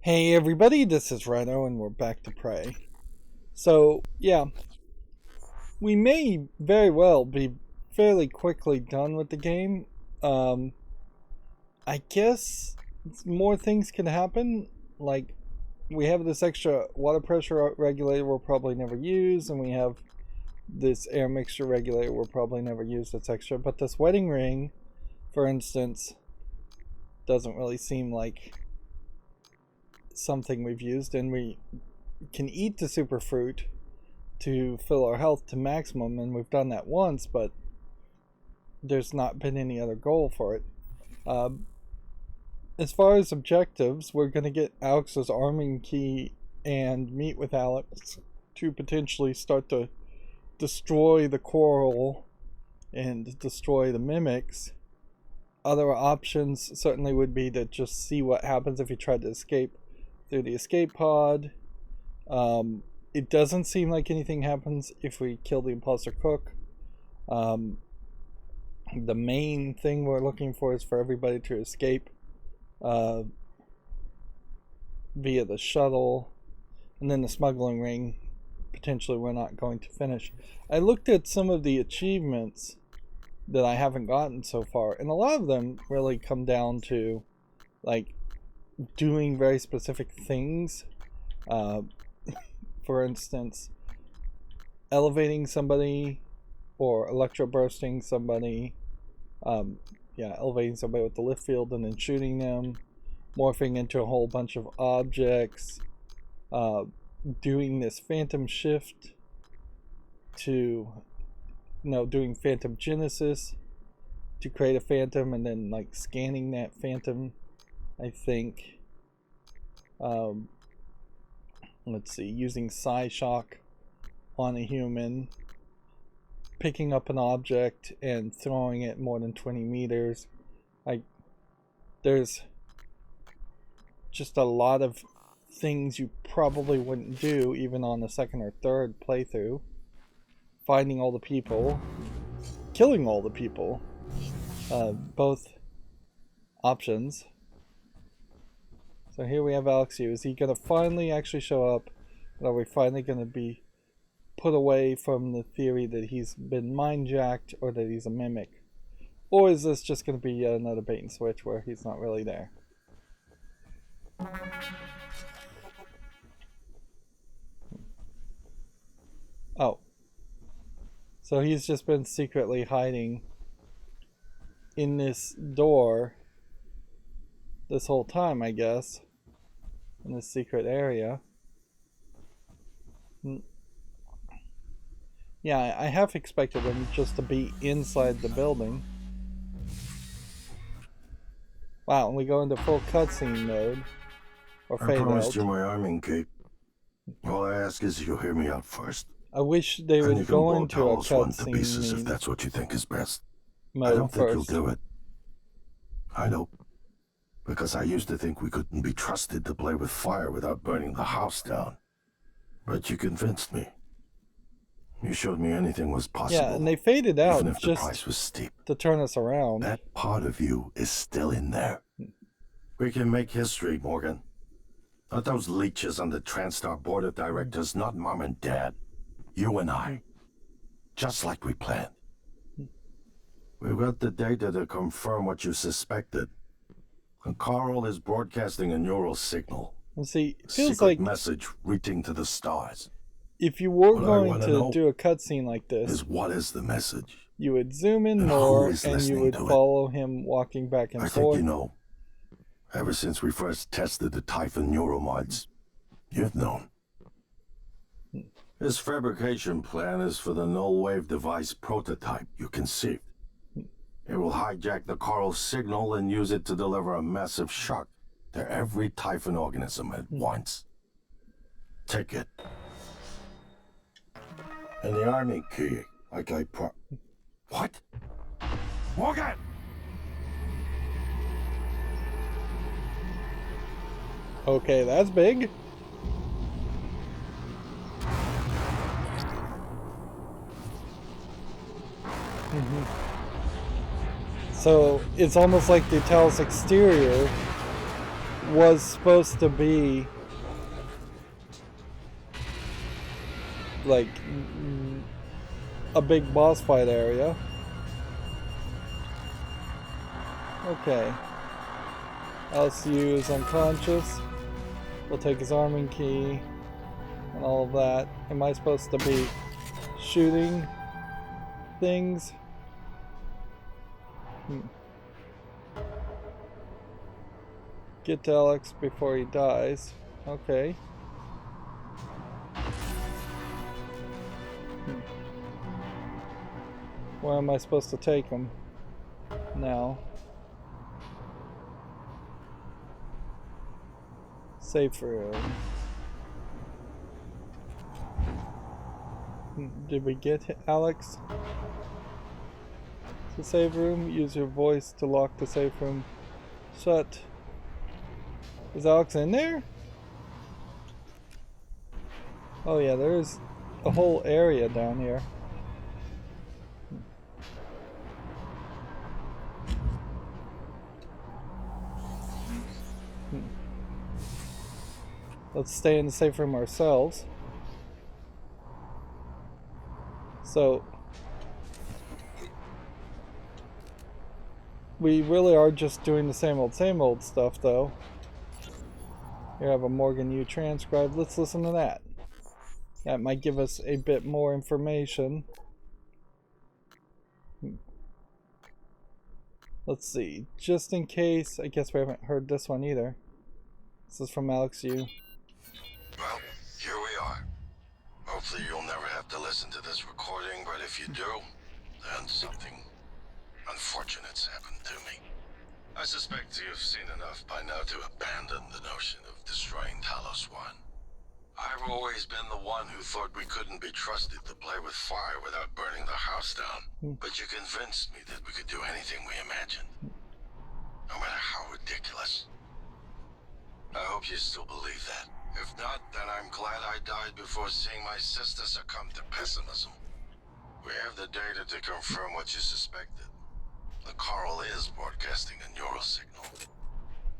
Hey everybody, this is Rydo and we're back to Prey. So, yeah, we may very well be fairly quickly done with the game. I guess more things can happen. Like, we have this extra water pressure regulator we'll probably never use, and we have this air mixture regulator we'll probably never use that's extra. But this wedding ring, for instance, doesn't really seem like something we've used, and we can eat the super fruit to fill our health to maximum, and we've done that once, but there's not been any other goal for it. As far as objectives, we're going to get Alex's arming key and meet with Alex to potentially start to destroy the coral and destroy the mimics. Other options certainly would be to just see what happens if you tried to escape through the escape pod. It doesn't seem like anything happens if we kill the imposter cook. The main thing we're looking for is for everybody to escape via the shuttle, and then the smuggling ring potentially we're not going to finish. I looked at some of the achievements that I haven't gotten so far, and a lot of them really come down to like doing very specific things. For instance, elevating somebody or electro bursting somebody. Elevating somebody with the lift field and then shooting them, morphing into a whole bunch of objects, doing this phantom shift to, doing phantom genesis to create a phantom and then like scanning that phantom, I think. Let's see, using Psy-Shock on a human, picking up an object and throwing it more than 20 meters. Like, there's just a lot of things you probably wouldn't do even on the second or third playthrough. Finding all the people, killing all the people, both options. So here we have Alex Hughes. Is he going to finally actually show up? Or are we finally going to be put away from the theory that he's been mind-jacked or that he's a mimic? Or is this just going to be yet another bait and switch where he's not really there? Oh. So he's just been secretly hiding in this door this whole time, I guess. In this secret area. Yeah, I half expected him just to be inside the building. Wow, and we go into full cutscene mode. Or fade out. I promised you my arming cape. All I ask is you hear me out first. I wish they would go into a cutscene pieces if that's what you think is best. I don't think you'll do it. I know. Because I used to think we couldn't be trusted to play with fire without burning the house down. But you convinced me. You showed me anything was possible. Yeah, and they faded out even if just the price was steep. To turn us around. That part of you is still in there. We can make history, Morgan. Not those leeches on the TranStar board of directors, not Mom and Dad. You and I. Just like we planned. We've got the data to confirm what you suspected. And Carl is broadcasting a neural signal. And see, it feels secret like message reaching to the stars. If you were going to do a cutscene like this, what is the message? You would zoom in more and you would follow him walking back and forth. I think you know. Ever since we first tested the Typhon neuromods, you've known. This fabrication plan is for the null-wave device prototype you conceived. It will hijack the Carl signal and use it to deliver a massive shock to every Typhon organism at once. Take it. And the army key, like I What? Morgan! Okay, that's big. So it's almost like the Talos exterior was supposed to be like a big boss fight area. Okay. LCU is unconscious. We'll take his arming key and all of that. Am I supposed to be shooting things? Get to Alex before he dies. Okay. Where am I supposed to take him now? Safe room. Did we get Alex? The safe room. Use your voice to lock the safe room shut. Is Alex in there? Oh yeah, there's a whole area down here. Let's stay in the safe room ourselves. So we really are just doing the same old stuff though. Here I have a Morgan U transcribe. Let's listen to that. That might give us a bit more information. Let's see. Just in case, I guess we haven't heard this one either. This is from Alex U. Well, here we are. Hopefully you'll never have to listen to this recording, but if you do, then something unfortunate's happened to me. I suspect you've seen enough by now to abandon the notion of destroying Talos I. I've always been the one who thought we couldn't be trusted to play with fire without burning the house down. But you convinced me that we could do anything we imagined. No matter how ridiculous. I hope you still believe that. If not, then I'm glad I died before seeing my sister succumb to pessimism. We have the data to confirm what you suspected. The coral is broadcasting a neural signal.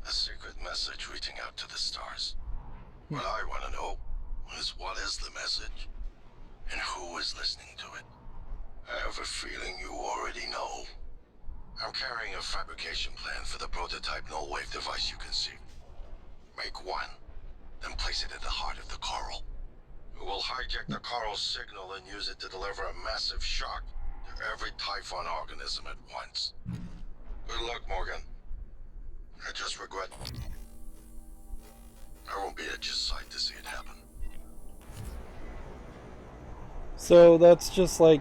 A secret message reaching out to the stars. What I want to know is what is the message? And who is listening to it? I have a feeling you already know. I'm carrying a fabrication plan for the prototype null-wave device you conceived. Make one, then place it at the heart of the coral. We'll hijack the coral's signal and use it to deliver a massive shock to every Typhon organism at once. Good luck, Morgan. I just regret I won't be at your side to see it happen. So that's just like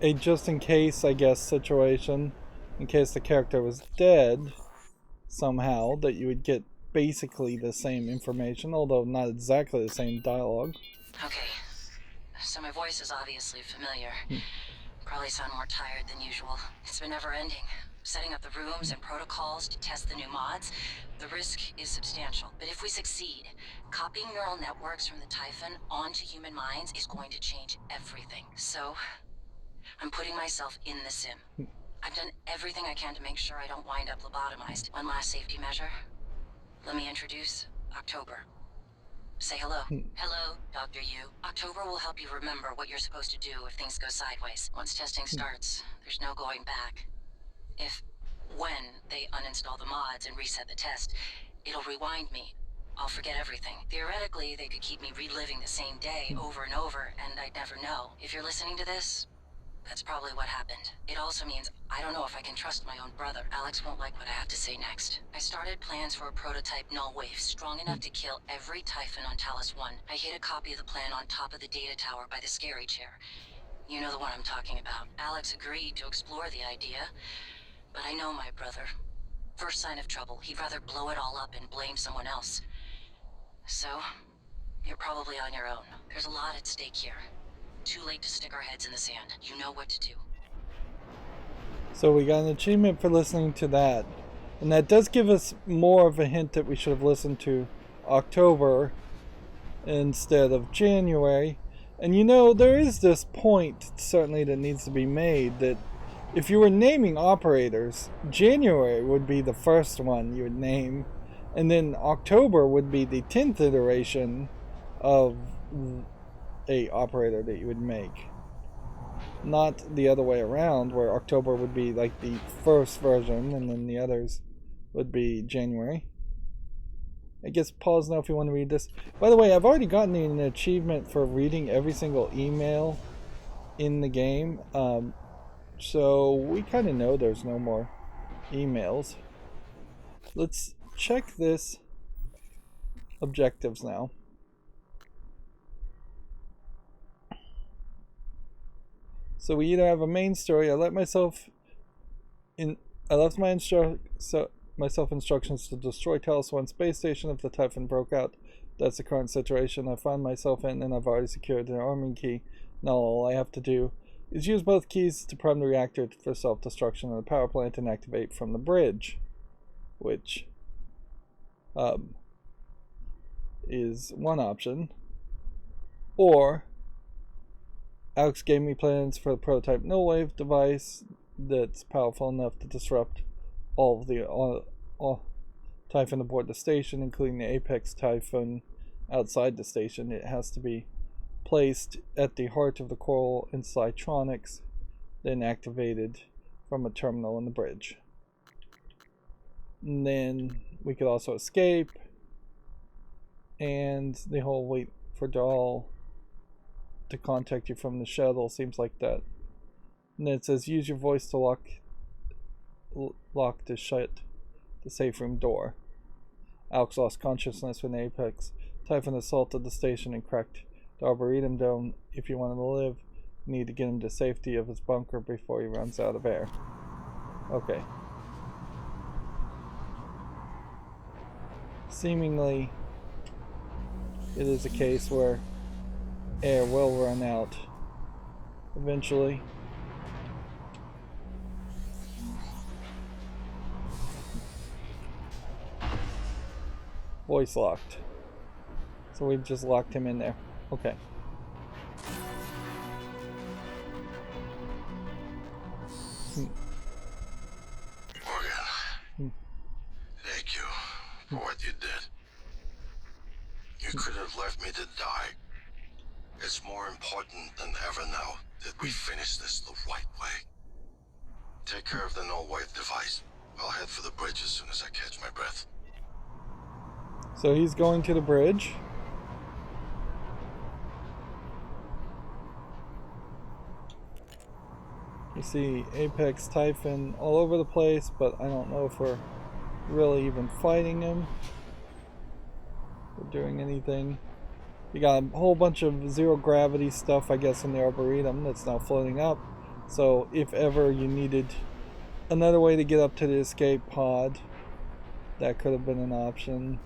a just in case, I guess, situation. In case the character was dead somehow, that you would get basically the same information, although not exactly the same dialogue. Okay, so my voice is obviously familiar. Probably sound more tired than usual. It's been never ending. Setting up the rooms and protocols to test the new mods. The risk is substantial, but if we succeed, copying neural networks from the Typhon onto human minds is going to change everything. So, I'm putting myself in the sim. I've done everything I can to make sure I don't wind up lobotomized. One last safety measure. Let me introduce October. Say hello. Hello, Dr. Yu. October will help you remember what you're supposed to do if things go sideways. Once testing starts, there's no going back. When they uninstall the mods and reset the test, it'll rewind me. I'll forget everything. Theoretically, they could keep me reliving the same day over and over, and I'd never know. If you're listening to this, that's probably what happened. It also means I don't know if I can trust my own brother. Alex won't like what I have to say next. I started plans for a prototype null wave strong enough to kill every Typhon on Talos I. I hid a copy of the plan on top of the data tower by the scary chair. You know the one I'm talking about. Alex agreed to explore the idea, but I know my brother. First sign of trouble, he'd rather blow it all up and blame someone else. So, you're probably on your own. There's a lot at stake here. Too late to stick our heads in the sand. You know what to do. So we got an achievement for listening to that. And that does give us more of a hint that we should have listened to October instead of January. And you know, there is this point certainly that needs to be made that if you were naming operators, January would be the first one you would name. And then October would be the 10th iteration of a operator that you would make. Not the other way around, where October would be like the first version and then the others would be January. I guess pause now if you want to read this. By the way, I've already gotten an achievement for reading every single email in the game. So we kind of know there's no more emails. Let's check this objectives now. So we either have a main story. I left myself instructions to destroy Talos I space station if the Typhon broke out. That's the current situation I find myself in, and I've already secured an arming key. Now all I have to do is use both keys to prime the reactor for self-destruction of the power plant and activate from the bridge, which is one option. Or Alex gave me plans for the prototype null-wave device that's powerful enough to disrupt all of the Typhon aboard the station, including the Apex Typhon outside the station. It has to be placed at the heart of the coral in Psytronics, then activated from a terminal in the bridge. And then we could also escape, and the whole wait for Dahl to contact you from the shuttle seems like that. And then it says use your voice to lock to shut the safe room door. Alex lost consciousness when Apex Typhon assaulted the station and cracked the Arboretum dome. If you want him to live, you need to get him to safety of his bunker before he runs out of air. Okay. Seemingly, it is a case where air will run out eventually. Voice locked. So we've just locked him in there. Okay. Morgan, thank you for what you did. You could have left me to die. It's more important than ever now that we finish this the right way. Take care of the null-wave device. I'll head for the bridge as soon as I catch my breath. So he's going to the bridge. You see Apex Typhon all over the place, but I don't know if we're really even fighting him or doing anything. You got a whole bunch of zero gravity stuff, I guess, in the Arboretum that's now floating up. So if ever you needed another way to get up to the escape pod, that could have been an option.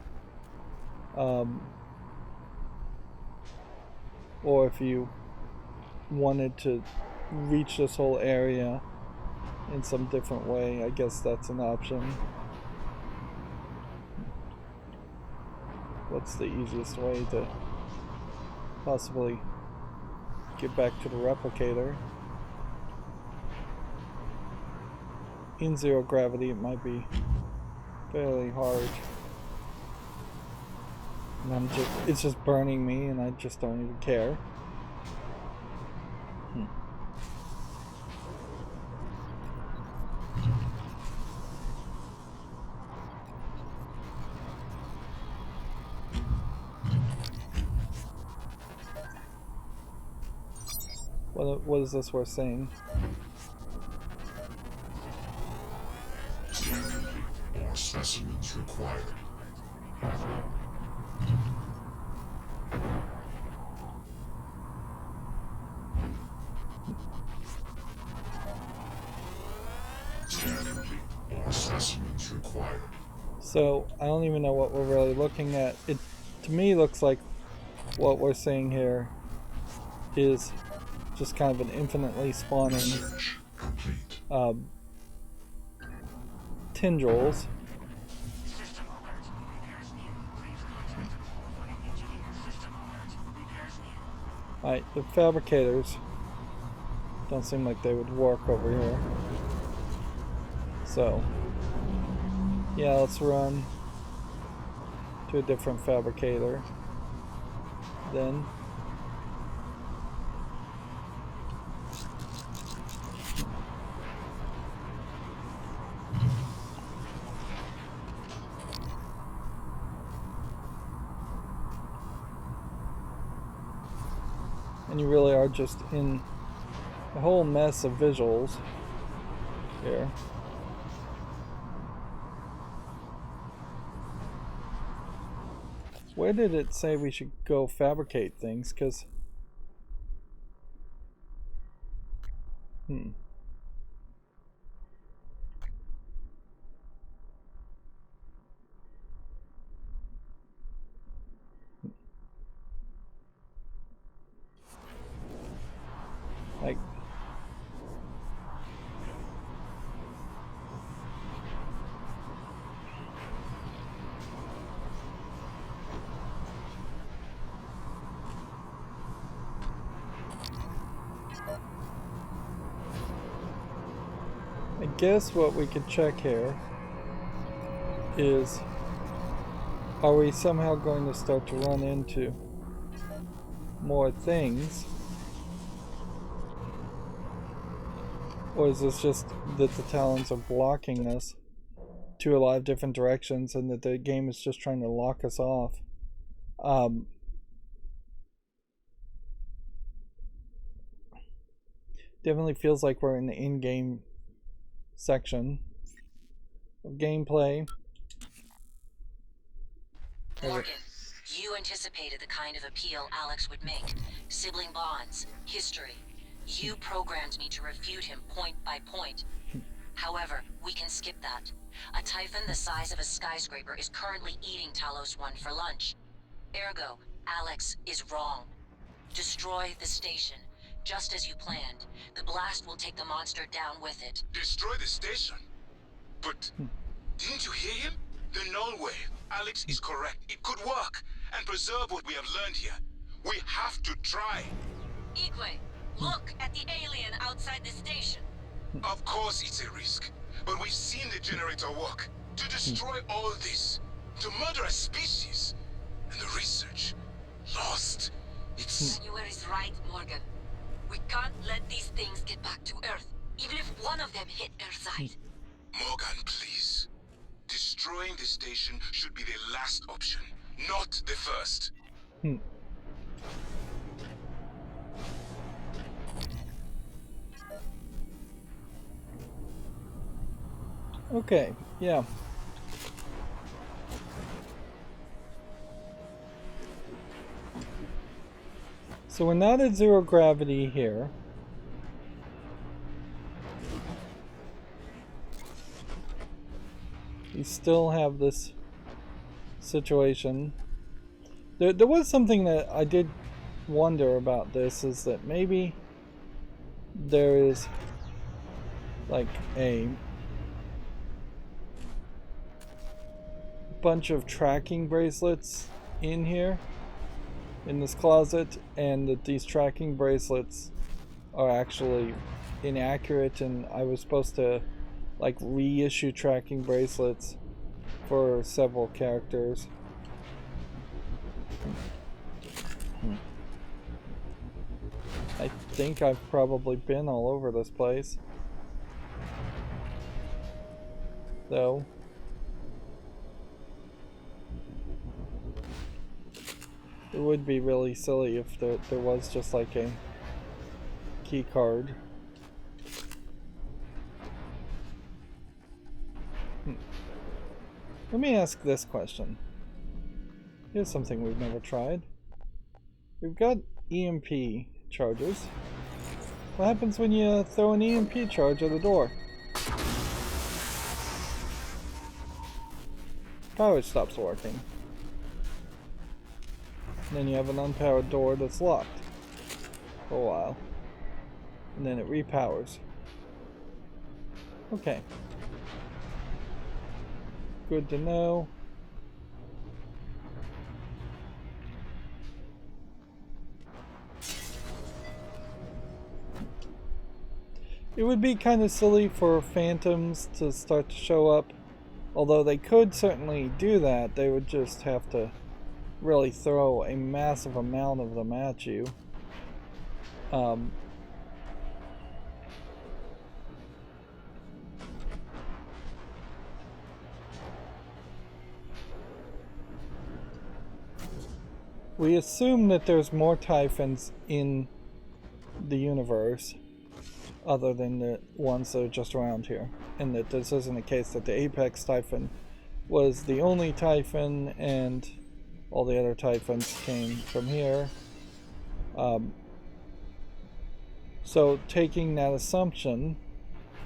Or if you wanted to reach this whole area in some different way, I guess that's an option. What's the easiest way to possibly get back to the replicator? In zero gravity it might be fairly hard. And it's just burning me and I just don't even care. What is this we're saying? More specimens required. More specimens required. So I don't even know what we're really looking at. It to me looks like what we're seeing here is just kind of an infinitely spawning tendrils. Alright, the fabricators don't seem like they would work over here. So, yeah, let's run. to a different fabricator. Then and you really are just in a whole mess of visuals here. Where did it say we should go fabricate things? Because like, I guess what we could check here is, are we somehow going to start to run into more things? Or is this just that the Talons are blocking us to a lot of different directions and that the game is just trying to lock us off? Definitely feels like we're in the in-game section of gameplay. Morgan, you anticipated the kind of appeal Alex would make. Sibling bonds, history. You programmed me to refute him point by point. However, we can skip that. A Typhon the size of a skyscraper is currently eating Talos I for lunch. Ergo, Alex is wrong. Destroy the station, just as you planned. The blast will take the monster down with it. Destroy the station? But didn't you hear him? The null wave. Alex is correct. It could work and preserve what we have learned here. We have to try. Igwe, look at the alien outside the station. Of course it's a risk, but we've seen the generator work. To destroy all this, to murder a species, and the research lost. It's... You were right, Morgan. We can't let these things get back to Earth, even if one of them hit Earthside. Morgan, please. Destroying the station should be the last option, not the first. Okay, yeah. So we're not at zero gravity here. We still have this situation. There was something that I did wonder about this, is that maybe there is like a bunch of tracking bracelets in here, in this closet, and that these tracking bracelets are actually inaccurate, and I was supposed to like reissue tracking bracelets for several characters. I think I've probably been all over this place, though. It would be really silly if there was just like a key card. Let me ask this question. Here's something we've never tried. We've got EMP charges. What happens when you throw an EMP charge at a door? Power stops working. And then you have an unpowered door that's locked for a while. And then it repowers. Okay. Good to know. It would be kind of silly for phantoms to start to show up Although they could certainly do that, they would just have to really throw a massive amount of them at you. We assume that there's more Typhons in the universe other than the ones that are just around here, and that this isn't the case that the Apex Typhon was the only Typhon and all the other Typhons came from here. So taking that assumption,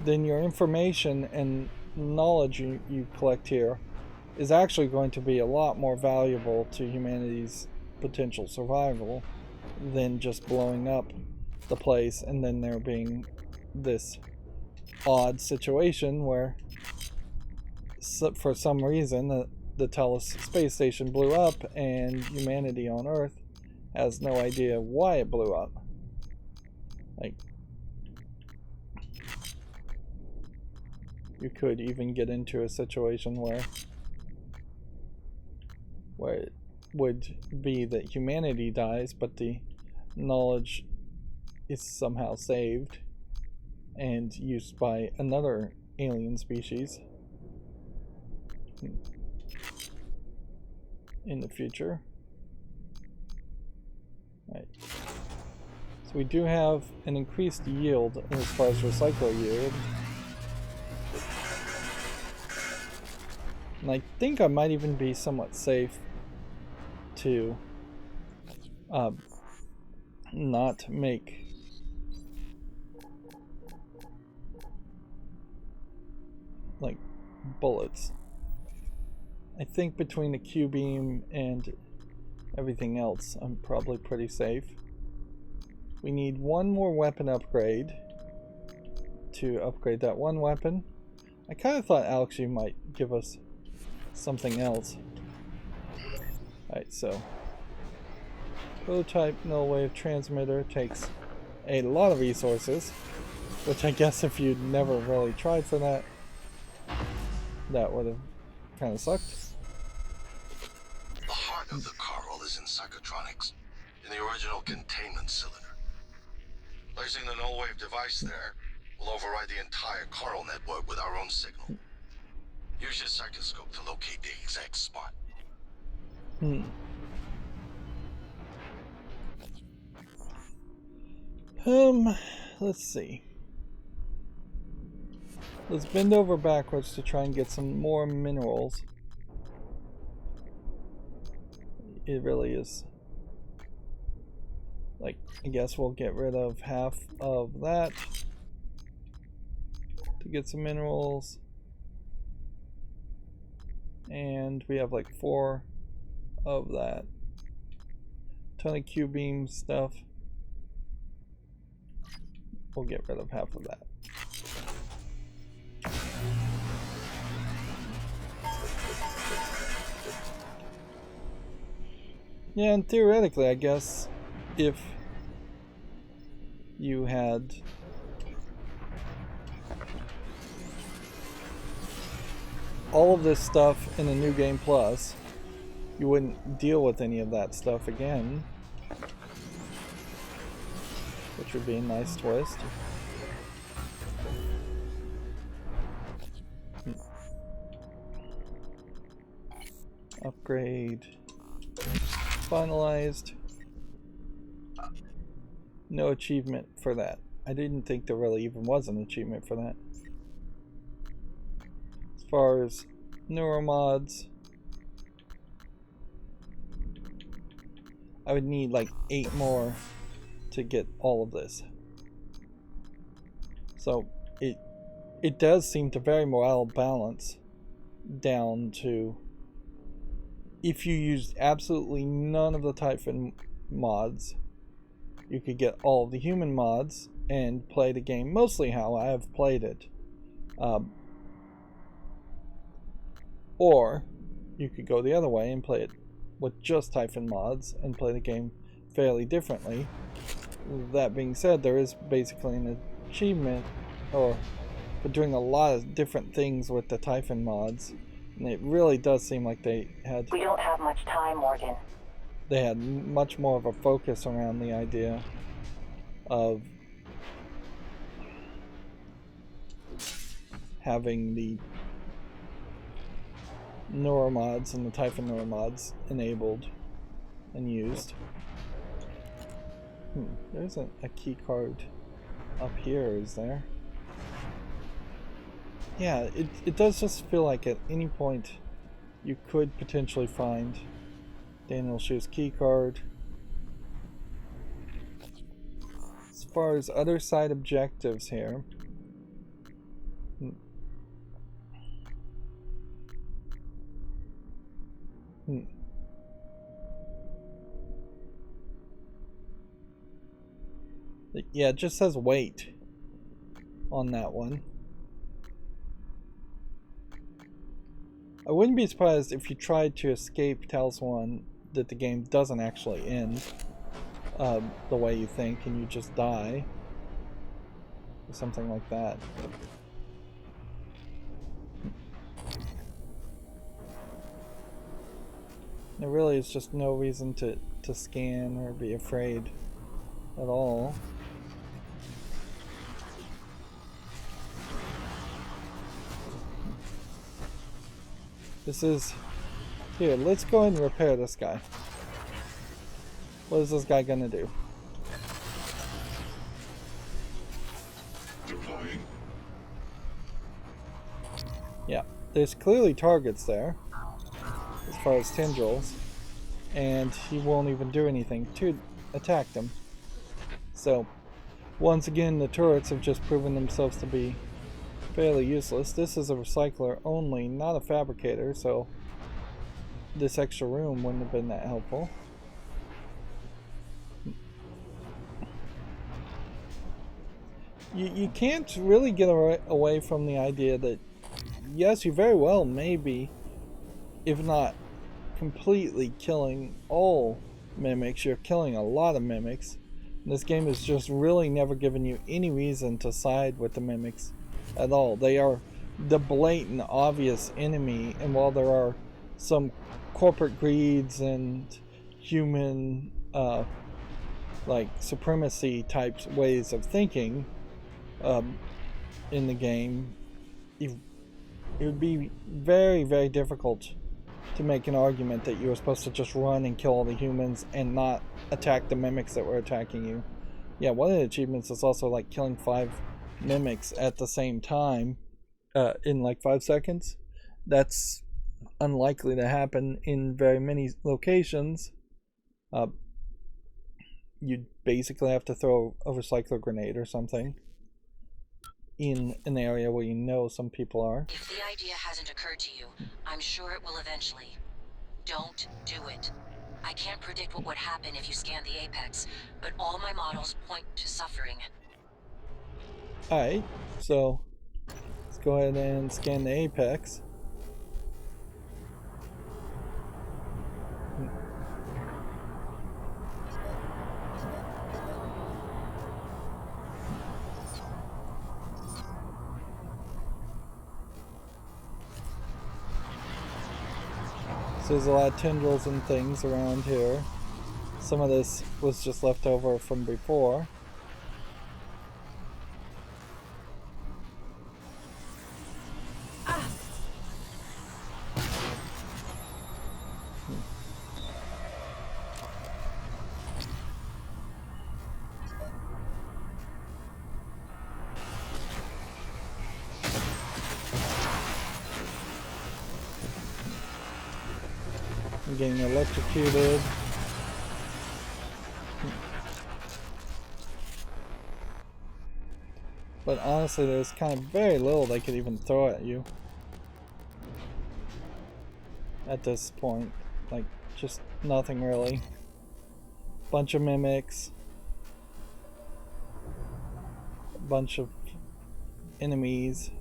then your information and knowledge you collect here is actually going to be a lot more valuable to humanity's potential survival than just blowing up the place and then there being this odd situation where for some reason the Talos space station blew up and humanity on Earth has no idea why it blew up. Like, you could even get into a situation where it would be that humanity dies, but the knowledge is somehow saved and used by another alien species in the future. Right. So we do have an increased yield as far as recycle yield. And I think I might even be somewhat safe to not make like bullets. I think between the Q-beam and everything else, I'm probably pretty safe. We need one more weapon upgrade to upgrade that one weapon. I kind of thought Alex, you might give us something else. Alright, so prototype null wave transmitter takes a lot of resources, which I guess if you'd never really tried for that, that would have kind of sucked. The heart of the coral is in psychotronics, in the original containment cylinder. Placing the null wave device there will override the entire coral network with our own signal. Use your psychoscope to locate the exact spot. Let's see. Let's bend over backwards to try and get some more minerals. It really is. Like, I guess we'll get rid of half of that to get some minerals. And we have like 4 of that. Ton of Q-beam stuff. We'll get rid of half of that. Yeah, and theoretically, I guess if you had all of this stuff in the New Game Plus, you wouldn't deal with any of that stuff again, which would be a nice twist. Upgrade finalized. No achievement for that. I didn't think there really even was an achievement for that. As far as neuromods, I would need like 8 more to get all of this. So it does seem to very well balance down to, if you used absolutely none of the Typhon mods, you could get all of the human mods and play the game mostly how I have played it. Or you could go the other way and play it with just Typhon mods and play the game fairly differently. That being said, there is basically an achievement for doing a lot of different things with the Typhon mods And it really does seem like they had We don't have much time, Morgan. much more of a focus around the idea of having the neuromods and the Typhon neuromods enabled and used. There isn't a key card up here, is there? Yeah, it does just feel like at any point you could potentially find Daniel Shu's key card. As far as other side objectives here, yeah, it just says wait on that one. I wouldn't be surprised if you tried to escape Talos I that the game doesn't actually end the way you think and you just die. Or something like that. There really is just no reason to scan or be afraid at all. This is... Here, let's go ahead and repair this guy. What is this guy gonna do? Deploying. Yeah, there's clearly targets there, as far as tendrils, and he won't even do anything to attack them. So, once again, the turrets have just proven themselves to be fairly useless. This is a recycler only, not a fabricator, so this extra room wouldn't have been that helpful. You can't really get away from the idea that, yes, you very well may be, if not completely killing all mimics, you're killing a lot of mimics. This game has just really never given you any reason to side with the mimics at all. They are the blatant, obvious enemy, and while there are some corporate greeds and human, like, supremacy types ways of thinking in the game, it would be very, very difficult to make an argument that you were supposed to just run and kill all the humans and not attack the mimics that were attacking you. Yeah, one of the achievements is also like killing 5 mimics at the same time in like 5 seconds. That's unlikely to happen in very many locations. You'd basically have to throw a recycler grenade or something in an area where you know some people are. If the idea hasn't occurred to you, I'm sure it will eventually. Don't do it. I can't predict what would happen if you scan the apex, but all my models point to suffering. Alright, so let's go ahead and scan the apex. So there's a lot of tendrils and things around here. Some of this was just left over from before. I'm getting electrocuted. But honestly, there's kind of very little they could even throw at you at this point. Like, just nothing really. Bunch of mimics. A bunch of enemies.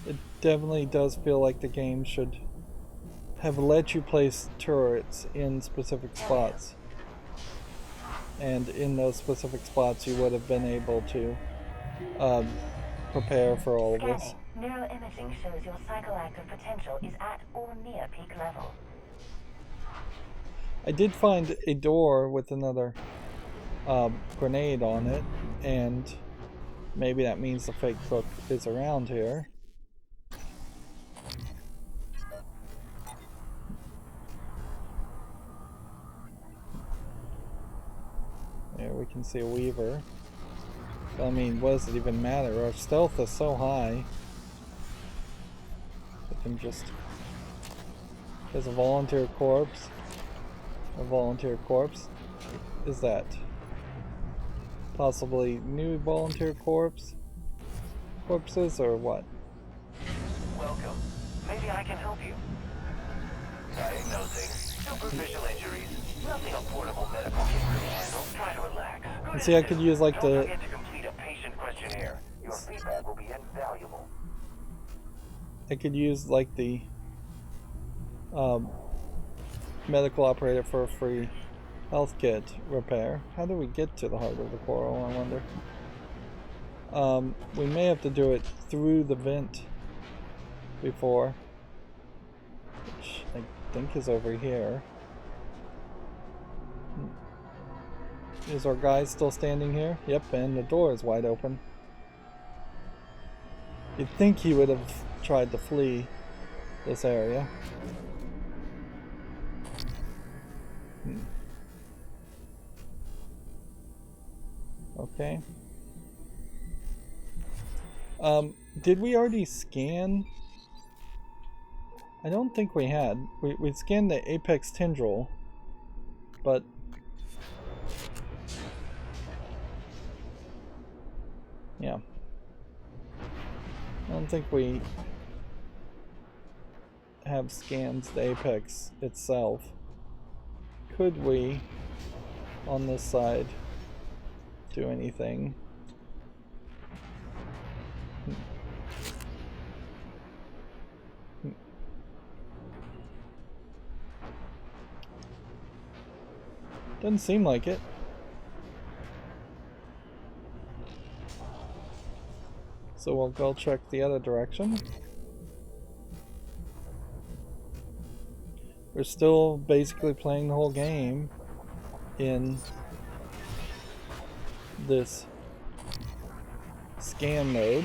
It definitely does feel like the game should have let you place turrets in specific spots. And in those specific spots you would have been able to prepare for all of this. Neuroimaging shows your psychoactive potential is at or near peak level. I did find a door with another grenade on it, and maybe that means the fake book is around here. There we can see a Weaver. I mean, what does it even matter? Our stealth is so high. We can just... There's a volunteer corpse. A volunteer corpse. Is that possibly new volunteer corpses or what? Welcome. Maybe I can help you. Diagnosing superficial injuries. Nothing a portable medical can really handle. Try to relax. And see, I could use like Don't the... forget to complete a patient questionnaire. Your feedback will be invaluable. I could use like the medical operator for a free health kit repair. How do we get to the heart of the coral, I wonder? We may have to do it through the vent before, which I think is over here. Is our guy still standing here? Yep, and the door is wide open. You'd think he would have tried to flee this area. Okay. Did we already scan? I don't think we had. We scanned the apex tendril, but yeah. I don't think we have scanned the apex itself. Could we, on this side, do anything? Doesn't seem like it. So we'll go check the other direction. We're still basically playing the whole game in this scan mode.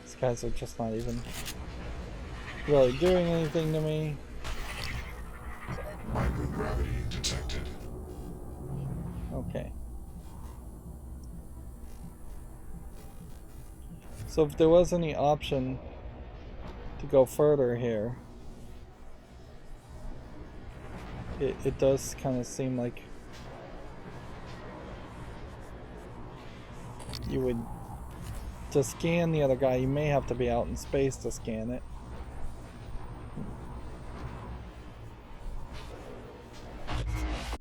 These guys are just not even really doing anything to me. Microgravity detected. Okay. So if there was any option to go further here, it does kind of seem like you would, to scan the other guy, you may have to be out in space to scan it.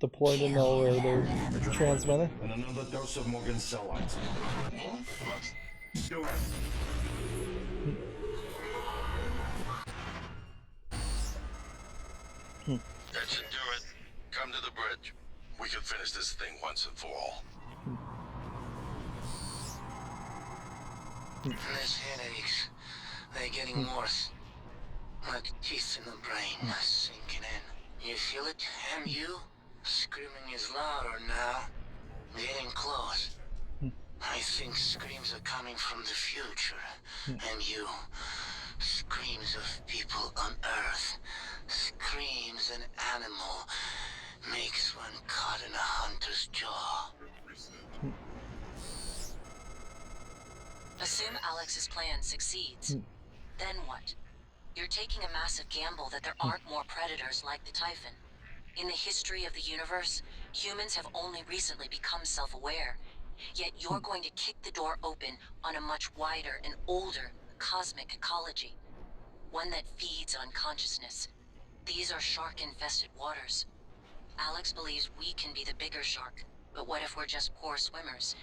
Deploy the null radar transmitter. And another dose of Morgan's cell lines. Do it. That should do it. Come to the bridge. We can finish this thing once and for all. These headaches, they're getting worse. Like teeth in the brain, sinking in. You feel it, and you? Screaming is louder now. Getting close. I think screams are coming from the future. And you, screams of people on Earth. Screams an animal makes one caught in a hunter's jaw. Assume Alex's plan succeeds. Then what? You're taking a massive gamble that there aren't more predators like the Typhon. In the history of the universe, humans have only recently become self-aware. Yet you're going to kick the door open on a much wider and older cosmic ecology. One that feeds on consciousness. These are shark-infested waters. Alex believes we can be the bigger shark, but what if we're just poor swimmers?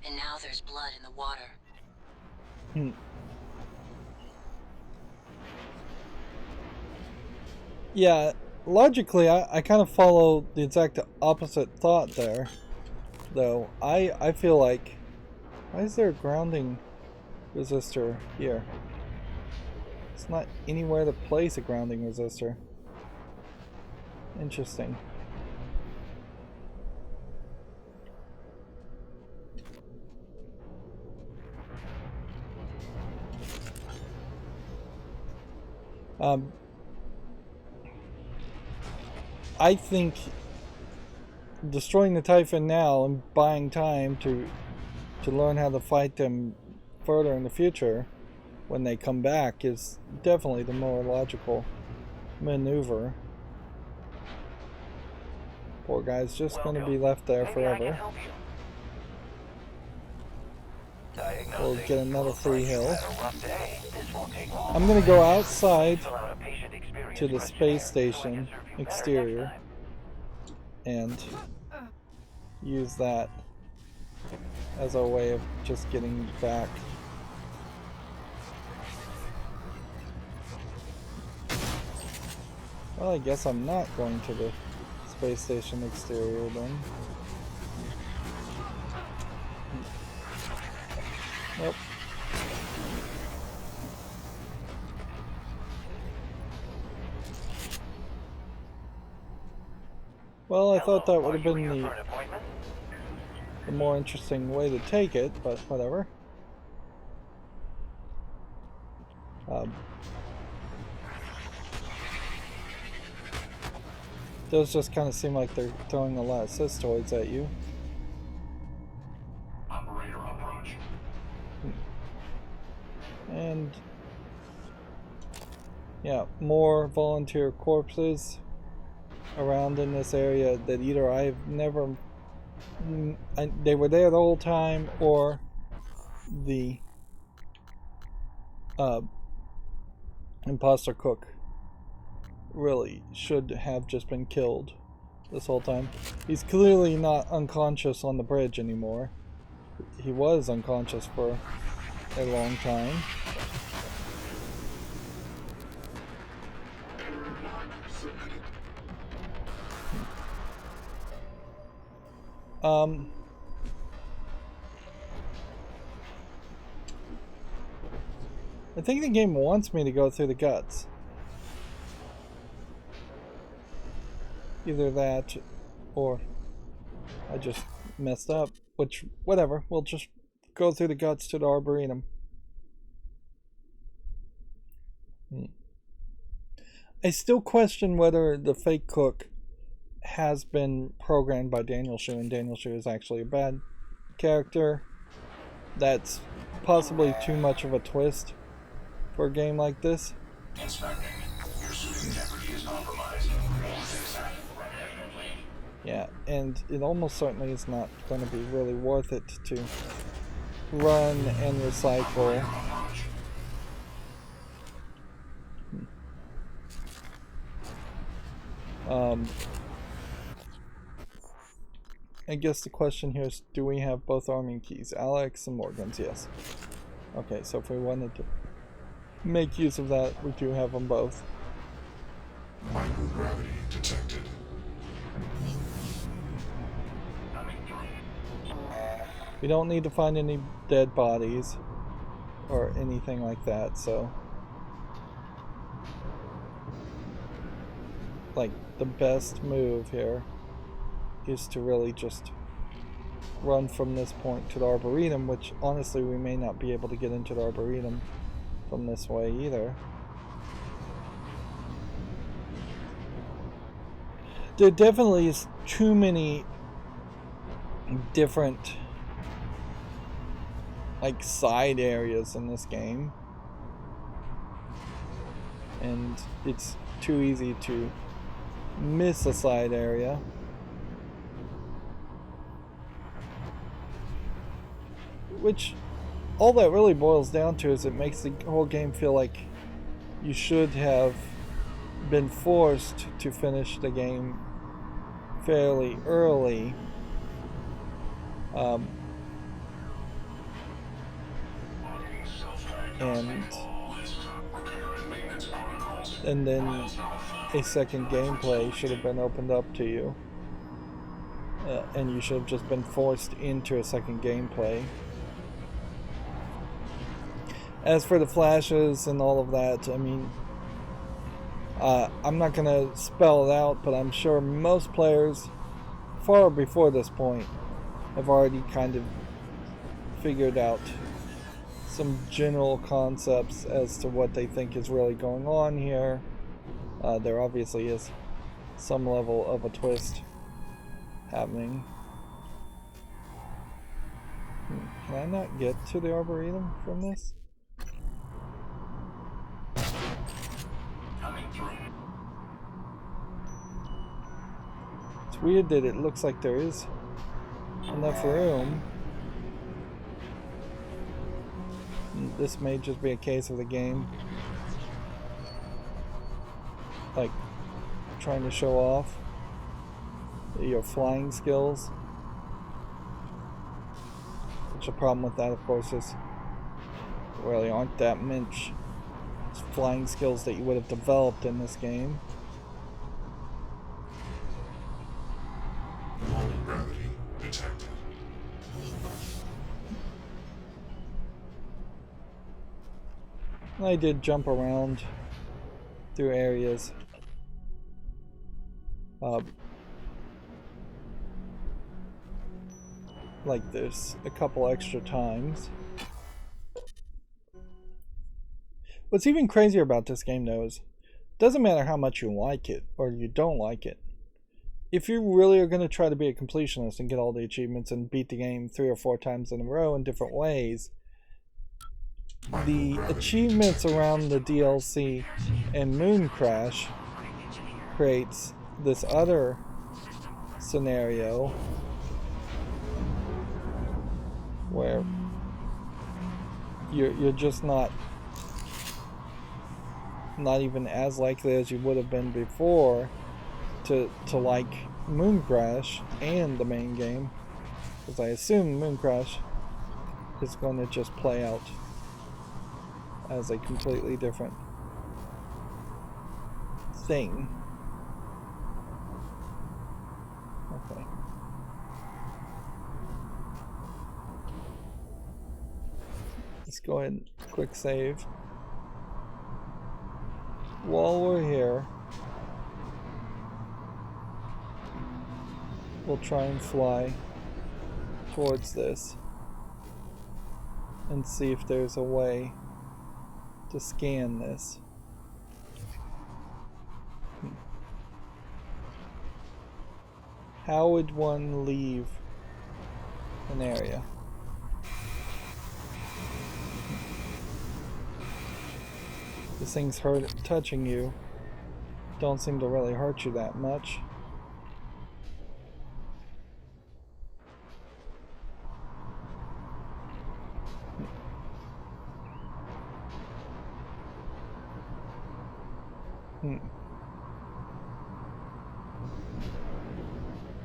And now there's blood in the water. Yeah, logically, I kind of follow the exact opposite thought there, though. I feel like, why is there a grounding resistor here? It's not anywhere to place a grounding resistor. Interesting. I think destroying the Typhon now and buying time to learn how to fight them further in the future when they come back is definitely the more logical maneuver. Poor guy's just going to be left there forever. We'll get another free heal. I'm going to go outside to the space station exterior and use that as a way of just getting back. Well, I guess I'm not going to the space station exterior then. Nope. Well, I thought that would have been the more interesting way to take it, but whatever. Those just kind of seem like they're throwing a lot of cystoids at you. Operator approach. And yeah, more volunteer corpses around in this area that either I've never they were there the whole time, or the imposter cook really should have just been killed this whole time. He's clearly not unconscious on the bridge anymore. He was unconscious for a long time. I think the game wants me to go through the guts. Either that, or I just messed up, which, whatever, we'll just go through the guts to the Arboretum. I still question whether the fake cook has been programmed by Daniel Shu, and Daniel Shu is actually a bad character. That's possibly too much of a twist for a game like this. Inspecting. Your suit integrity is compromised. Yeah, and it almost certainly is not going to be really worth it to run and recycle. I guess the question here is, do we have both arming keys? Alex and Morgan's, yes. Okay, so if we wanted to make use of that, we do have them both. Microgravity detected. We don't need to find any dead bodies or anything like that, so like the best move here is to really just run from this point to the Arboretum, which honestly we may not be able to get into the Arboretum from this way either. There definitely is too many different like side areas in this game, and it's too easy to miss a side area. Which all that really boils down to is it makes the whole game feel like you should have been forced to finish the game fairly early. And then a second gameplay should have been opened up to you. And you should have just been forced into a second gameplay. As for the flashes and all of that, I mean, I'm not going to spell it out, but I'm sure most players, far before this point, have already kind of figured out some general concepts as to what they think is really going on here. There obviously is some level of a twist happening. Can I not get to the Arboretum from this? It's weird that it looks like there is enough room. This may just be a case of the game like trying to show off your flying skills. Which the problem with that, of course, is there really aren't that much flying skills that you would have developed in this game. Gravity detected. I did jump around through areas. Like this a couple extra times. What's even crazier about this game though is it doesn't matter how much you like it or you don't like it. If you really are going to try to be a completionist and get all the achievements and beat the game 3 or 4 times in a row in different ways, the achievements around the DLC and Moon Crash creates this other scenario where you're just not even as likely as you would have been before to like Moon Crash and the main game, because I assume Moon Crash is going to just play out as a completely different thing. Okay. Let's go ahead and quick save. While we're here, we'll try and fly towards this and see if there's a way to scan this. How would one leave an area? These things touching you don't seem to really hurt you that much.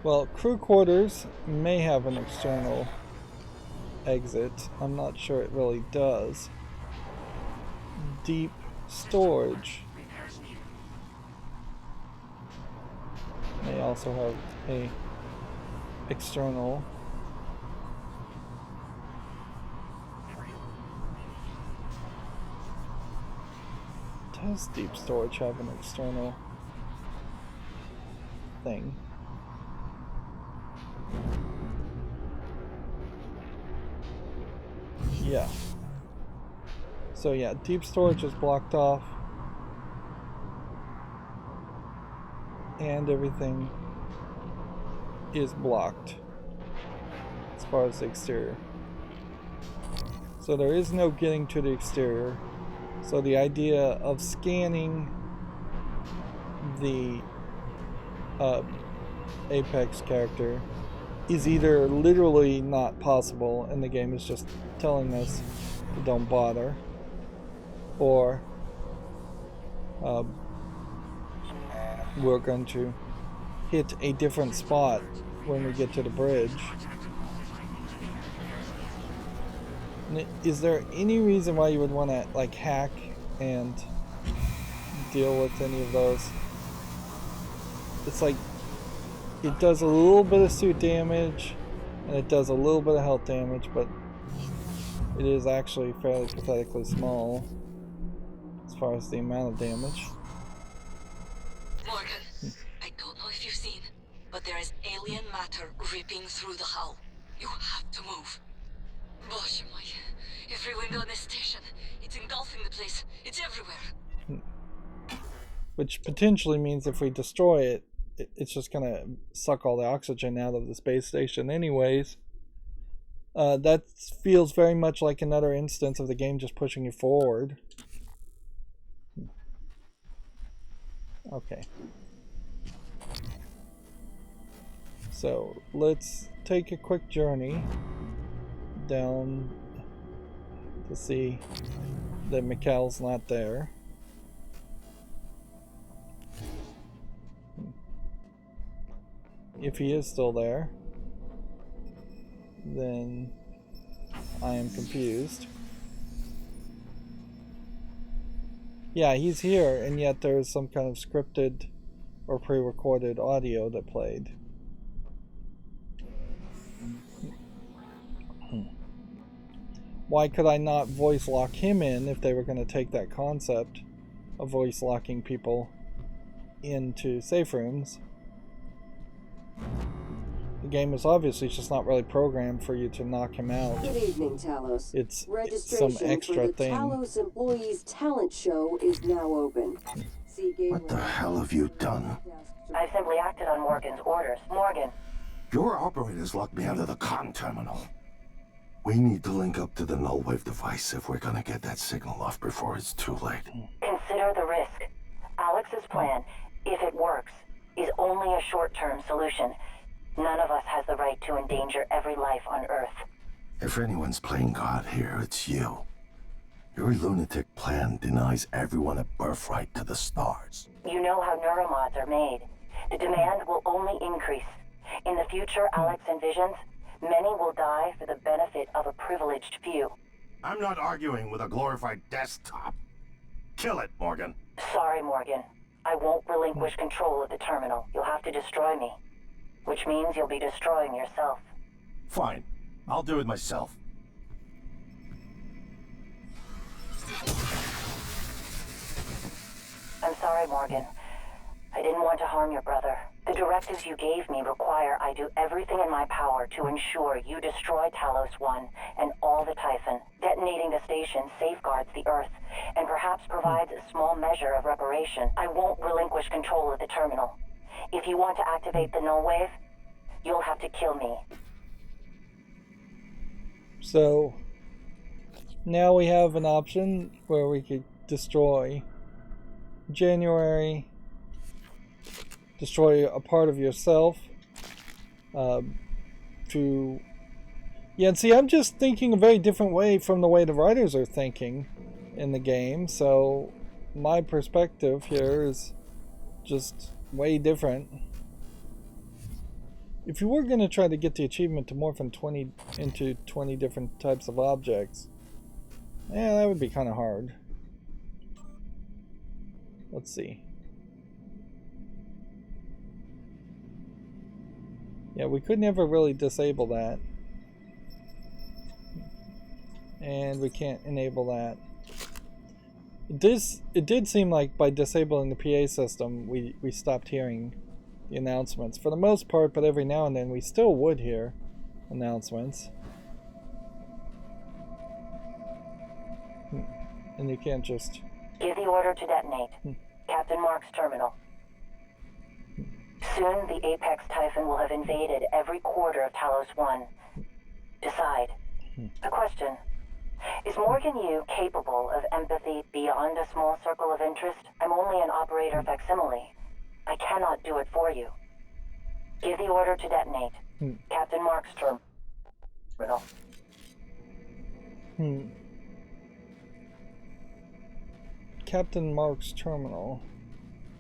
Well, crew quarters may have an external exit. I'm not sure it really does. Deep storage may also have a external. Does deep storage have an external thing? Yeah. So yeah, deep storage is blocked off. And everything is blocked as far as the exterior. So there is no getting to the exterior. So the idea of scanning the Apex character is either literally not possible and the game is just telling us to don't bother, or we're going to hit a different spot when we get to the bridge. Is there any reason why you would want to like hack and deal with any of those it's like it does a little bit of suit damage and it does a little bit of health damage, but it is actually fairly pathetically small as far as the amount of damage. Morgan, I don't know if you've seen, but there is alien matter ripping through the hull. You have to move. Gosh, my... every window in this station, it's engulfing the place. It's everywhere. Which potentially means if we destroy it, it's just gonna suck all the oxygen out of the space station anyways. That feels very much like another instance of the game just pushing you forward. Okay. So, let's take a quick journey down to see that Mikhail's not there. If he is still there, then I am confused. Yeah, he's here, and yet there's some kind of scripted or pre-recorded audio that played. Why could I not voice lock him in if they were going to take that concept of voice locking people into safe rooms? The game is obviously just not really programmed for you to knock him out. Good evening, Talos. It's registration some extra for the thing. Talos Employees Talent Show is now open. What the hell have you done? I simply acted on Morgan's orders. Morgan. Your operators locked me out of the con terminal. We need to link up to the null wave device if we're gonna get that signal off before it's too late. Consider the risk. Alex's plan, if it works, is only a short-term solution. None of us has the right to endanger every life on Earth. If anyone's playing God here, it's you. Your lunatic plan denies everyone a birthright to the stars. You know how neuromods are made. The demand will only increase. In the future Alex envisions, many will die for the benefit of a privileged few. I'm not arguing with a glorified desktop. Kill it, Morgan. Sorry, Morgan. I won't relinquish control of the terminal. You'll have to destroy me. Which means you'll be destroying yourself. Fine. I'll do it myself. I'm sorry, Morgan. I didn't want to harm your brother. The directives you gave me require I do everything in my power to ensure you destroy Talos I and all the Typhon. Detonating the station safeguards the Earth, and perhaps provides a small measure of reparation. I won't relinquish control of the terminal. If you want to activate the null wave, you'll have to kill me. So, now we have an option where we could destroy January, destroy a part of yourself, yeah, and see, I'm just thinking a very different way from the way the writers are thinking in the game, so my perspective here is just way different. If you were going to try to get the achievement to morph into 20 different types of objects, yeah, that would be kind of hard. Let's see. Yeah, we could never really disable that. And we can't enable that. It did seem like by disabling the PA system, we stopped hearing the announcements for the most part, but every now and then we still would hear announcements. And you can't just... Give the order to detonate. Captain Mark's terminal. Soon the Apex Typhon will have invaded every quarter of Talos I. Decide. A question. Is Morgan Yu capable of empathy beyond a small circle of interest? I'm only an operator facsimile. I cannot do it for you. Give the order to detonate. Captain Mark's terminal. Captain Mark's terminal.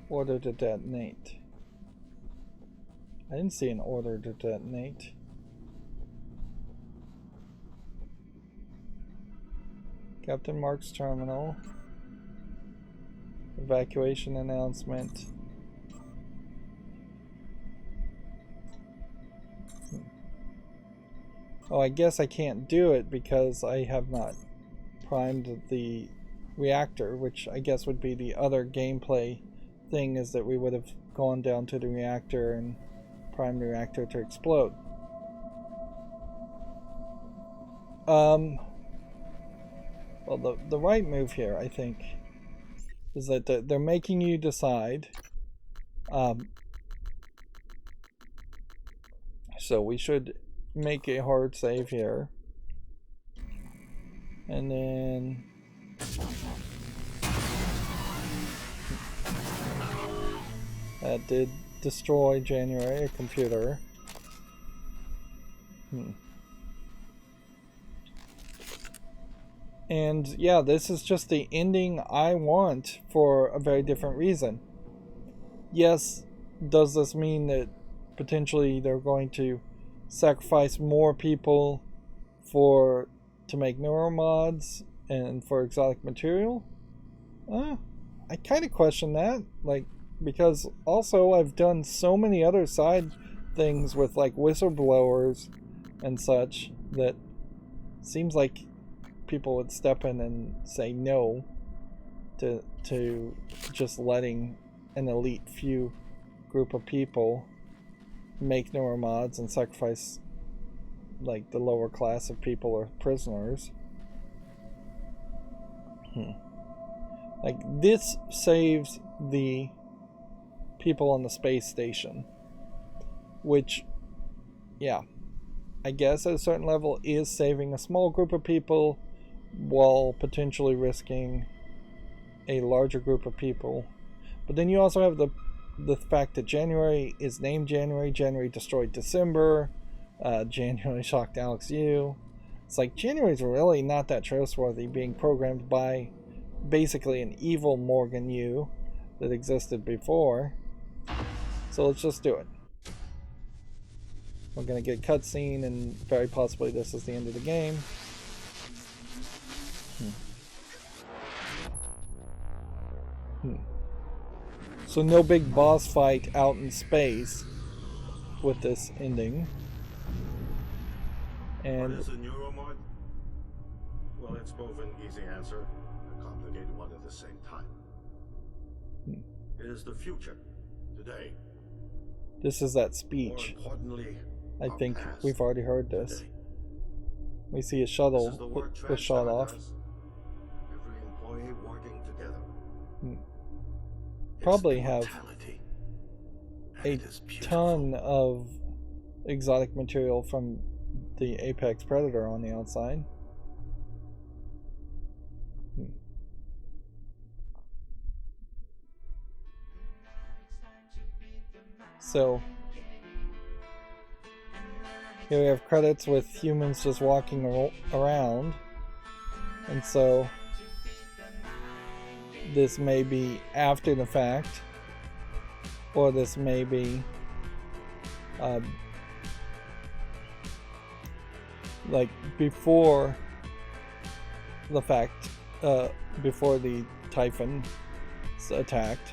Order to detonate. I didn't see an order to detonate. Captain Mark's terminal. Evacuation announcement. Oh, I guess I can't do it because I have not primed the reactor, which I guess would be the other gameplay thing, is that we would have gone down to the reactor and primed the reactor to explode. Well, the right move here, I think, is that they're making you decide. So we should make a hard save here. And then that did destroy January, a computer. And yeah, this is just the ending I want for a very different reason. Yes, does this mean that potentially they're going to sacrifice more people to make neuromods and for exotic material? I kind of question that, like, because also I've done so many other side things with like whistleblowers and such that seems like people would step in and say no to just letting an elite few group of people make neuromods and sacrifice like the lower class of people or prisoners. Like, this saves the people on the space station, which, yeah, I guess at a certain level is saving a small group of people while potentially risking a larger group of people. But then you also have the fact that January is named January. January destroyed December. January shocked Alex Yu. It's like January's really not that trustworthy, being programmed by basically an evil Morgan Yu that existed before. So let's just do it. We're gonna get a cutscene, and very possibly this is the end of the game. So no big boss fight out in space with this ending. And what is a neuromod? Well, it's both an easy answer and a complicated one at the same time. It is the future, today. This is that speech. More importantly, I think past, we've already heard this. today. We see a shuttle was shot off. Every employee working together. Probably have a ton of exotic material from the Apex Predator on the outside. So here we have credits with humans just walking around, and so this may be after the fact, or this may be like before the fact, before the Typhon attacked.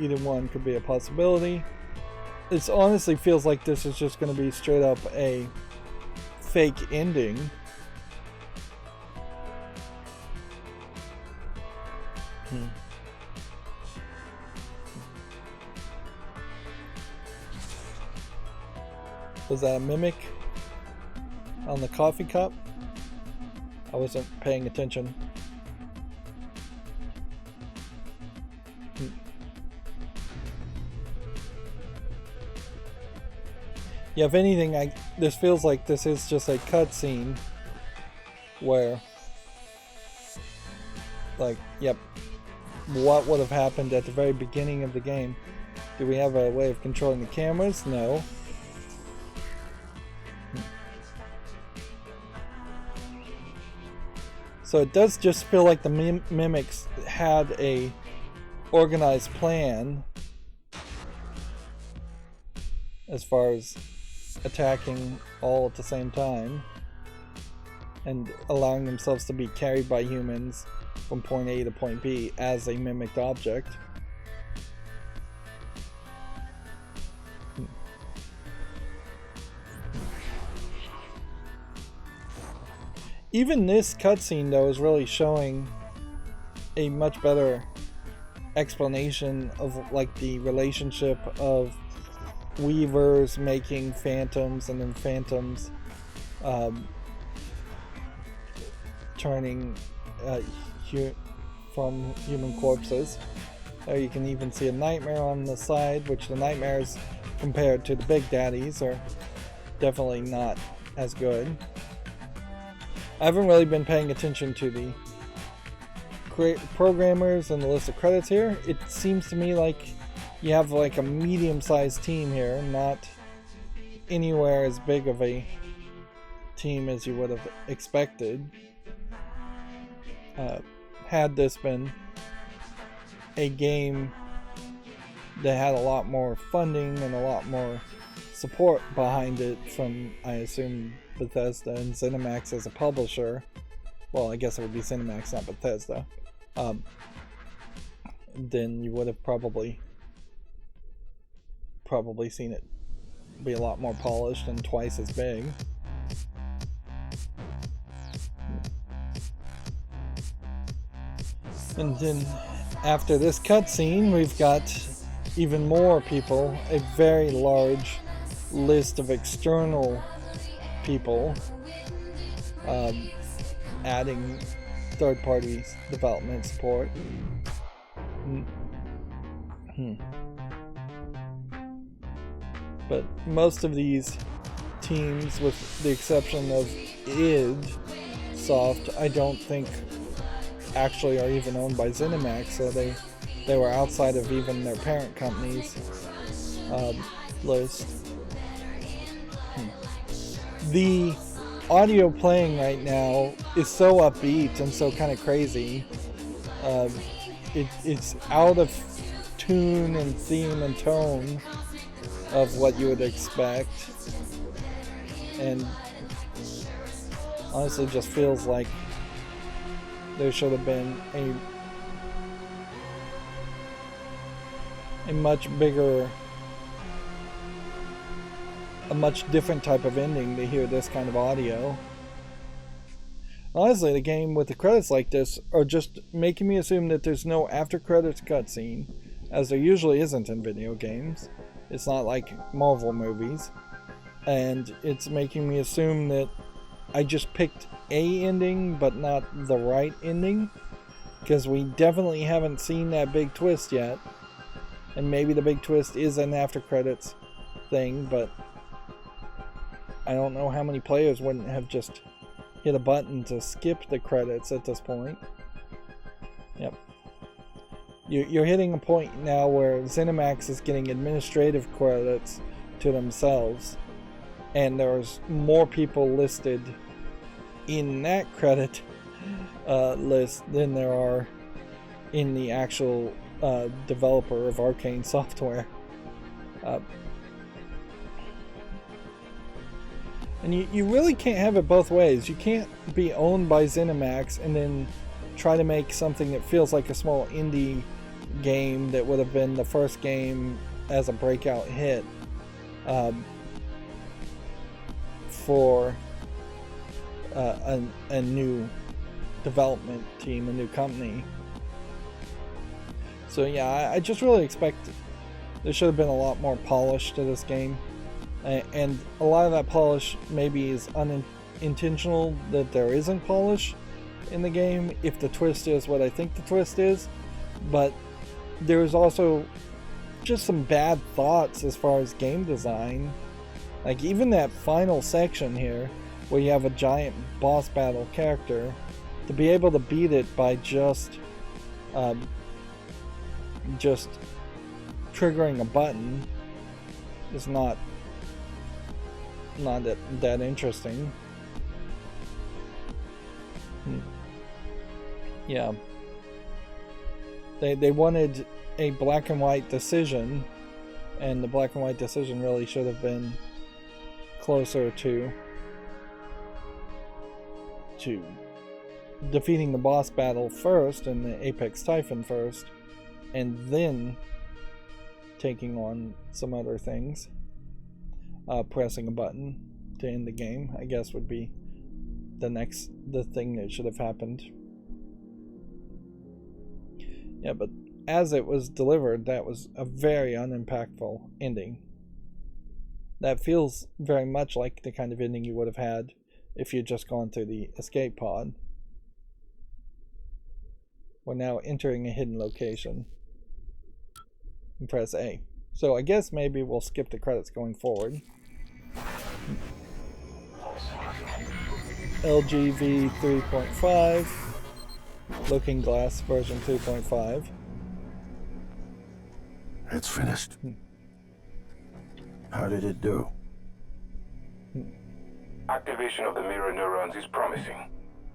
Either one could be a possibility. It honestly feels like this is just going to be straight up a fake ending. Was that a mimic on the coffee cup? I wasn't paying attention. Yeah, if anything, this feels like this is just a cutscene where, like, yep, what would have happened at the very beginning of the game? Do we have a way of controlling the cameras? No. So it does just feel like the mimics had a organized plan as far as attacking all at the same time and allowing themselves to be carried by humans from point A to point B as a mimicked object. Even this cutscene though is really showing a much better explanation of like the relationship of weavers making phantoms and then phantoms turning from human corpses. There you can even see a nightmare on the side, which the nightmares compared to the big daddies are definitely not as good. I haven't really been paying attention to the programmers and the list of credits here. It seems to me like you have like a medium-sized team here, not anywhere as big of a team as you would have expected. Had this been a game that had a lot more funding and a lot more support behind it from, I assume, Bethesda and ZeniMax as a publisher. Well, I guess it would be ZeniMax, not Bethesda. Then you would have probably seen it be a lot more polished and twice as big. And then after this cutscene, we've got even more people, a very large list of external people, adding third-party development support. But most of these teams, with the exception of id Soft, I don't think actually are even owned by ZeniMax, so they were outside of even their parent company's list. The audio playing right now is so upbeat and so kind of crazy. It's out of tune and theme and tone of what you would expect, and honestly just feels like there should have been a much bigger, a much different type of ending to hear this kind of audio. Honestly, the game with the credits like this are just making me assume that there's no after credits cutscene, as there usually isn't in video games. It's not like Marvel movies, and it's making me assume that I just picked a ending but not the right ending, because we definitely haven't seen that big twist yet. And maybe the big twist is an after credits thing, but I don't know how many players wouldn't have just hit a button to skip the credits at this point. Yep. You're hitting a point now where ZeniMax is getting administrative credits to themselves, and there's more people listed in that credit list than there are in the actual developer of Arcane Software. And you really can't have it both ways. You can't be owned by ZeniMax and then try to make something that feels like a small indie game that would have been the first game as a breakout hit for a new development team, a new company. So yeah, I just really expect there should have been a lot more polish to this game, and a lot of that polish maybe is unintentional, that there isn't polish in the game if the twist is what I think the twist is, but there's also just some bad thoughts as far as game design. Like even that final section here where you have a giant boss battle character, to be able to beat it by just triggering a button is not that interesting. Yeah. They wanted a black and white decision, and the black and white decision really should have been closer to defeating the boss battle first and the Apex Typhon first, and then taking on some other things. Pressing a button to end the game, I guess, would be the thing that should have happened. Yeah, but as it was delivered, that was a very unimpactful ending. That feels very much like the kind of ending you would have had if you'd just gone through the escape pod. We're now entering a hidden location. And press A. So I guess maybe we'll skip the credits going forward. LGV 3.5. Looking Glass version 3.5. It's finished. How did it do? Activation of the mirror neurons is promising.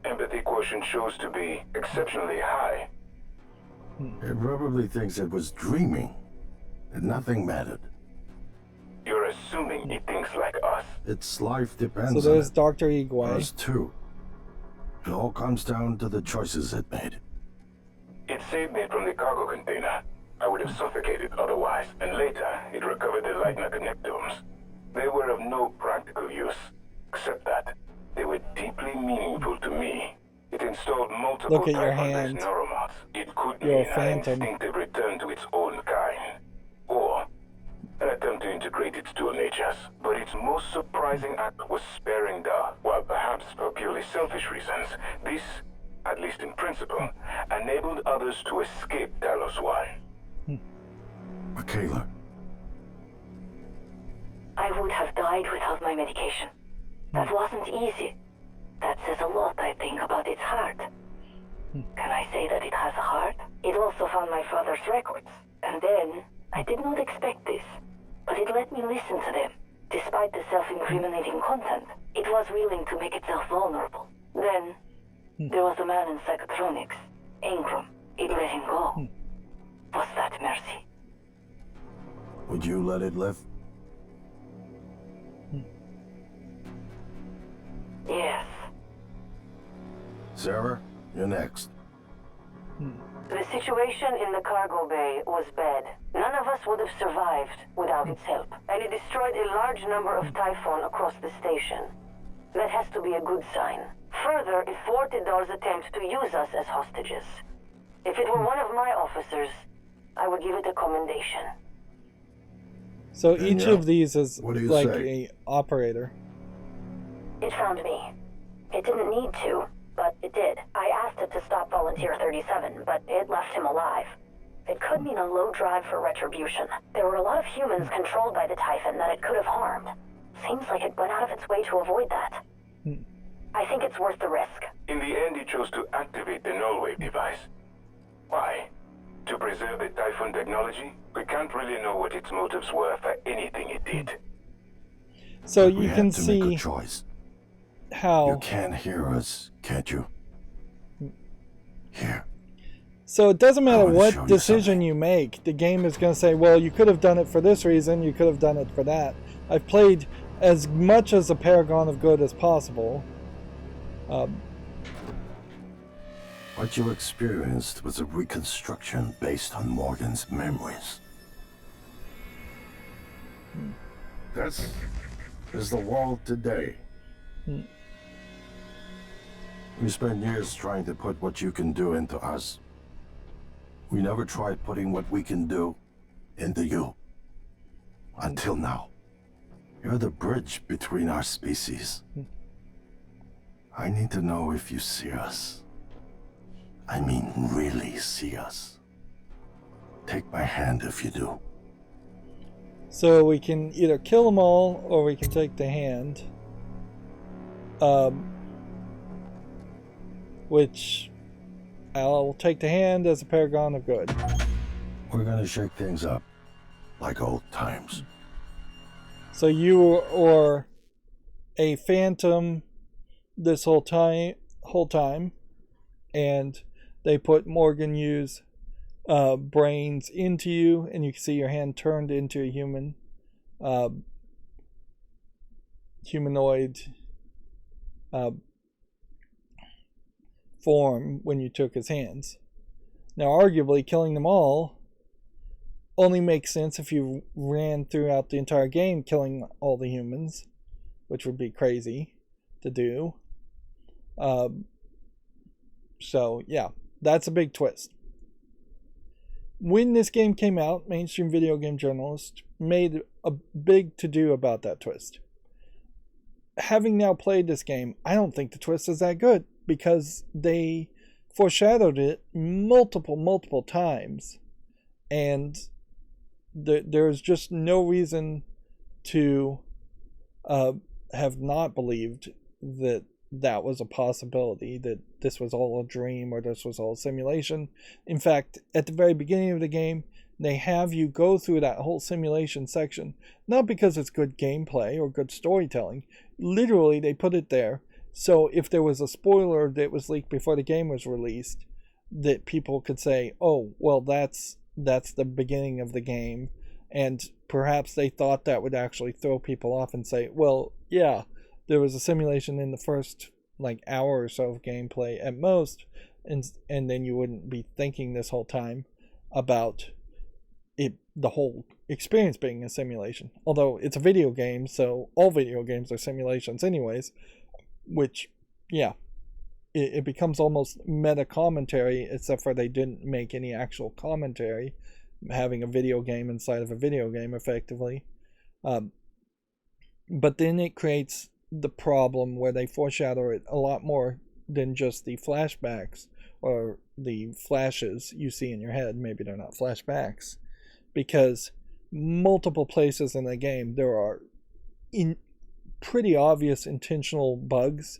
Empathy quotient shows to be exceptionally high. It probably thinks it was dreaming. And nothing mattered. You're assuming it thinks like us. Its life depends So on there's it. Dr. Igwe. Ours too. It all comes down to the choices it made. It saved me from the cargo container. I would have suffocated otherwise, and later it recovered the light connectomes. They were of no practical use, except that they were deeply meaningful to me. It installed multiple Look at your Typhon-based hand. neuromods. It could You're a mean an phantom. instinctive return to its own kind, or an attempt to integrate its dual natures. But its most surprising act was sparing the, while perhaps for purely selfish reasons, this, at least in principle, enabled others to escape Talos I. Michaela, I would have died without my medication. That wasn't easy. That says a lot, I think, about its heart. Can I say that it has a heart? It also found my father's records. And then, I did not expect this, but it let me listen to them. Despite the self-incriminating content, it was willing to make itself vulnerable. Then, there was a man in psychotronics, Ingram. It let him go. Was that mercy? would you let it live? Yes. Sarah, you're next. The situation in the cargo bay was bad. None of us would have survived without its help, and it destroyed a large number of Typhon across the station. That has to be a good sign. Further, it thwarted Dar's attempt to use us as hostages. If it were one of my officers, I would give it a commendation. So each of these is What do you like say? a operator. It found me. It didn't need to, but it did. I asked it to stop Volunteer 37, but it left him alive. It could mean a low drive for retribution. There were a lot of humans controlled by the Typhon that it could have harmed. Seems like it went out of its way to avoid that. I think it's worth the risk. In the end, it chose to activate the null-wave device. Why? To preserve the Typhon technology? We can't really know what its motives were for anything it did. So We you had can to make see a choice. You how. can hear us, can't you? Here. So it doesn't matter wanna show what you decision something. you make, the game is going to say, well, you could have done it for this reason, you could have done it for that. I've played as much as a paragon of good as possible. What you experienced was a reconstruction based on Morgan's memories. This is the world today. We spent years trying to put what you can do into us. We never tried putting what we can do into you. Until now. You're the bridge between our species. I need to know if you see us. I mean, really see us. Take my hand if you do. So we can either kill them all, or we can take the hand. Which I'll take the hand as a paragon of good. We're gonna shake things up, like old times. So you were a phantom this whole time, and they put Morgan Yu's brains into you, and you can see your hand turned into a human, humanoid form when you took his hands. Now, arguably, killing them all only makes sense if you ran throughout the entire game killing all the humans, which would be crazy to do. So yeah, that's a big twist. When this game came out, mainstream video game journalists made a big to-do about that twist. Having now played this game, I don't think the twist is that good, because they foreshadowed it multiple times, and there's just no reason to have not believed that that was a possibility, that this was all a dream or this was all simulation. In fact, at the very beginning of the game, they have you go through that whole simulation section, not because it's good gameplay or good storytelling. Literally, they put it there so if there was a spoiler that was leaked before the game was released, that people could say, oh, well, that's the beginning of the game. And perhaps they thought that would actually throw people off and say, well, yeah, there was a simulation in the first hour or so of gameplay at most, and then you wouldn't be thinking this whole time about it, the whole experience being a simulation. Although it's a video game, so all video games are simulations anyways, which, yeah, it becomes almost meta commentary, except for they didn't make any actual commentary, having a video game inside of a video game effectively. But then it creates the problem where they foreshadow it a lot more than just the flashbacks or the flashes you see in your head. Maybe they're not flashbacks, because multiple places in the game there are pretty obvious intentional bugs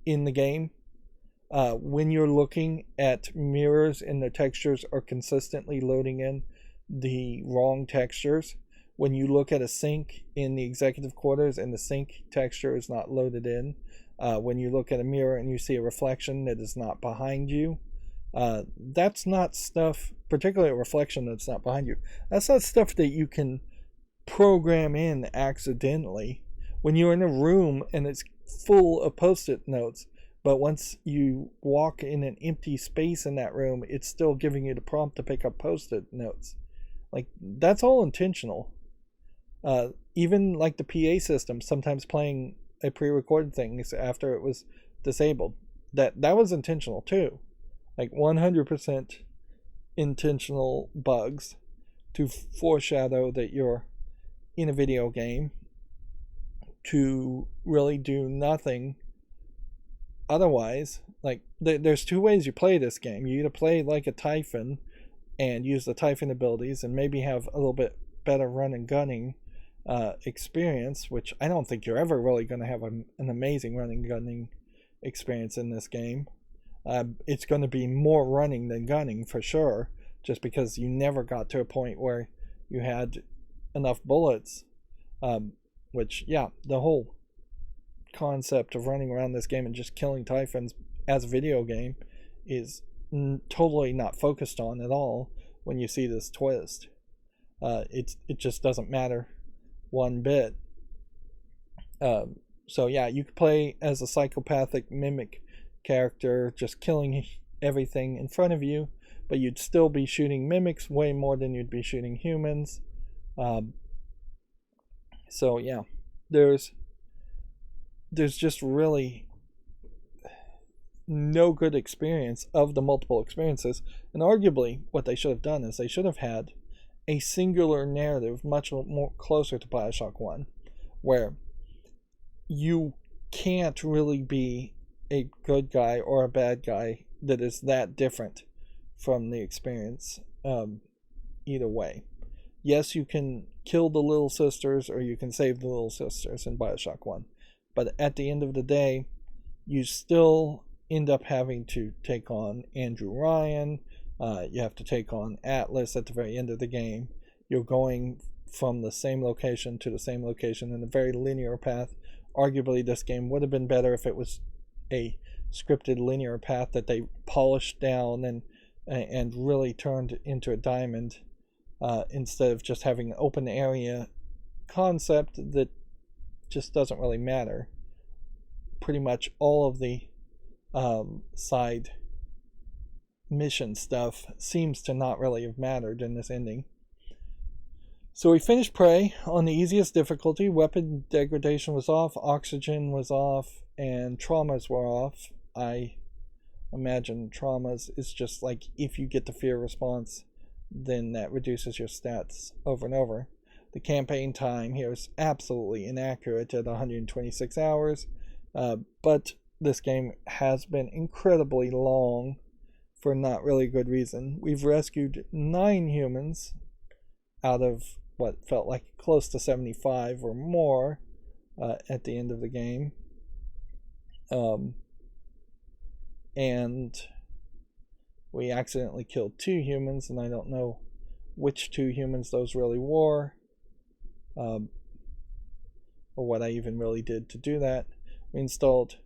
in the game. When you're looking at mirrors and the textures are consistently loading in the wrong textures. When you look at a sink in the executive quarters and the sink texture is not loaded in. When you look at a mirror and you see a reflection that is not behind you. That's not stuff, particularly a reflection that's not behind you. That's not stuff that you can program in accidentally. When you're in a room and it's full of post-it notes, but once you walk in an empty space in that room, it's still giving you the prompt to pick up post-it notes. That's all intentional. Even the PA system, sometimes playing a pre-recorded thing after it was disabled, that was intentional too. 100% intentional bugs to foreshadow that you're in a video game, to really do nothing otherwise. There's two ways you play this game. You either play like a Typhon and use the Typhon abilities and maybe have a little bit better run and gunning experience, which I don't think you're ever really going to have an amazing running and gunning experience in this game. It's going to be more running than gunning for sure, just because you never got to a point where you had enough bullets, which, yeah, the whole concept of running around this game and just killing Typhons as a video game is totally not focused on at all when you see this twist. It just doesn't matter one bit. So yeah, you could play as a psychopathic mimic character, just killing everything in front of you, but you'd still be shooting mimics way more than you'd be shooting humans. So yeah, there's just really no good experience of the multiple experiences. And arguably what they should have done is they should have had a singular narrative much more closer to Bioshock 1, where you can't really be a good guy or a bad guy that is that different from the experience either way. Yes, you can kill the little sisters or you can save the little sisters in Bioshock 1, but at the end of the day you still end up having to take on Andrew Ryan. You have to take on Atlas at the very end of the game. You're going from the same location to the same location in a very linear path. Arguably this game would have been better if it was a scripted linear path that they polished down and really turned into a diamond, instead of just having an open area concept that just doesn't really matter. Pretty much all of the side mission stuff seems to not really have mattered in this ending. So we finished Prey on the easiest difficulty. Weapon degradation was off, oxygen was off, and traumas were off. I imagine traumas is just like if you get the fear response, then that reduces your stats over and over. The campaign time here is absolutely inaccurate at 126 hours, but this game has been incredibly long for not really good reason. We've rescued 9 humans out of what felt like close to 75 or more at the end of the game. And we accidentally killed 2 humans, and I don't know which 2 humans those really were, or what I even really did to do that. We installed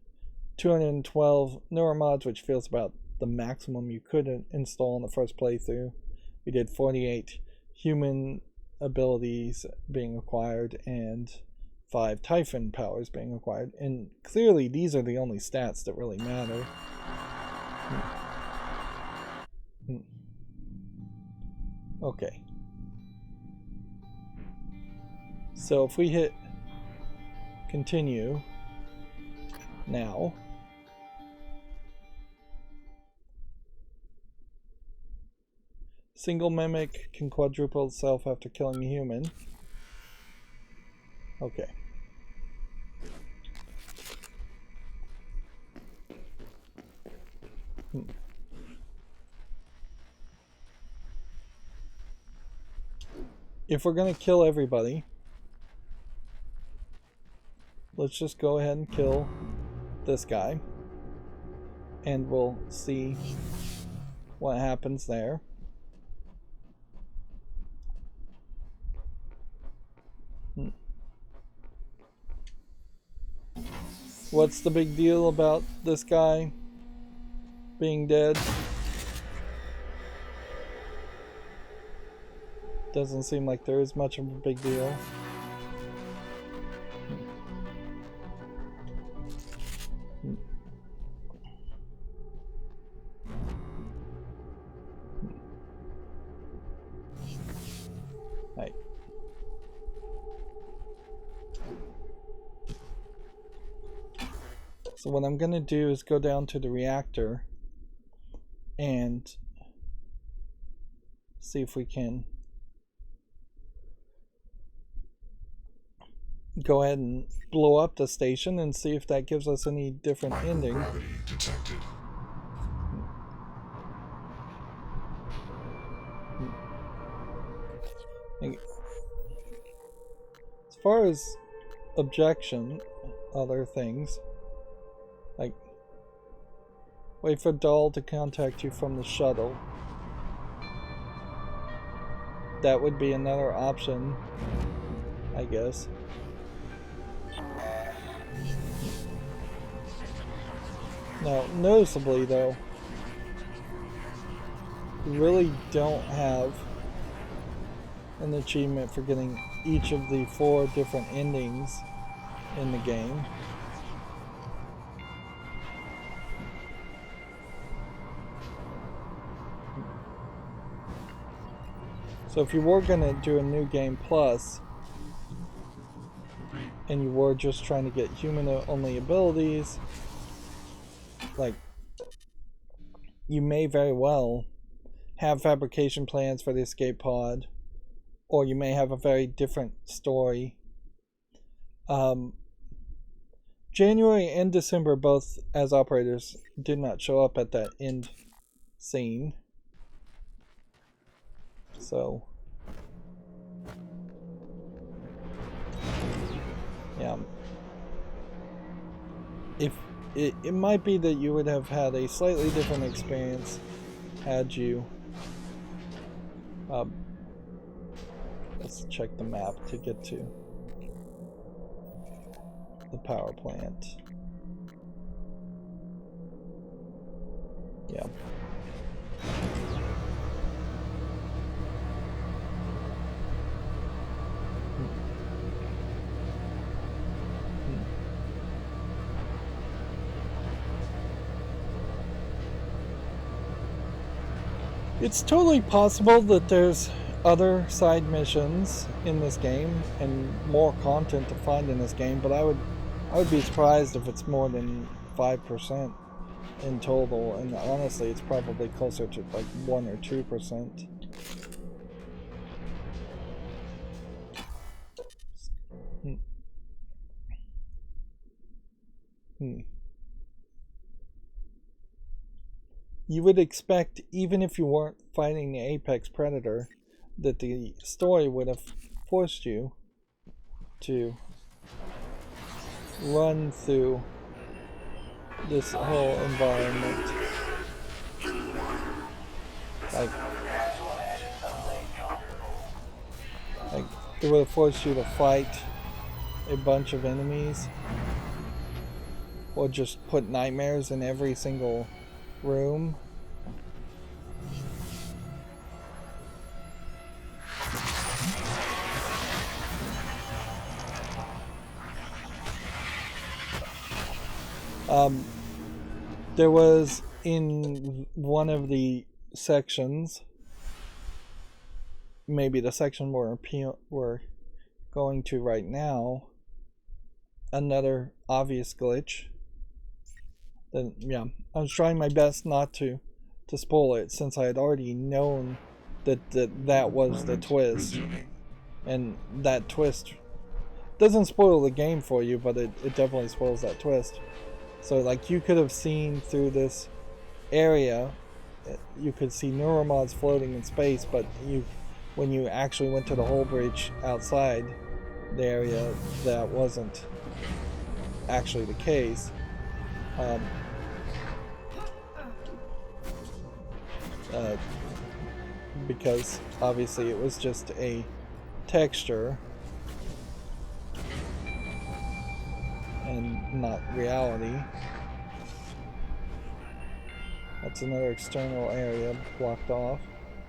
212 neuromods, which feels about the maximum you could install in the first playthrough. We did 48 human abilities being acquired and 5 Typhon powers being acquired, and clearly these are the only stats that really matter. Okay. So if we hit continue now, single mimic can quadruple itself after killing a human. Okay. If we're gonna kill everybody, let's just go ahead and kill this guy, and we'll see what happens there. What's the big deal about this guy being dead? Doesn't seem like there is much of a big deal. Right. So what I'm gonna do is go down to the reactor and see if we can go ahead and blow up the station and see if that gives us any different ending. Gravity detected. As far as other things, like wait for Dahl to contact you from the shuttle. That would be another option, I guess. Now, noticeably though, we really don't have an achievement for getting each of the 4 different endings in the game. So if you were going to do a new game plus, and you were just trying to get human-only abilities, like, you may very well have fabrication plans for the escape pod, or you may have a very different story. January and December, both as operators, did not show up at that end scene. So, yeah. If it might be that you would have had a slightly different experience had you let's check the map to get to the power plant. Yeah. It's totally possible that there's other side missions in this game and more content to find in this game, but I would be surprised if it's more than 5%. in total, and honestly it's probably closer to like 1 or 2%. You would expect, even if you weren't fighting the apex predator, that the story would have forced you to run through this whole environment. Like it would have forced you to fight a bunch of enemies, or just put nightmares in every single room. There was, in one of the sections, maybe the section we're going to right now, another obvious glitch. Then yeah, I was trying my best not to spoil it, since I had already known that was the twist, and that twist doesn't spoil the game for you, but it definitely spoils that twist. So like, you could have seen through this area, you could see neuromods floating in space, but when you actually went to the hull breach outside the area, that wasn't actually the case. Because obviously it was just a texture and not reality. That's another external area blocked off.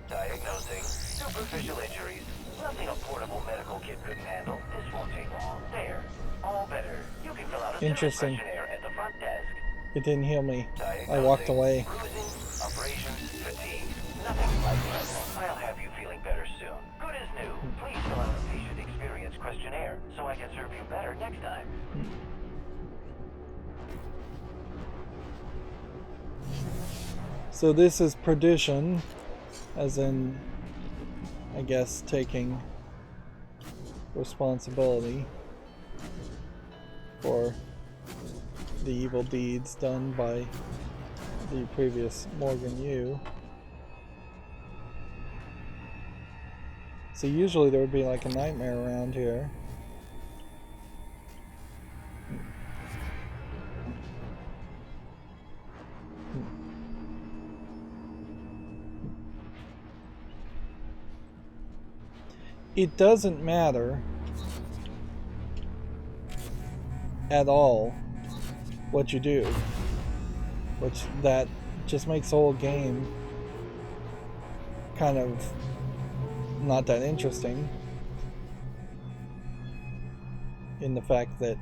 Diagnosing superficial injuries. Nothing a portable medical kit couldn't handle. This won't take long. There. All better. You can fill out a Interesting. questionnaire at the front desk. It didn't heal me. I walked away. Bruising, abrasions, fatigue. Nothing like that. I'll have you feeling better soon. Good as new. Please fill out a patient experience questionnaire so I can serve you better next time. So this is perdition, as in, I guess, taking responsibility for the evil deeds done by the previous Morgan Yu. So usually there would be like a nightmare around here. It doesn't matter at all what you do, which that just makes the whole game kind of not that interesting, in the fact that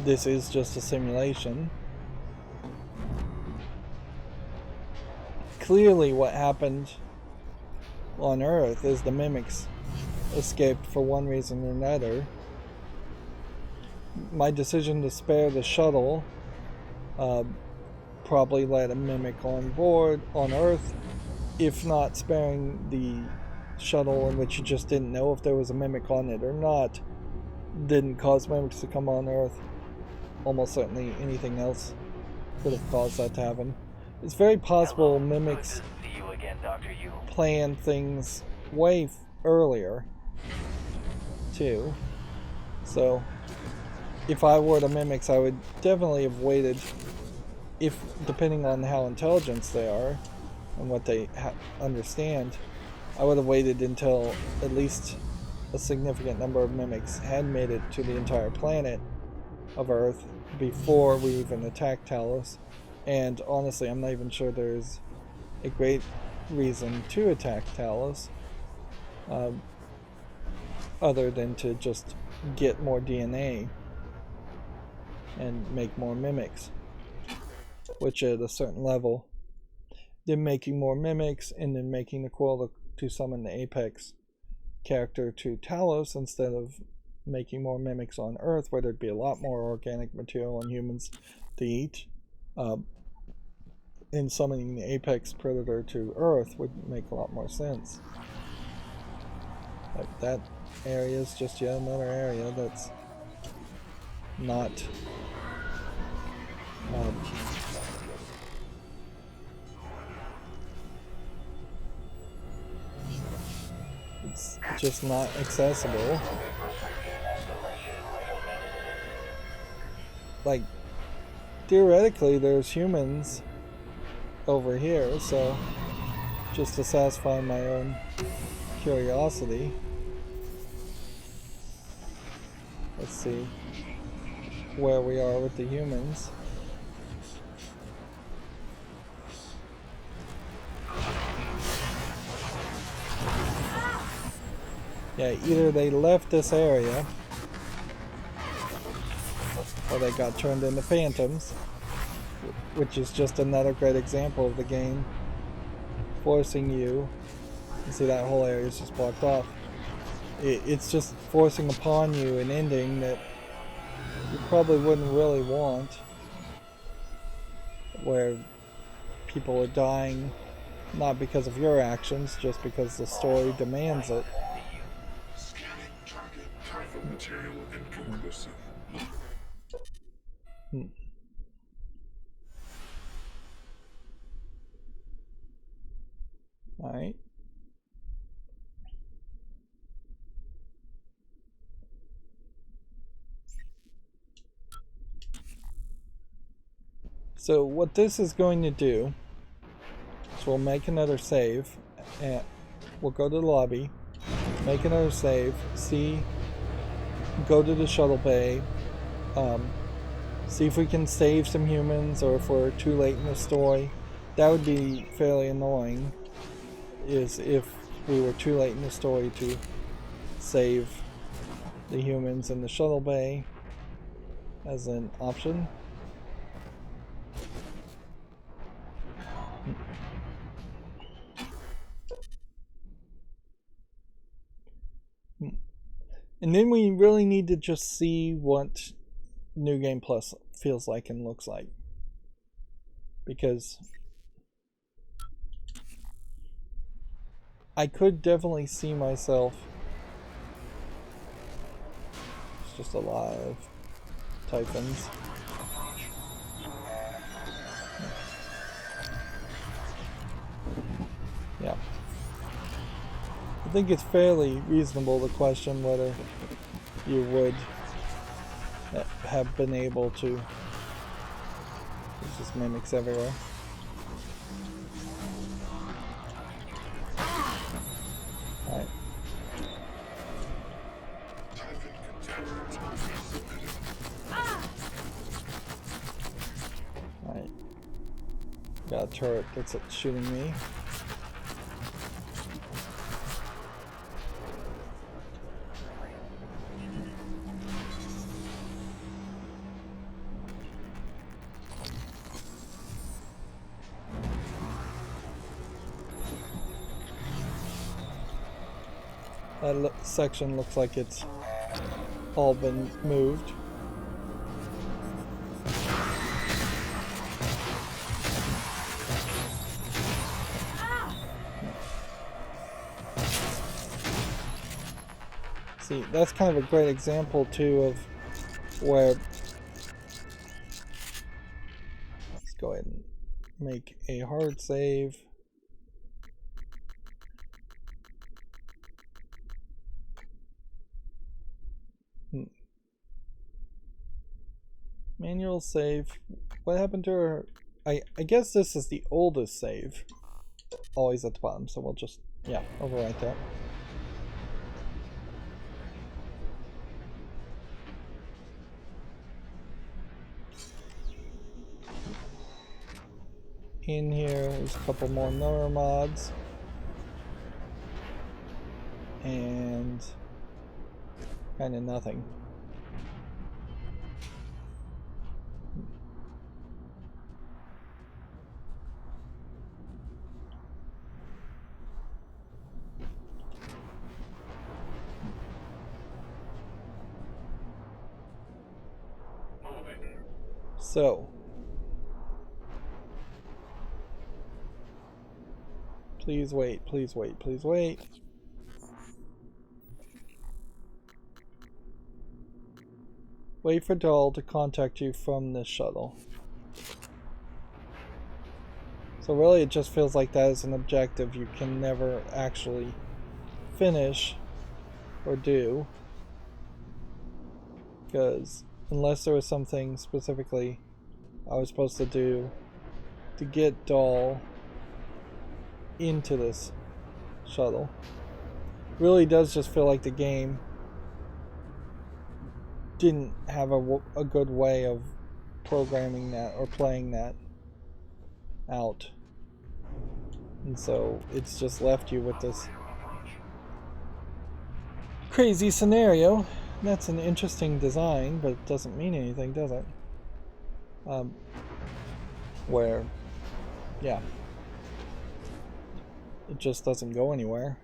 this is just a simulation. Clearly what happened on Earth is the mimics escaped for one reason or another. My decision to spare the shuttle probably let a mimic on board on Earth, if not sparing the shuttle, in which you just didn't know if there was a mimic on it or not, didn't cause mimics to come on Earth. Almost certainly anything else could have caused that to happen. It's very possible mimics plan things way earlier too. So if I were the mimics, I would definitely have waited, if depending on how intelligent they are and what they understand, I would have waited until at least a significant number of mimics had made it to the entire planet of Earth before we even attacked Talos. And honestly, I'm not even sure there's a great reason to attack Talos, other than to just get more DNA and make more mimics, which at a certain level, then making more mimics and then making the call to summon the Apex character to Talos instead of making more mimics on Earth, where there'd be a lot more organic material and humans to eat. And summoning the apex predator to Earth would make a lot more sense. But that area is just yet another area that's not it's just not accessible. Like, theoretically there's humans over here, so just to satisfy my own curiosity, let's see where we are with the humans. Yeah, either they left this area or they got turned into phantoms, which is just another great example of the game forcing you. You see that whole area is just blocked off. It's just forcing upon you an ending that you probably wouldn't really want, where people are dying not because of your actions, just because the story demands it. Scanning target Typhon material inconclusive. Alright. So what this is going to do is we'll make another save, and we'll go to the lobby, make another save, go to the shuttle bay, see if we can save some humans, or if we're too late in the story. That would be fairly annoying, is if we were too late in the story to save the humans in the shuttle bay as an option. And then we really need to just see what New Game Plus feels like and looks like, because I could definitely see myself. It's just a lot of Typhons. Yeah. I think it's fairly reasonable to question whether you would have been able to. There's just mimics everywhere. Alright. Alright. Got a turret that's shooting me. That section looks like it's all been moved. See, that's kind of a great example too of where, let's go ahead and make a hard save. Manual save. What happened to her? I guess this is the oldest save. Always at the bottom, so we'll just, yeah, overwrite that. In here, there's a couple more neuromods. And kind of nothing. So, please wait, please wait, please wait. Wait for Dahl to contact you from this shuttle. So really it just feels like that is an objective you can never actually finish or do. Because unless there was something specifically I was supposed to do to get Dahl into this shuttle. Really does just feel like the game didn't have a good way of programming that or playing that out. And so it's just left you with this crazy scenario. That's an interesting design, but it doesn't mean anything, does it? Where, yeah, it just doesn't go anywhere.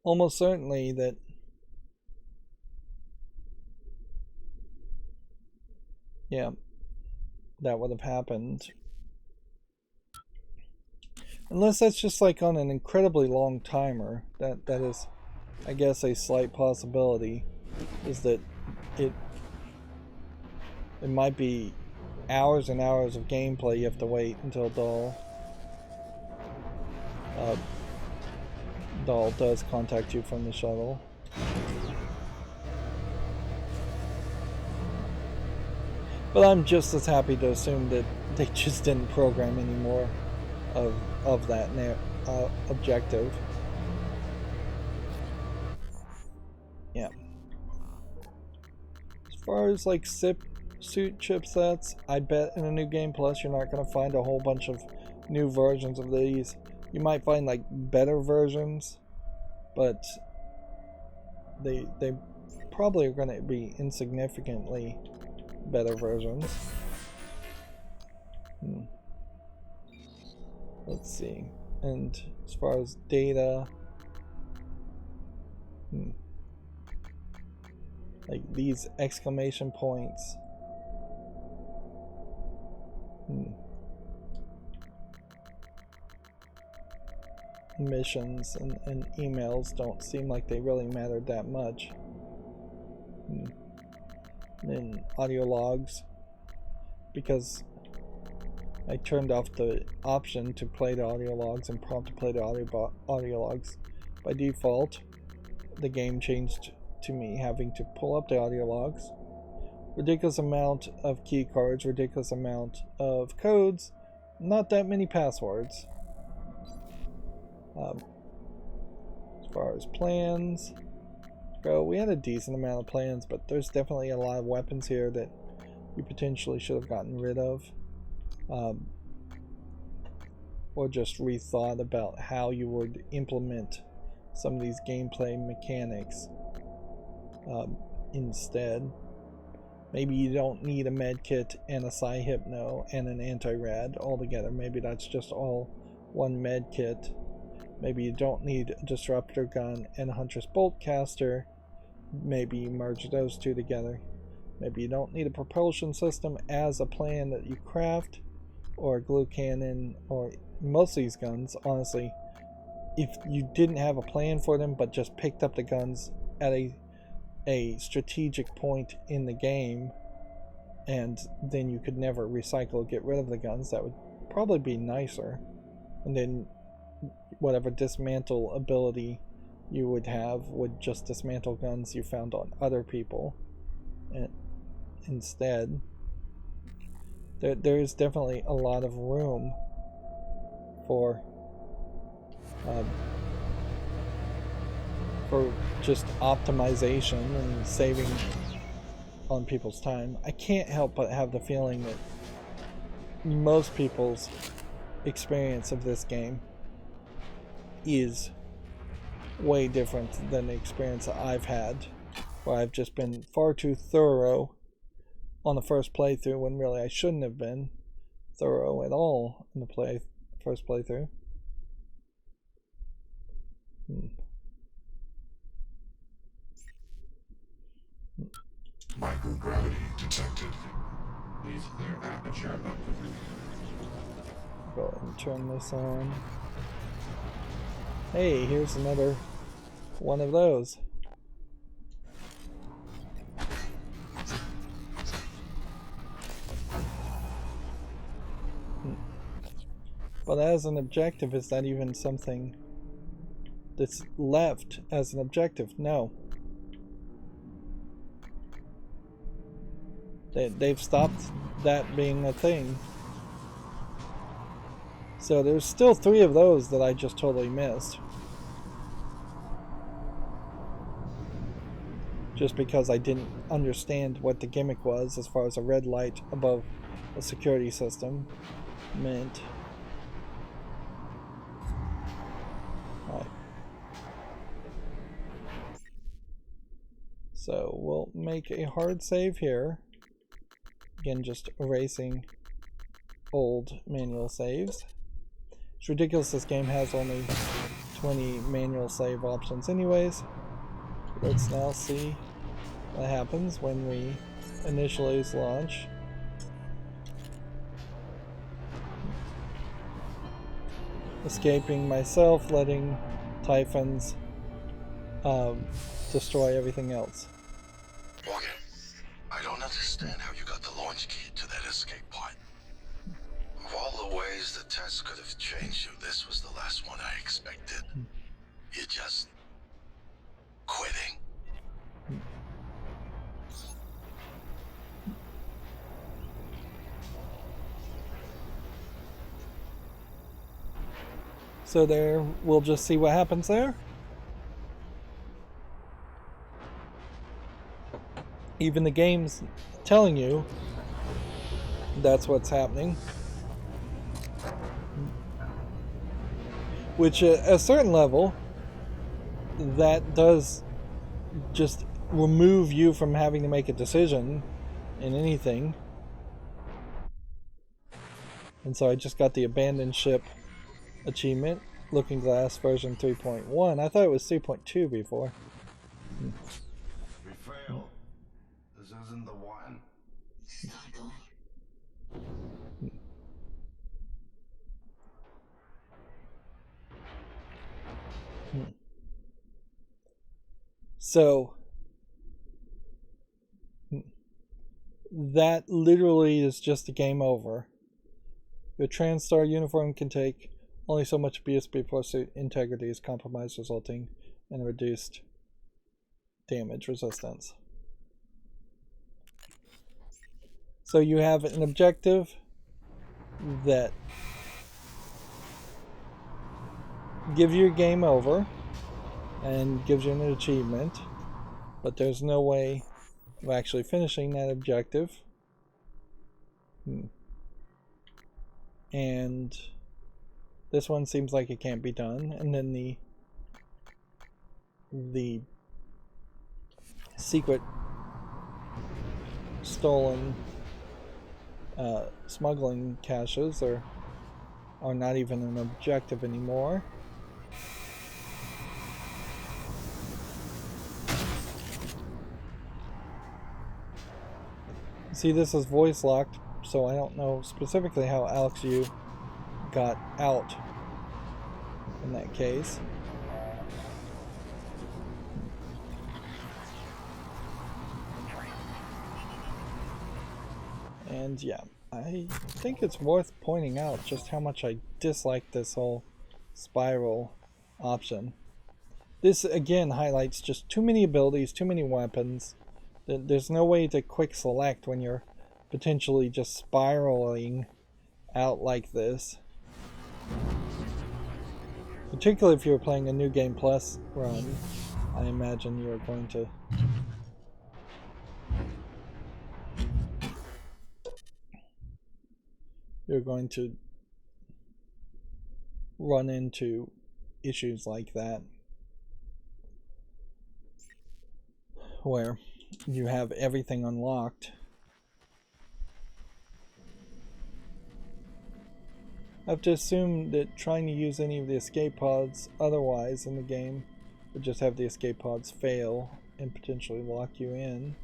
Almost certainly that that would have happened. Unless that's just like on an incredibly long timer. That is, I guess, a slight possibility, is that it might be hours and hours of gameplay you have to wait until Dahl does contact you from the shuttle. But I'm just as happy to assume that they just didn't program any more of that objective. Yeah. As far as like suit chipsets, I bet in a new Game Plus you're not going to find a whole bunch of new versions of these. You might find like better versions, but they probably are going to be insignificantly better versions. Let's see. And as far as data, like these exclamation points. Missions and emails don't seem like they really mattered that much. And audio logs, because I turned off the option to play the audio logs and prompt to play the audio logs. By default, the game changed to me having to pull up the audio logs. Ridiculous amount of key cards, ridiculous amount of codes, not that many passwords. As far as plans go, we had a decent amount of plans, but there's definitely a lot of weapons here that you potentially should have gotten rid of. Or just rethought about how you would implement some of these gameplay mechanics instead. Maybe you don't need a medkit and a Psi-Hypno and an anti-rad all together. Maybe that's just all one medkit. Maybe you don't need a disruptor gun and a Huntress bolt caster. Maybe you merge those two together. Maybe you don't need a propulsion system as a plan that you craft, or a glue cannon, or most of these guns, honestly, if you didn't have a plan for them but just picked up the guns at a strategic point in the game, and then you could never recycle or get rid of the guns, that would probably be nicer. And then whatever dismantle ability you would have would just dismantle guns you found on other people. And instead, there is definitely a lot of room for just optimization and saving on people's time. I can't help but have the feeling that most people's experience of this game is way different than the experience that I've had, where I've just been far too thorough on the first playthrough when really I shouldn't have been thorough at all in the first playthrough. Microgravity detected. Please clear aperture up. Go ahead and turn this on. Hey, here's another one of those. But as an objective, is that even something that's left as an objective? No. They've stopped that being a thing. So there's still 3 of those that I just totally missed. Just because I didn't understand what the gimmick was as far as a red light above a security system meant. Right. So we'll make a hard save here. Again, just erasing old manual saves. It's ridiculous this game has only 20 manual save options anyways. Let's now see what happens when we initialize launch. Escaping myself, letting Typhons destroy everything else. Morgan, I don't understand how you got the launch key to that escape pod. Of all the ways the test could have changed you, this was the last one I expected. You're just quitting. So there, we'll just see what happens there. Even the game's telling you that's what's happening. Which, at a certain level, that does just remove you from having to make a decision in anything. And so I just got the abandoned ship achievement. Looking Glass version 3.1. I thought it was 3.2 before. We failed. This isn't the one. So that literally is just a game over. Your TranStar uniform can take only so much abuse before suit integrity is compromised, resulting in reduced damage resistance. So you have an objective that gives you a game over and gives you an achievement, but there's no way of actually finishing that objective. And this one seems like it can't be done. And then the secret stolen smuggling caches are not even an objective anymore. See, this is voice locked, so I don't know specifically how Alex Yu got out in that case. And yeah, I think it's worth pointing out just how much I dislike this whole spiral option. This again highlights just too many abilities, too many weapons. There's no way to quick select when you're potentially just spiraling out like this. Particularly if you're playing a New Game Plus run, I imagine you're going to run into issues like that, where you have everything unlocked I have to assume that trying to use any of the escape pods otherwise in the game would just have the escape pods fail and potentially lock you in.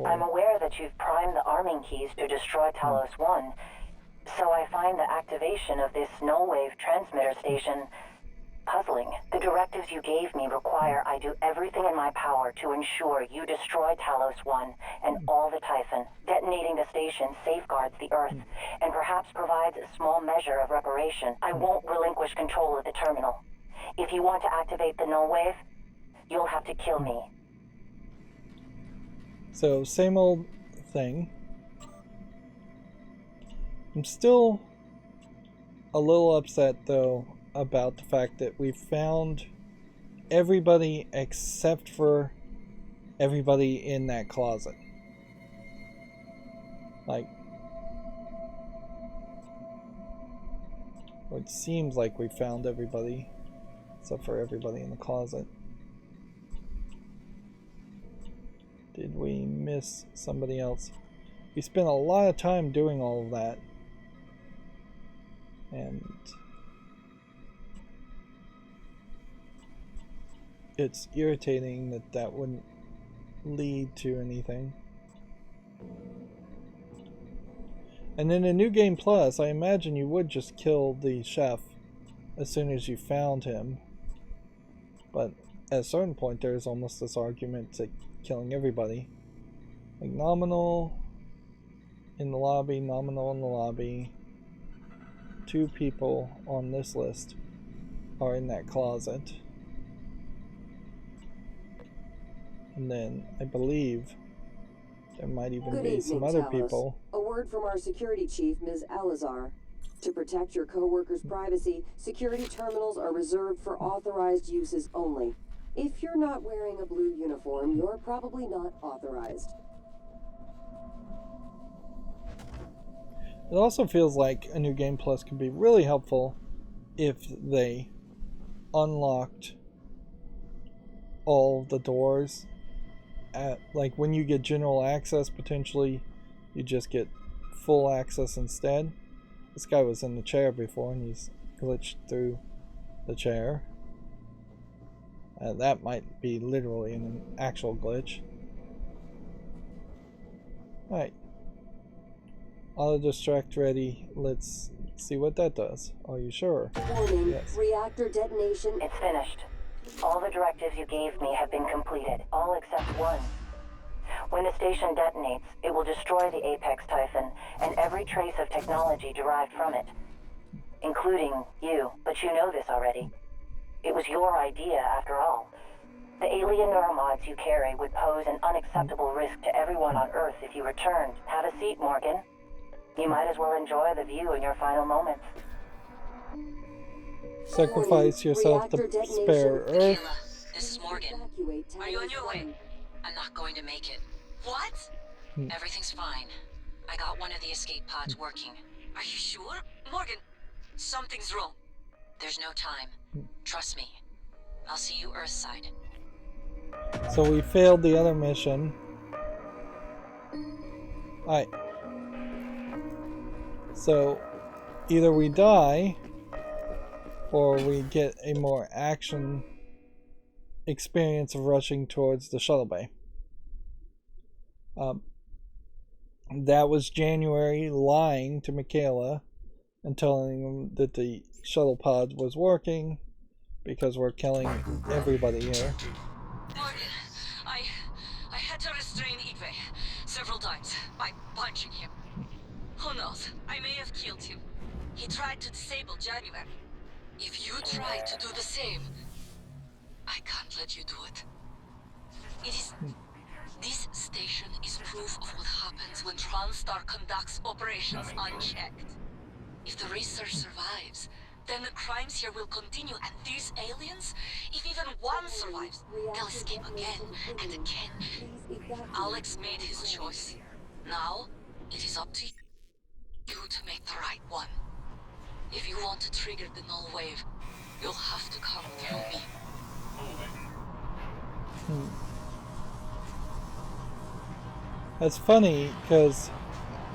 I'm aware that you've primed the arming keys to destroy Talos I, so I find the activation of this null-wave transmitter station puzzling. The directives you gave me require I do everything in my power to ensure you destroy Talos I and all the Typhon. Detonating the station safeguards the Earth and perhaps provides a small measure of reparation. I won't relinquish control of the terminal. If you want to activate the null wave, you'll have to kill me. So, same old thing. I'm still a little upset, though, about the fact that we found everybody except for everybody in that closet. Like, it seems like we found everybody except for everybody in the closet. Did we miss somebody else? We spent a lot of time doing all of that. And it's irritating that that wouldn't lead to anything. And in a New Game Plus, I imagine you would just kill the chef as soon as you found him. But at a certain point, there's almost this argument to killing everybody. Like nominal in the lobby, nominal in the lobby. 2 people on this list are in that closet. And then I believe there might even be some other people. A word from our security chief, Ms. Alazar. To protect your co-workers' privacy, security terminals are reserved for authorized uses only. If you're not wearing a blue uniform, you're probably not authorized. It also feels like a New Game Plus could be really helpful if they unlocked all the doors. Like when you get general access, potentially you just get full access instead. This guy was in the chair before and he's glitched through the chair. That might be literally an actual glitch. Alright. Auto distract ready. Let's see what that does. Are you sure? Warning, yes. Reactor detonation. It's finished. All the directives you gave me have been completed, all except one. When the station detonates, it will destroy the Apex Typhon and every trace of technology derived from it, including you, but you know this already. It was your idea, after all. The alien neuromods you carry would pose an unacceptable risk to everyone on Earth if you returned. Have a seat, Morgan. You might as well enjoy the view in your final moments. Sacrifice yourself to spare Earth. Kayla, this is Morgan. Are you on your way? I'm not going to make it. What? Everything's fine. I got one of the escape pods working. Are you sure? Morgan, something's wrong. There's no time. Trust me. I'll see you Earthside. So we failed the other mission. Alright. So either we die or we get a more action experience of rushing towards the shuttle bay. That was January lying to Michaela and telling him that the shuttle pod was working because we're killing everybody here. Morgan, I had to restrain Igwe several times by punching him. Who knows? I may have killed him. He tried to disable January. If you try to do the same, I can't let you do it. This station is proof of what happens when TranStar conducts operations unchecked. If the research survives, then the crimes here will continue, and these aliens, if even one survives, they'll escape again and again. Alex made his choice. Now, it is up to you to make the right one. If you want to trigger the null wave, you'll have to come through me. That's funny because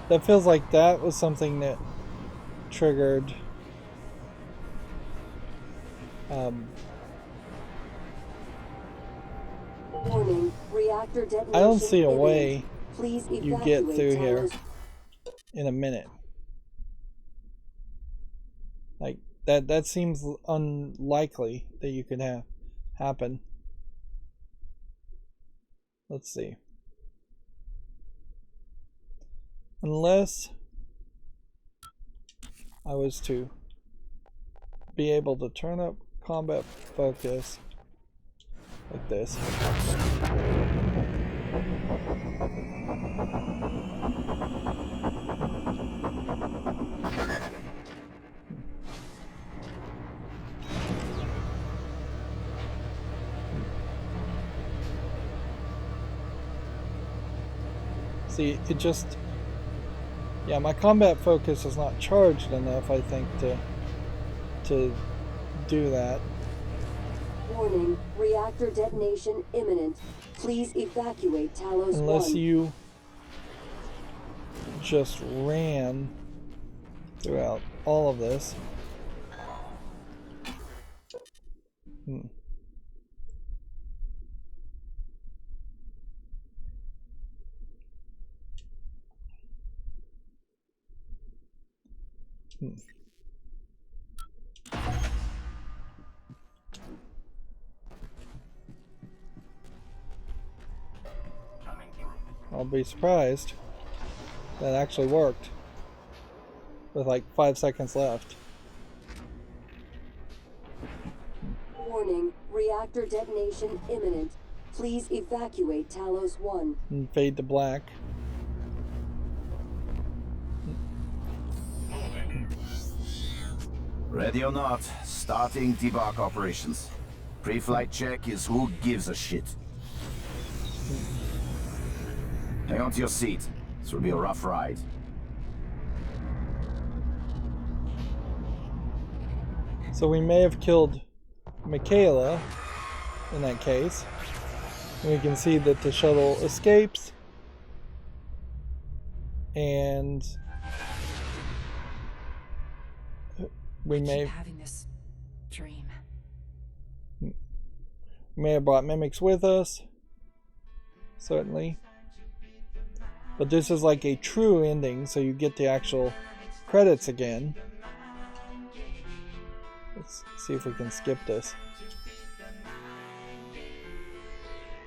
that feels like that was something that triggered Warning, reactor detonation I don't see a imminent. way Please you get evacuate through here Talos. in a minute. Like that seems unlikely that you could have happen. Let's see. Unless I was to be able to turn up combat focus like this. See, it just, yeah, my combat focus is not charged enough, I think, to do that. Warning, reactor detonation imminent. Please evacuate Talos Unless 1. you just ran throughout all of this. I'll be surprised. That actually worked. With like 5 seconds left. Warning, reactor detonation imminent. Please evacuate Talos 1. And fade to black. Ready or not, starting debark operations. Pre-flight check is who gives a shit. Hang on to your seat. This will be a rough ride. So we may have killed Michaela in that case. We can see that the shuttle escapes. And we may having this dream. May have brought mimics with us. Certainly. But this is like a true ending, so you get the actual credits again. Let's see if we can skip this.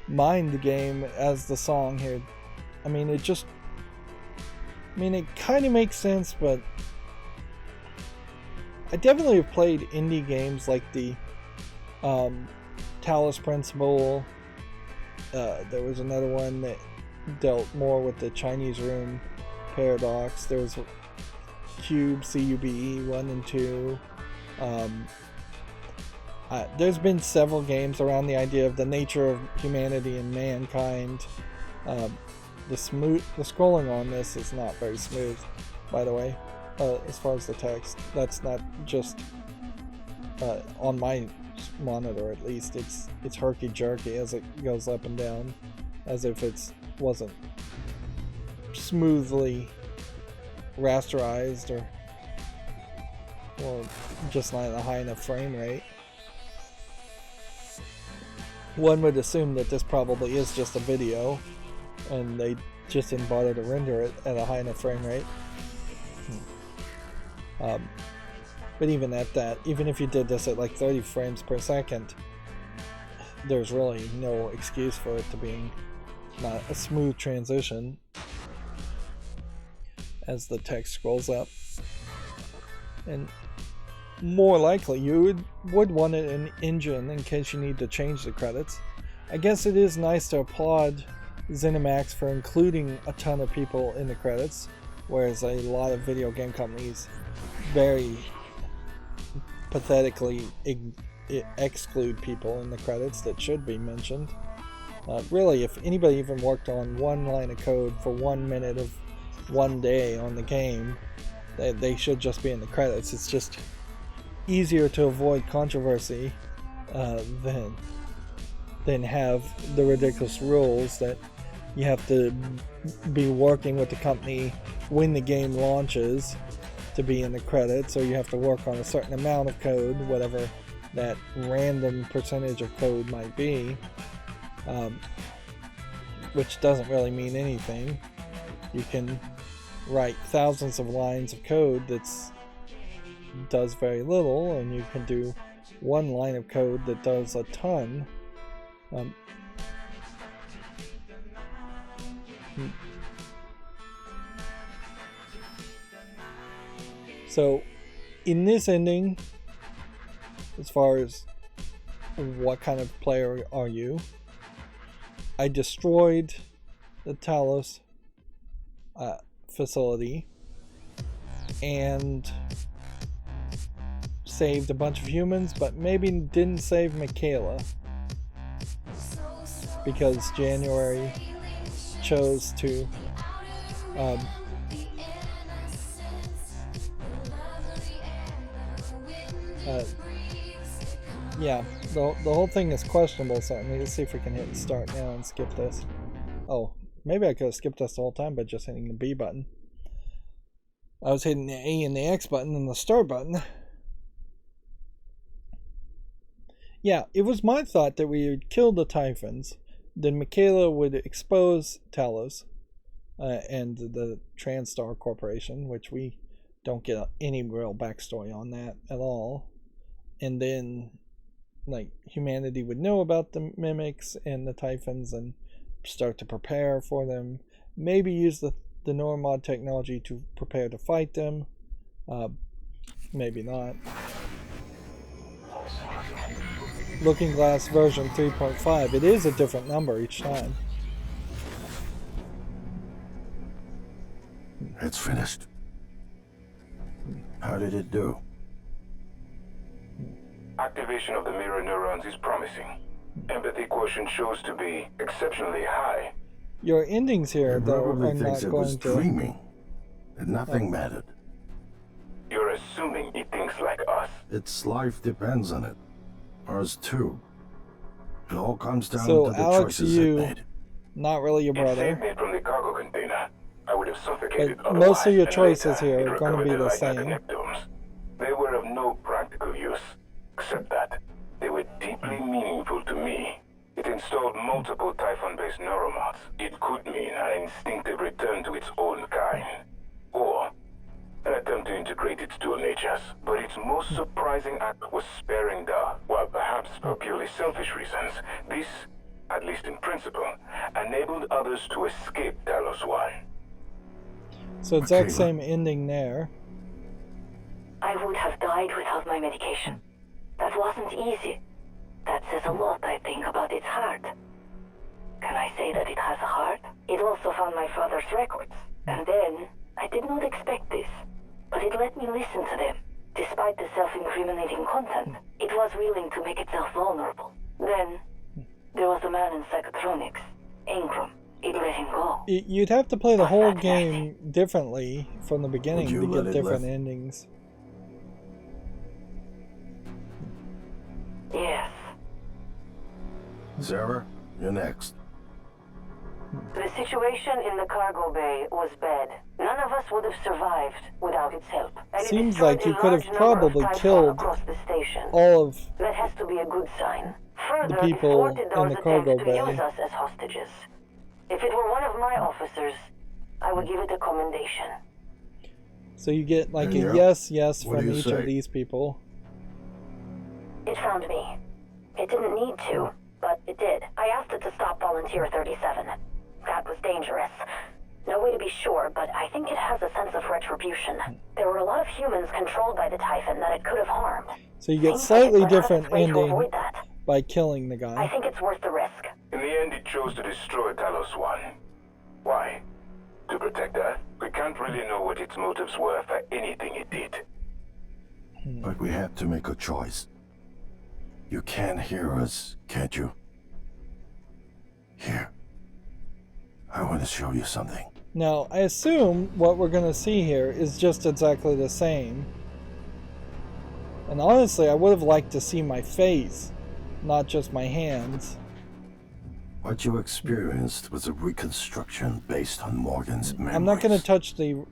Mind the game as the song here. I mean, it kind of makes sense, but I definitely have played indie games like the Talos Principle. There was another one that dealt more with the Chinese room paradox. There was Cube, CUBE 1 and 2. There's been several games around the idea of the nature of humanity and mankind. The scrolling on this is not very smooth, by the way, as far as the text. That's not just on my monitor, at least. It's herky-jerky as it goes up and down, as if it wasn't smoothly rasterized or just not a high enough frame rate. One would assume that this probably is just a video and they just didn't bother to render it at a high enough frame rate. But even at that, even if you did this at like 30 frames per second, there's really no excuse for it to being not a smooth transition as the text scrolls up. And more likely you would want an engine in case you need to change the credits. I guess it is nice to applaud ZeniMax for including a ton of people in the credits, whereas a lot of video game companies very pathetically exclude people in the credits that should be mentioned. Really, if anybody even worked on one line of code for 1 minute of one day on the game, they should just be in the credits. It's just easier to avoid controversy than have the ridiculous rules that you have to be working with the company when the game launches to be in the credits, or you have to work on a certain amount of code, whatever that random percentage of code might be, which doesn't really mean anything. You can write thousands of lines of code that does very little, and you can do one line of code that does a ton. So in this ending, as far as what kind of player are you, I destroyed the Talos facility and saved a bunch of humans, but maybe didn't save Michaela because January chose to yeah, the whole thing is questionable, so I need to see if we can hit start now and skip this. Oh, maybe I could have skipped this the whole time by just hitting the B button. I was hitting the A and the X button and the start button. Yeah, it was my thought that we would kill the Typhons, then Michaela would expose Talos and the TranStar Corporation, which we don't get any real backstory on that at all. And then, like, humanity would know about the mimics and the Typhons and start to prepare for them. Maybe use the neuromod technology to prepare to fight them. Maybe not. Looking Glass version 3.5. It is a different number each time. It's finished. How did it do? Activation of the mirror neurons is promising. Empathy quotient shows to be exceptionally high. Your endings here, though, probably are thinks not it was going to... dreaming. And nothing mattered. You're assuming he thinks like us. Its life depends on it. Ours too. It all comes down So, to the Alex, choices it you, made. not really your It saved brother, me from the cargo container. I would have suffocated but otherwise, most of your and choices later, here it are going to recovered be the light same. nectomes. They were of no practical use, except that they were deeply meaningful to me. It installed multiple Typhon-based neuromods. It could mean an instinctive return to its own kind, or an attempt to integrate its dual natures. But its most surprising act was sparing Da. While perhaps for purely selfish reasons, this, at least in principle, enabled others to escape Talos I. So exact same ending there. I would have died without my medication. That wasn't easy. That says a lot, I think, about its heart. Can I say that it has a heart? It also found my father's records. And then, I did not expect this, but it let me listen to them. Despite the self-incriminating content, it was willing to make itself vulnerable. Then, there was a man in psychotronics, Ingram. It let him go. You'd have to play the whole game differently from the beginning Would you to let get it different live? endings. Yes. Sarah, you're next. The situation in the cargo bay was bad. None of us would have survived without its help. And Seems it like you could have probably killed across the station. all of That has to be a good sign. Further, the people it thwarted in those the cargo attempts to bay. use us as hostages. If it were one of my officers, I would give it a commendation. So you get like a Yeah. yes What do from you each say? of these people. It found me. It didn't need to, but it did. I asked it to stop Volunteer 37. That was dangerous. No way to be sure, but I think it has a sense of retribution. There were a lot of humans controlled by the Typhon that it could have harmed. So you get Seems like it slightly would have different its way to ending avoid that. by killing the I guy. think it's worth the risk. In the end, it chose to destroy Talos I. Why? To protect Earth? We can't really know what its motives were for anything it did. But we had to make a choice. You can hear us, can't you? Here. I want to show you something. Now, I assume what we're going to see here is just exactly the same. And honestly, I would have liked to see my face, not just my hands. What you experienced was a reconstruction based on Morgan's memories. I'm not going to touch the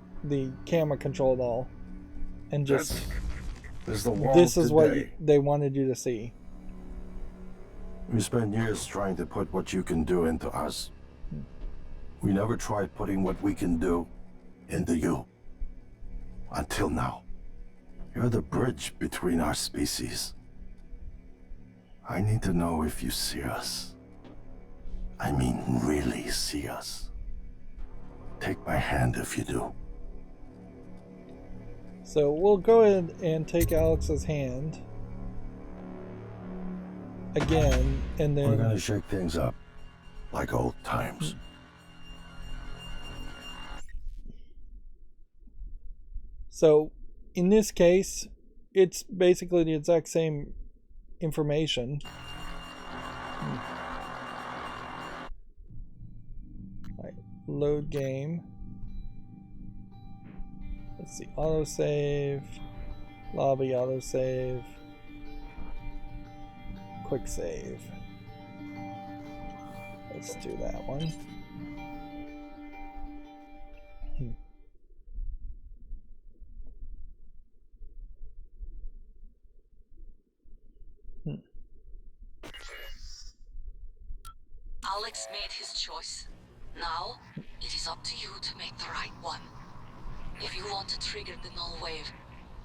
camera control at all. and just Is the world this is what today. they wanted you to see. We spent years trying to put what you can do into us. We never tried putting what we can do into you. Until now. You're the bridge between our species. I need to know if you see us. I mean, really see us. Take my hand if you do. So we'll go ahead and take Alex's hand again, and We're then gonna shake things up, like old times. so in this case, it's basically the exact same information. Alright, load game. Let's see, autosave, lobby autosave, quick save. Let's do that one. Alex made his choice. Now, it is up to you to make the right one. If you want to trigger the null wave,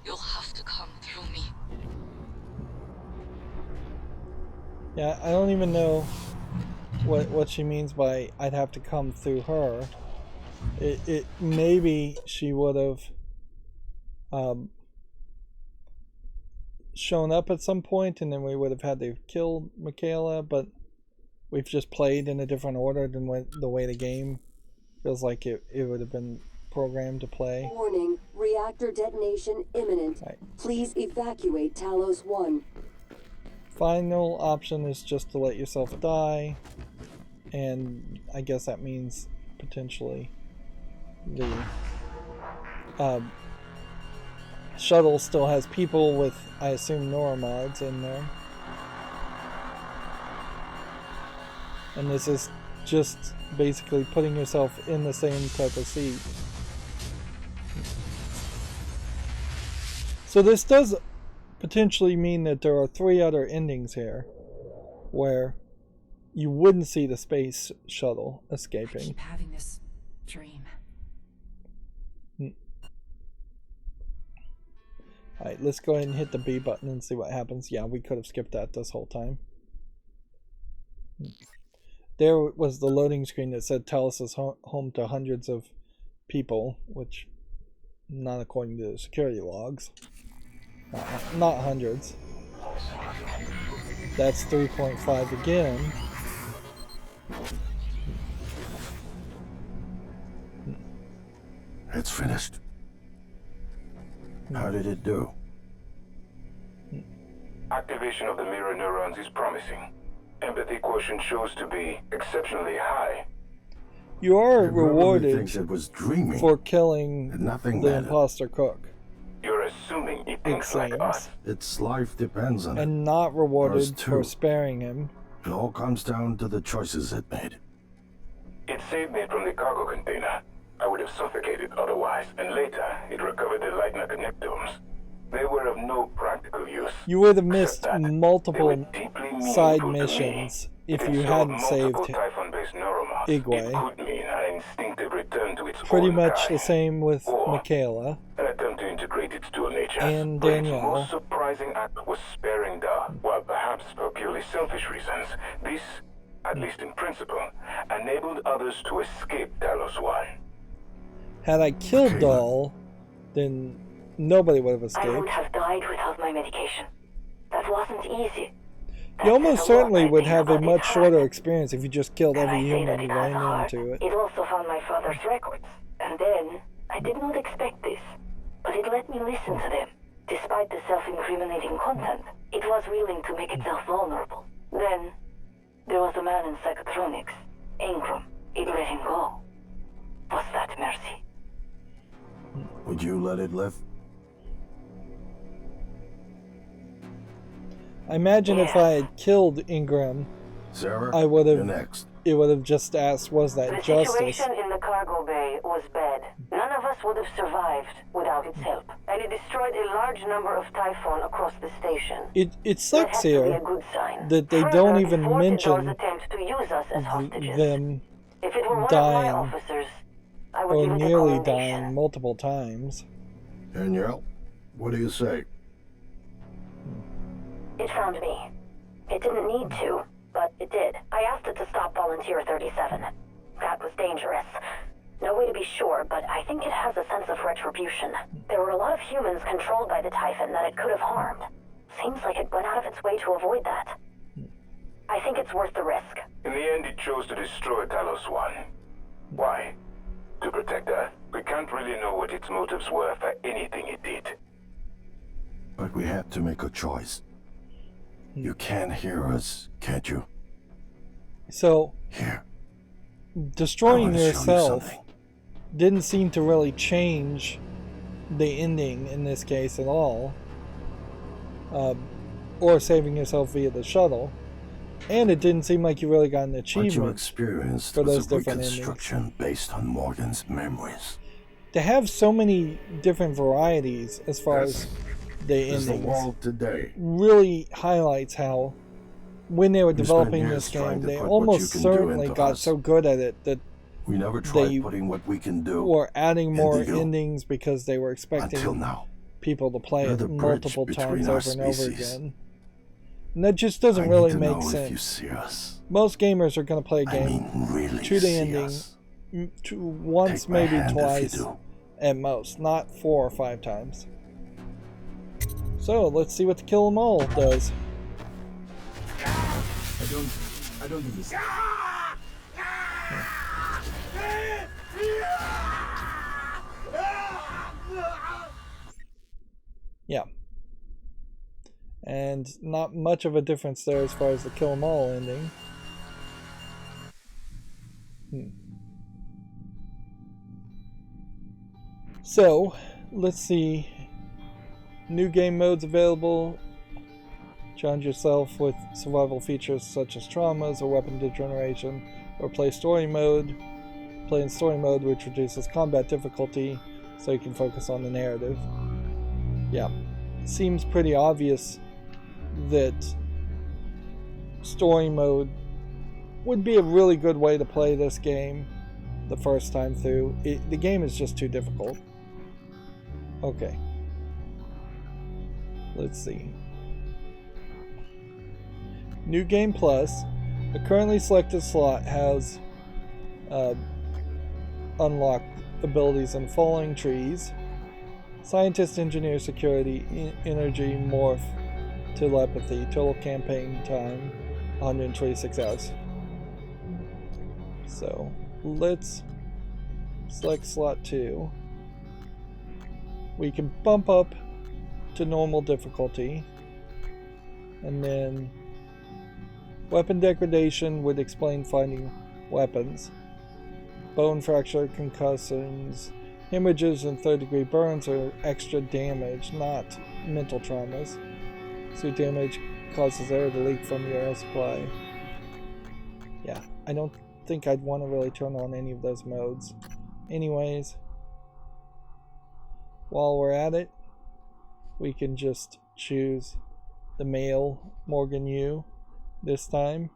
you'll have to come through me. Yeah, I don't even know what she means by I'd have to come through her. It maybe she would have shown up at some point, and then we would have had to kill Michaela, but we've just played in a different order than the way the game feels like it would have been programmed to play. Warning, reactor detonation imminent. Right. Please evacuate Talos I. Final option is just to let yourself die, and I guess that means potentially the shuttle still has people with, I assume, neuromods in there. And this is just basically putting yourself in the same type of seat. So this does potentially mean that there are 3 other endings here where you wouldn't see the space shuttle I escaping. keep having this dream. Alright, let's go ahead and hit the B button and see what happens. Yeah, we could have skipped that this whole time. There was the loading screen that said Talos is home to hundreds of people, which, not according to the security logs. Not hundreds. That's 3.5 again. It's finished. How did it do? Activation of the mirror neurons is promising. Empathy quotient shows to be exceptionally high. You are It probably rewarded thinks it was dreaming. for killing And nothing the mattered. imposter cook. You're assuming it It thinks like us. seems. Its life depends on it. And not rewarded Ours for too. sparing him. It all comes down to the choices it made. It saved me from the cargo container. I would have suffocated otherwise, and later it recovered the light mechanictomes. They were of no practical use. You would have missed Except that they were multiple deeply meaningful side to me. missions if It you ensured hadn't multiple saved Typhon-based neuromods. Igwe. It could mean an instinctive return to its pretty own much kind, the same with or Michaela. an attempt to integrate its dual natures. And But its Danielle. most surprising act was sparing Da. While perhaps for purely selfish reasons, this, at least in principle, enabled others to escape Talos I. Had I killed Dahl, then nobody would have I escaped. would have died without my medication. That wasn't easy. You almost certainly would have a But it much hurt. shorter experience if you just killed Can I every say human that you it has ran heart? into it. It also found my father's records. And then, I did not expect this, but it let me listen to them. Despite the self-incriminating content, it was willing to make itself vulnerable. Then, there was a man in psychotronics, Ingram. It let him go. Was that mercy? Would you let it live? I imagine if I had killed Ingram, Sarah, I would have you're next. it would have just asked, was that The justice? situation in the cargo bay was bad. None of us would have survived without its help, and it destroyed a large number of Typhon across the station. It That sucks has to be here a good sign. that they Further, don't it even thwarted mention those attempts to use us as hostages. them If it were one dying of my officers, I would or give it a nearly commendation. dying multiple times. Danielle, what do you say? It found me. It didn't need to, but it did. I asked it to stop Volunteer 37. That was dangerous. No way to be sure, but I think it has a sense of retribution. There were a lot of humans controlled by the Typhon that it could have harmed. Seems like it went out of its way to avoid that. I think it's worth the risk. In the end, it chose to destroy Talos I. Why? To protect Earth? We can't really know what its motives were for anything it did. But we had to make a choice. You can hear us, can't you? So, Here. destroying I wanna show you yourself something. didn't seem to really change the ending in this case at all. Or saving yourself via the shuttle. And it didn't seem like you really got an What you achievement experienced for was those a different endings. reconstruction based on Morgan's memories. To have so many different varieties as far as the Is the endings world today. really highlights how when they were We spent developing years this trying game, to they put what almost you can do certainly into got us. so good at it that We never tried they putting what we can do were adding more into you. endings because they were expecting Until now. people to play You're it the bridge multiple between times our over and over species. again. And that just doesn't I really need to make know if you sense. see us. Most gamers are going to play a I game mean, really to the see ending us. once, Take my maybe hand if you twice do. at most, not 4 or 5 times. So let's see what the kill 'em all does. I don't think this. Yeah. And not much of a difference there as far as the kill 'em all ending. So, let's see. New game modes available. Challenge yourself with survival features such as traumas or weapon degeneration, or play story mode. Play in story mode, which reduces combat difficulty, so you can focus on the narrative. Yeah, seems pretty obvious that story mode would be a really good way to play this game the first time through. The game is just too difficult. Okay. Let's see. New Game Plus. A currently selected slot has unlocked abilities in following trees: Scientist, Engineer, Security, Energy, Morph, Telepathy. Total campaign time 126 hours. So let's select slot 2. We can bump up to normal difficulty, and then weapon degradation would explain finding weapons. Bone fracture, concussions, hemorrhages, and third-degree burns are extra damage, not mental traumas. Suit damage causes air to leak from your air supply. Yeah, I don't think I'd want to really turn on any of those modes. Anyways, while we're at it, we can just choose the male Morgan Yu this time.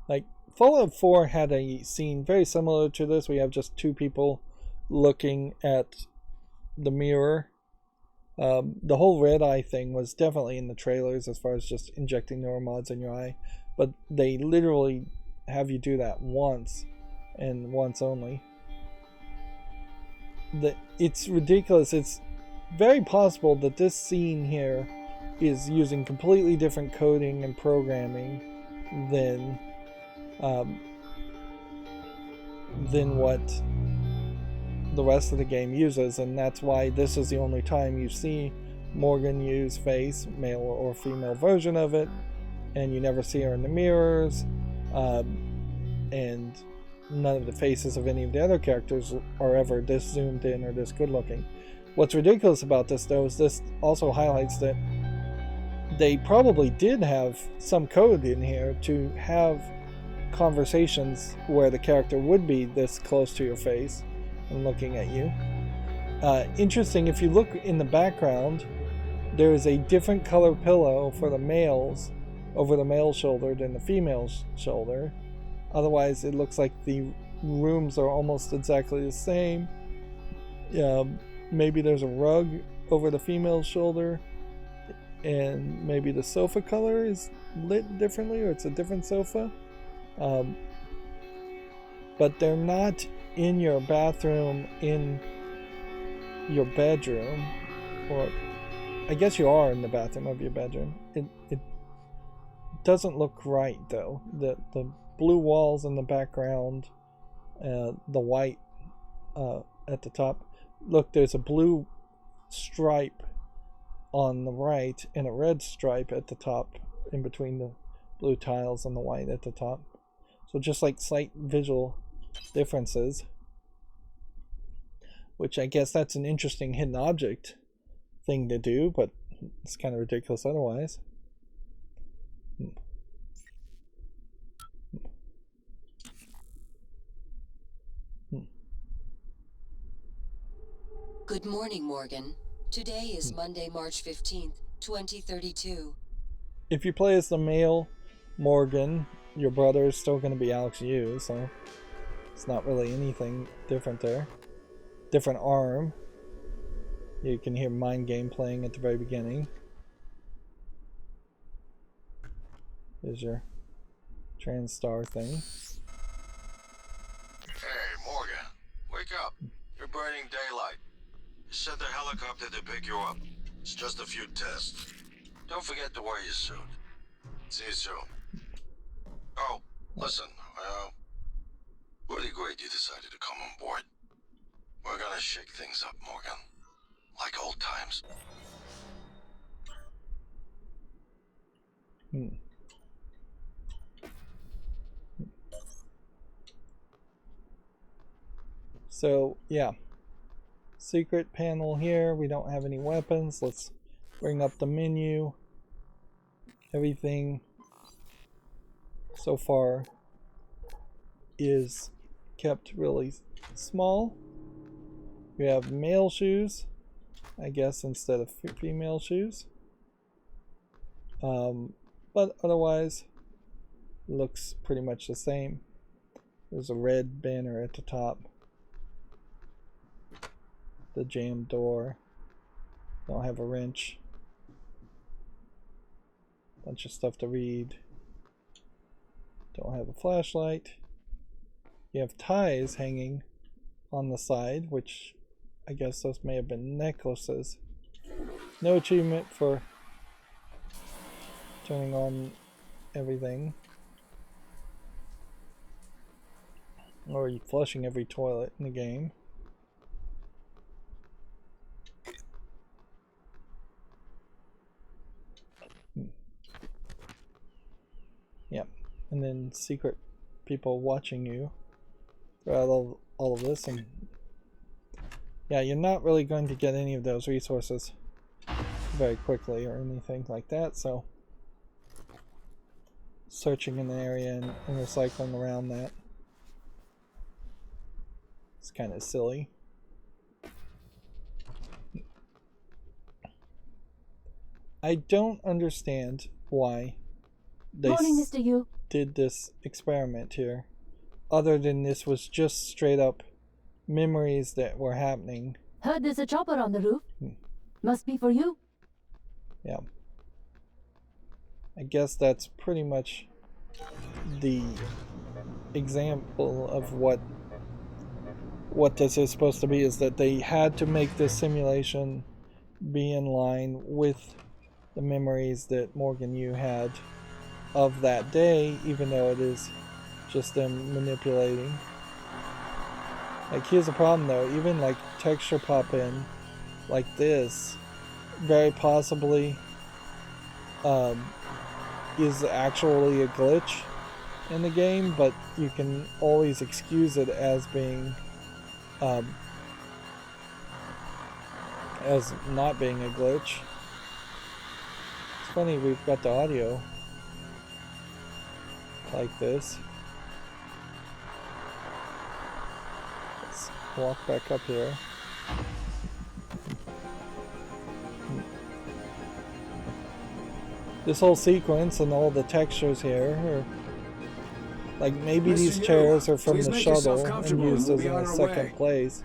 Like, Fallout 4 had a scene very similar to this. We have just 2 people looking at the mirror. The whole red eye thing was definitely in the trailers as far as just injecting neuromods in your eye, but they literally have you do that once, and once only. It's ridiculous. It's very possible that this scene here is using completely different coding and programming than what the rest of the game uses, and that's why this is the only time you see Morgan Yu's face, male or female version of it, and you never see her in the mirrors, and none of the faces of any of the other characters are ever this zoomed in or this good looking. What's ridiculous about this, though, is this also highlights that they probably did have some code in here to have conversations where the character would be this close to your face and looking at you. Interesting, if you look in the background, there is a different color pillow for the males over the male shoulder than the female's shoulder. Otherwise, it looks like the rooms are almost exactly the same. Maybe there's a rug over the female's shoulder, and maybe the sofa color is lit differently, or it's a different sofa. But they're not in your bathroom, in your bedroom, or I guess you are in the bathroom of your bedroom. It doesn't look right though. The blue walls in the background, the white at the top. Look, there's a blue stripe on the right and a red stripe at the top in between the blue tiles and the white at the top. So just like slight visual differences, which I guess that's an interesting hidden object thing to do, but it's kind of ridiculous otherwise. Good morning, Morgan. Today is Monday, March 15th, 2032. If you play as the male Morgan, your brother is still going to be Alex Yu, so it's not really anything different there. Different arm. You can hear Mind Game playing at the very beginning. There's your TranStar thing. Hey, Morgan. Wake up. You're burning daylight. Send the helicopter to pick you up. It's just a few tests. Don't forget to wear your suit. See you soon. Oh, listen. Really great you decided to come on board. We're gonna shake things up, Morgan. Like old times. So, yeah. Secret panel here. We don't have any weapons. Let's bring up the menu. Everything so far is kept really small. We have male shoes, I guess, instead of female shoes. But otherwise, looks pretty much the same. There's a red banner at the top. The jammed door. Don't have a wrench. Bunch of stuff to read. Don't have a flashlight. You have ties hanging on the side, which I guess those may have been necklaces. No achievement for turning on everything. Or flushing every toilet in the game. Yep, and then secret people watching you throughout all of this, and yeah, you're not really going to get any of those resources very quickly or anything like that, so searching an area and recycling around that is kind of silly. I don't understand why they did this experiment here, other than this was just straight up memories that were happening. Heard there's a chopper on the roof. Must be for you. Yeah. I guess that's pretty much the example of what this is supposed to be, is that they had to make this simulation be in line with the memories that Morgan Yu had of that day, even though it is just them manipulating. Like, here's the problem though, even like texture pop in like this very possibly is actually a glitch in the game, but you can always excuse it as being as not being a glitch. It's funny we've got the audio like this. Let's walk back up here. This whole sequence and all the textures here are like maybe these chairs are from the shuttle and used as in a second place.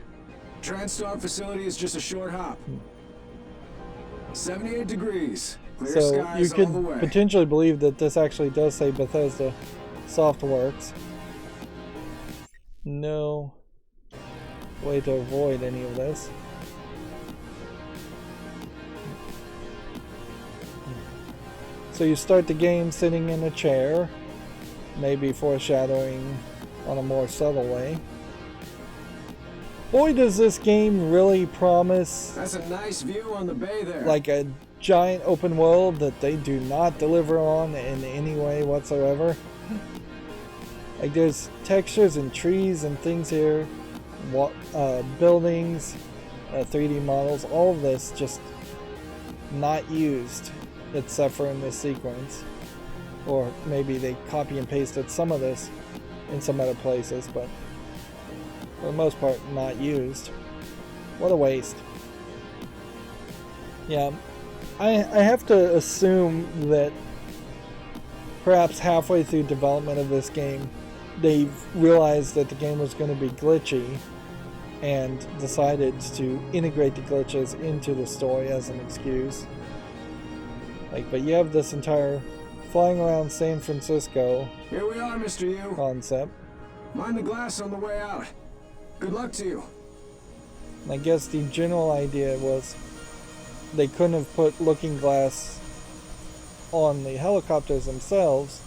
TranStar facility is just a short hop. 78 degrees. Clear So you skies all the could way. potentially believe that this actually does say Bethesda Softworks. No way to avoid any of this. So you start the game sitting in a chair, maybe foreshadowing on a more subtle way. Boy, does this game really promise That's a nice view on the bay there. like a giant open world that they do not deliver on in any way whatsoever. Like there's textures and trees and things here, buildings, 3D models, all of this just not used except for in this sequence. Or maybe they copy and pasted some of this in some other places, but for the most part not used. What a waste. Yeah, I have to assume that perhaps halfway through development of this game they've realized that the game was going to be glitchy and decided to integrate the glitches into the story as an excuse. Like, but you have this entire flying around San Francisco Here we are, Mr. Yu. concept. Mind the glass on the way out. Good luck to you. And I guess the general idea was they couldn't have put looking glass on the helicopters themselves.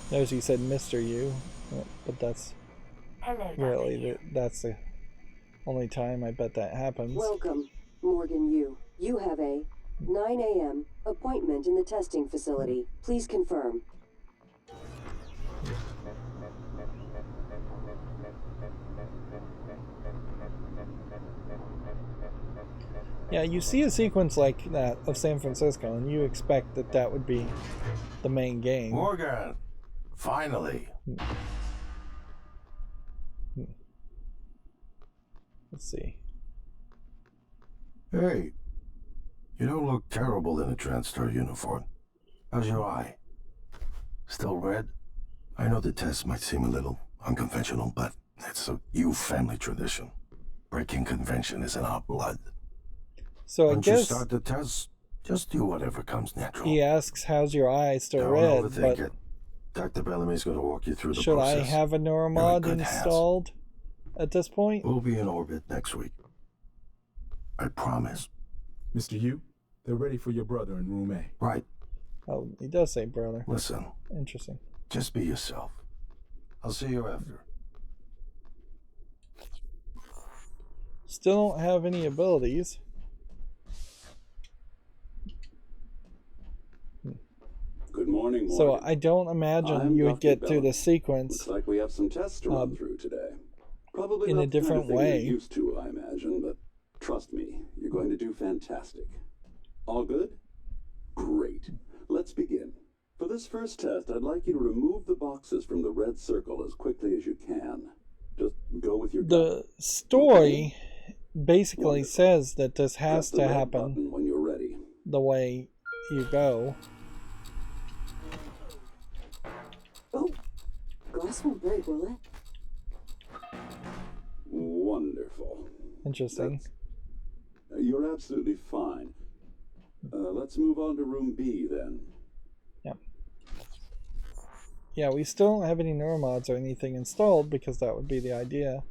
Notice you said Mr. Yu, but that's really that's the only time I bet that happens. Welcome, Morgan Yu. You have a 9 a.m. appointment in the testing facility. Please confirm. Yeah, you see a sequence like that of San Francisco, and you expect that that would be the main game. Morgan, finally. Let's see. Hey, you don't look terrible in a TranStar uniform. How's your eye? Still red? I know the test might seem a little unconventional, but it's a Yu family tradition. Breaking convention is in our blood. So I Once you guess start the test, just do whatever comes natural. he asks, "How's your eye?" Still Don't red, overthink but it. Dr. Bellamy's going to walk you through the should process. I have a You're in neuromod good hands. installed at this point? We'll be in orbit next week. I promise. Mr. Yu, they're ready for your brother in room A. Right. Oh, he does say brother. Listen, Interesting. just be yourself. I'll see you after. Still don't have any abilities. Good morning, Morgan. So I don't imagine you would get through the sequence Looks like we have some tests to run through today. Probably in not a the kind of different thing way. you're used to, I imagine, but trust me, you're going to do fantastic. All good? Great. Let's begin. For this first test, I'd like you to remove the boxes from the red circle as quickly as you can. Just go with your The story basically says that this has to happen when you're ready. the way you go. Oh, glass won't break, will it? Wonderful. Interesting. You're absolutely fine. Let's move on to room B then. Yeah, we still don't have any neuromods or anything installed because that would be the idea.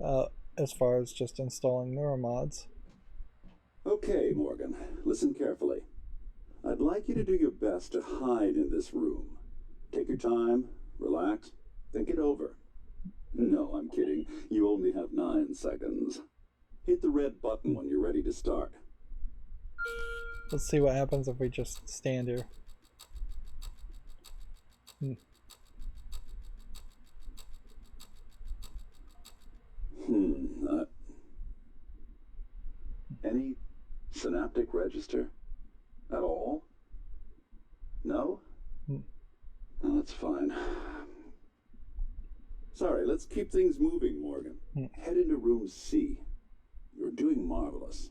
As far as just installing neuromods. Okay, Morgan, listen carefully. I'd like you to do your best to hide in this room. Take your time, relax, think it over. No, I'm kidding. You only have 9 seconds. Hit the red button when you're ready to start. Let's see what happens if we just stand here. Any synaptic register? At all? No? No, that's fine. Sorry, let's keep things moving, Morgan. Head into room C. You're doing marvelous.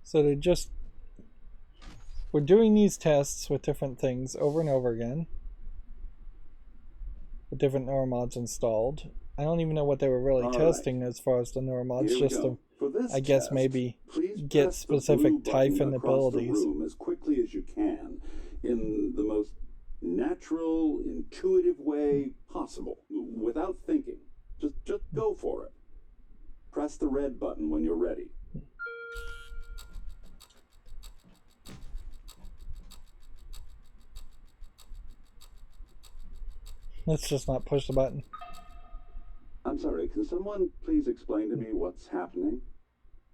So we're doing these tests with different things over and over again. With different neuromods installed. I don't even know what they were really testing as far as the neuromods, just to, I guess, maybe get specific Typhon abilities. The room as quickly as you can, in the most natural, intuitive way possible, without thinking. Just go for it. Press the red button when you're ready. Let's just not push the button. I'm sorry, can someone please explain to me what's happening?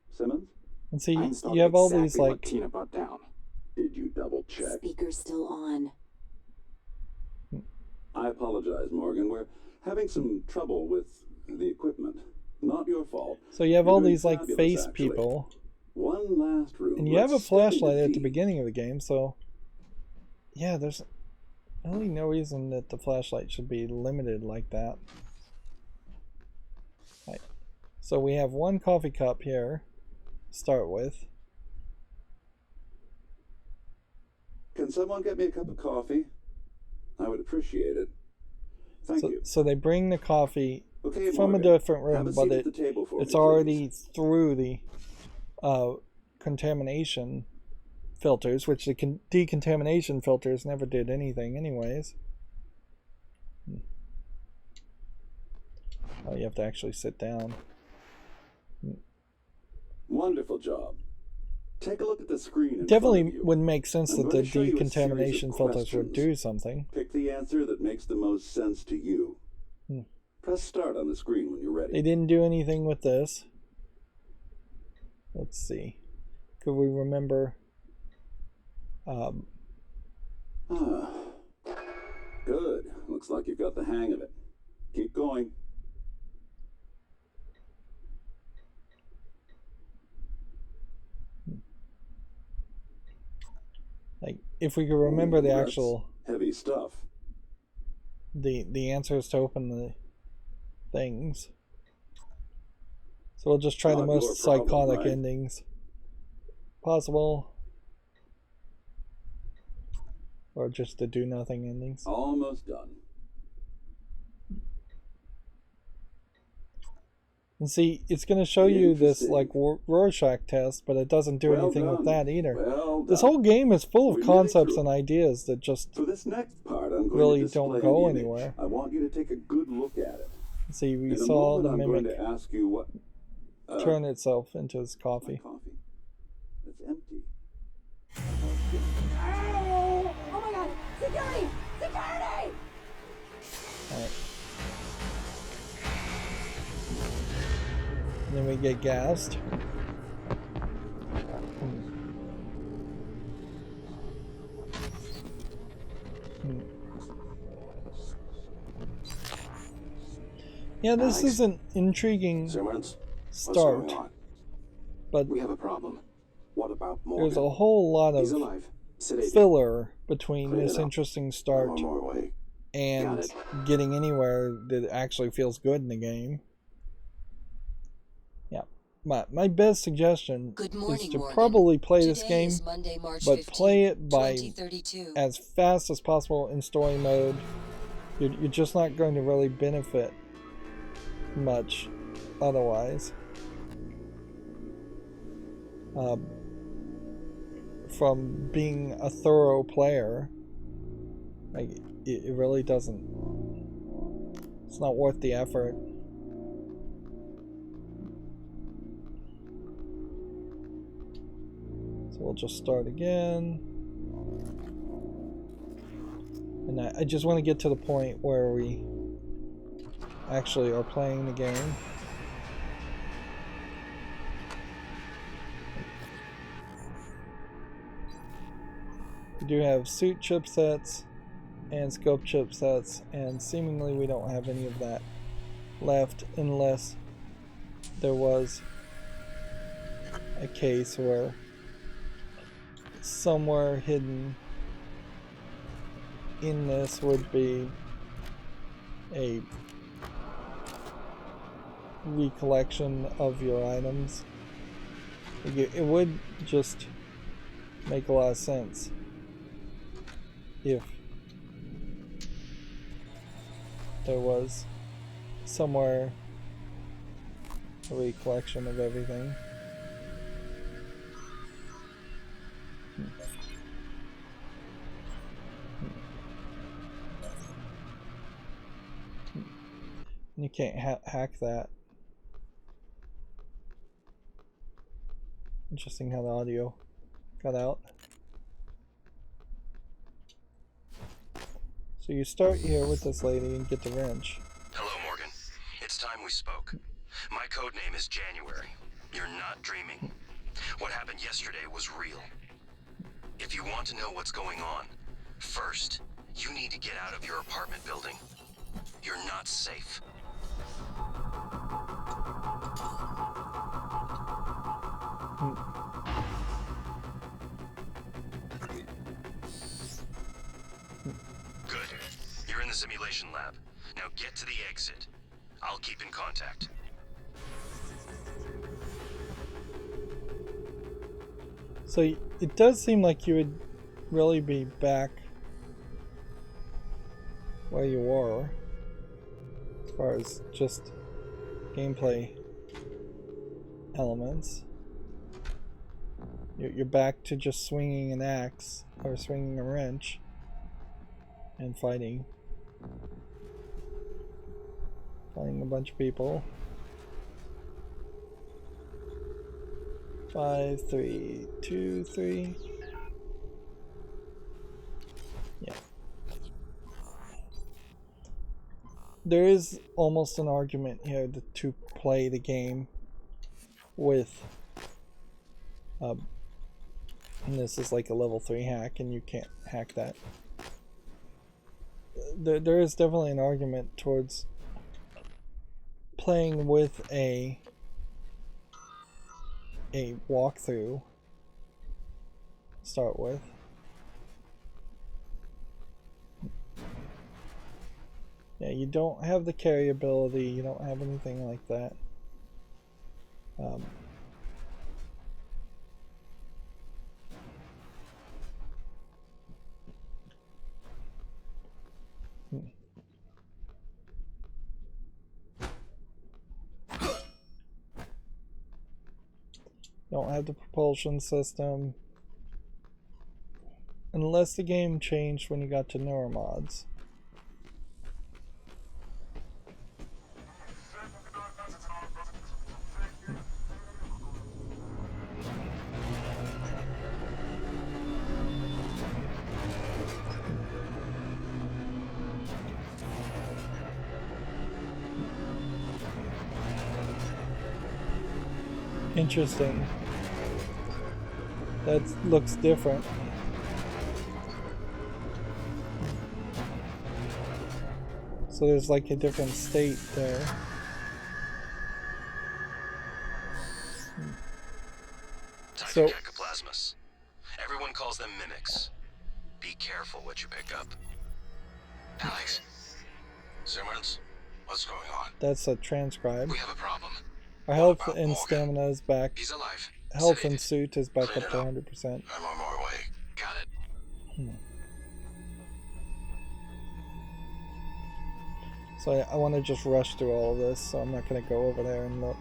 Simmons? And see, you have all these, like... Tina brought down. Did you double check? Speaker's still on. I apologize, Morgan. We're having some trouble with the equipment. Not your fault. So you have all these, like, face people. One last room. And you have a flashlight at the beginning of the game, so... Yeah, there's really no reason that the flashlight should be limited like that. Right. So we have one coffee cup here to start with. Can someone get me a cup of coffee? I would appreciate it. Thank you. So they bring the coffee from Morgan, a different room, but it's already through the contamination filters, which the decontamination filters never did anything anyways. Oh, you have to actually sit down. Wonderful job. Take a look at the screen. Definitely would make sense that the decontamination filters would do something. Pick the answer that makes the most sense to you. Press start on the screen when you're ready. They didn't do anything with this. Let's see. Could we remember? Good. Looks like you've got the hang of it. Keep going. Like, if we could remember the actual heavy stuff, the answers to open the things. So we'll just try the most psychotic endings possible, or just the do nothing endings. Almost done. And see, it's going to show you this like Rorschach test, but it doesn't do anything with that either. This whole game is full of concepts and ideas that just for this next part, I'm going really to don't go anywhere. I want you to take a good look at it. See, we saw the mimic to ask you what, turn itself into his coffee. It's empty. Oh my god! Security! Security! Alright. And then we get gassed. Yeah, this is an intriguing start, but we have a problem. What about Morgan? There's a whole lot of filler between this interesting start and getting anywhere that actually feels good in the game. Yeah, my best suggestion is to probably play this game, but play it by as fast as possible in story mode. You're just not going to really benefit much otherwise from being a thorough player. Like, it really doesn't, it's not worth the effort. So we'll just start again, and I just want to get to the point where we actually are playing the game. We do have suit chipsets and scope chipsets, and seemingly we don't have any of that left unless there was a case where somewhere hidden in this would be a recollection of your items. It would just make a lot of sense if there was somewhere a recollection of everything. You can't hack that. Interesting how the audio got out. So you start here with this lady and get the wrench. Hello, Morgan. It's time we spoke. My code name is January. You're not dreaming. What happened yesterday was real. If you want to know what's going on, first, you need to get out of your apartment building. You're not safe. Good. You're in the simulation lab. Now get to the exit. I'll keep in contact. So it does seem like you would really be back where you were as far as just gameplay elements. You're back to just swinging an axe or swinging a wrench and fighting a bunch of people. 5, 3, 2, 3. Yeah. There is almost an argument here to play the game with and this is like a level 3 hack and you can't hack that. There is definitely an argument towards playing with a walkthrough to start with. Yeah, you don't have the carry ability, you don't have anything like that. Don't have the propulsion system. Unless the game changed when you got to neuromods. Interesting. That looks different. So there's like a different state there. So Ectoplasmus. Everyone calls them mimics. Be careful what you pick up. Alex. Zimmerman's, what's going on? That's a transcribe. We have a problem. Our health and stamina is back. He's alive. Health and suit is back up to 100%. I'm on my way. Got it. So I want to just rush through all of this, so I'm not going to go over there and look.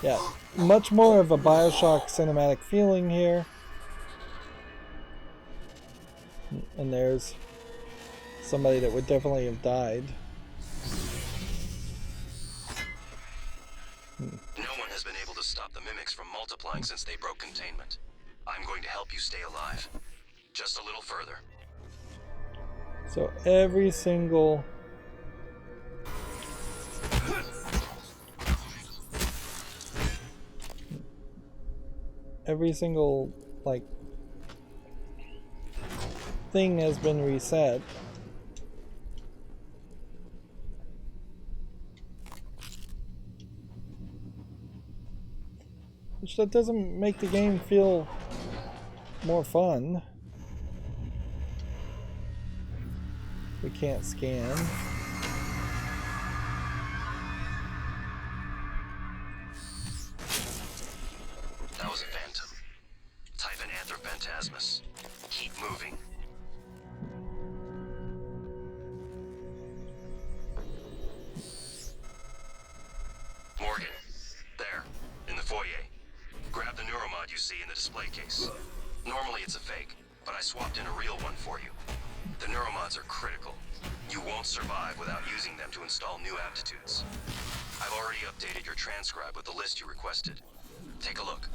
Yeah, much more of a Bioshock cinematic feeling here. And there's somebody that would definitely have died. No one has been able to stop the mimics from multiplying since they broke containment. I'm going to help you stay alive. Just a little further. So every single like thing has been reset. Which that doesn't make the game feel more fun. We can't scan. That was a phantom. Type an anthrophantasmus. Keep moving. Morgan, there, in the foyer. Grab the neuromod you see in the display case. Normally it's a fake, but I swapped in a real one for you. The neuromods are critical. You won't survive without using them to install new aptitudes. I've already updated your transcribe with the list you requested. Take a look.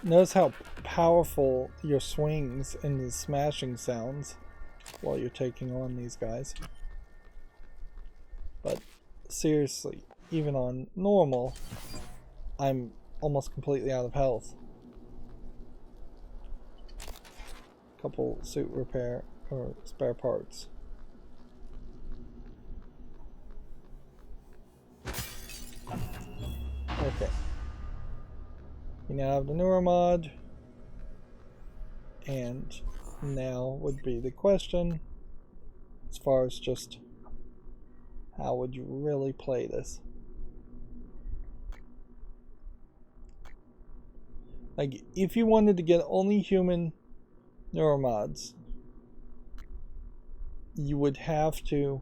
Notice how powerful your swings and the smashing sounds while you're taking on these guys. But seriously, even on normal, I'm almost completely out of health. Couple suit repair or spare parts. Okay. We now have the neuromod, and now would be the question as far as just how would you really play this? Like, if you wanted to get only human neuromods, you would have to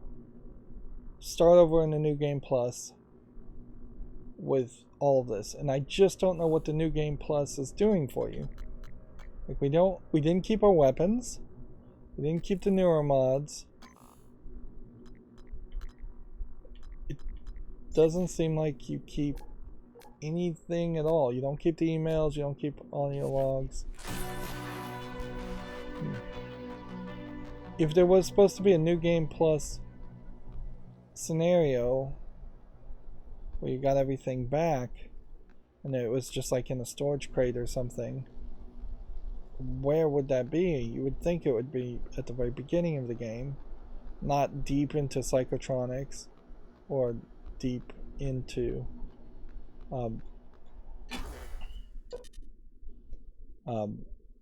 start over in the New Game Plus with all of this, and I just don't know what the New Game Plus is doing for you. Like, we didn't keep our weapons, we didn't keep the neuromods. It doesn't seem like you keep anything at all. You don't keep the emails, you don't keep audio logs. If there was supposed to be a New Game Plus scenario where you got everything back and it was just like in a storage crate or something, where would that be? You would think it would be at the very beginning of the game, not deep into psychotronics or deep into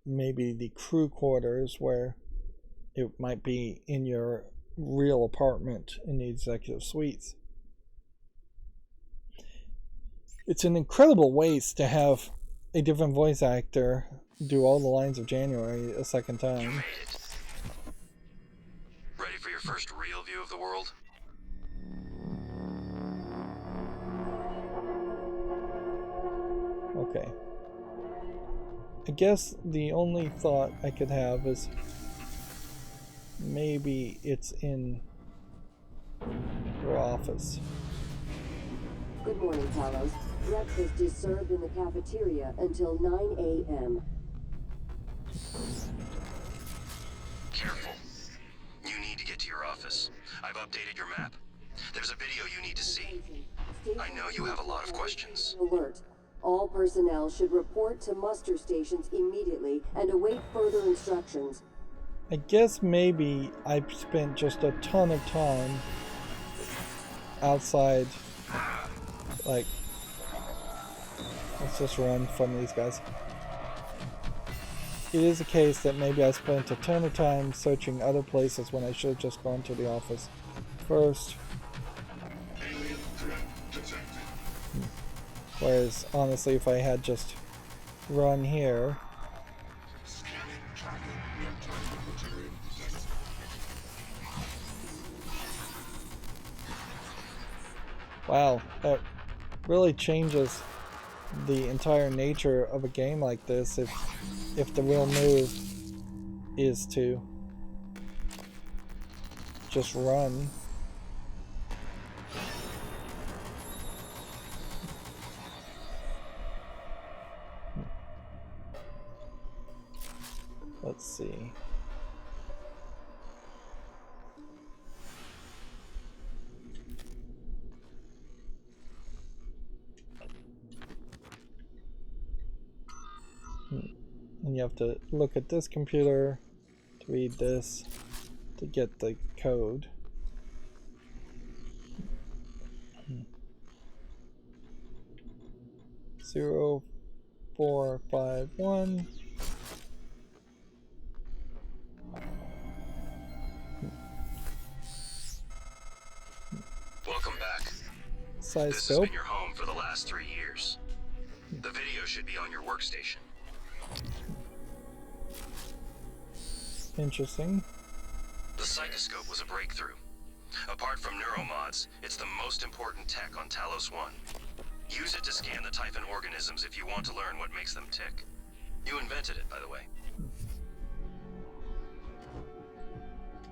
maybe the crew quarters, where it might be in your real apartment in the executive suites. It's an incredible waste to have a different voice actor do all the lines of January a second time. You made it. Ready for your first real view of the world? Okay. I guess the only thought I could have is maybe it's in your office. Good morning, Talos. Breakfast is served in the cafeteria until 9 a.m. Careful. You need to get to your office. I've updated your map. There's a video you need to see. I know you have a lot of questions. Alert. All personnel should report to muster stations immediately and await further instructions. I guess maybe I spent just a ton of time outside. Like, let's just run from these guys. It is a case that maybe I spent a ton of time searching other places when I should have just gone to the office first. Whereas, honestly, if I had just run here, wow, that really changes the entire nature of a game like this if the real move is to just run. Let's see. have to look at this computer to read this to get the code. 0451. Welcome back. Size This scope. has been your home for the last 3 years. The video should be on your workstation. Interesting. The psychoscope was a breakthrough. Apart from neuromods, it's the most important tech on Talos I. Use it to scan the Typhon organisms if you want to learn what makes them tick. You invented it, by the way.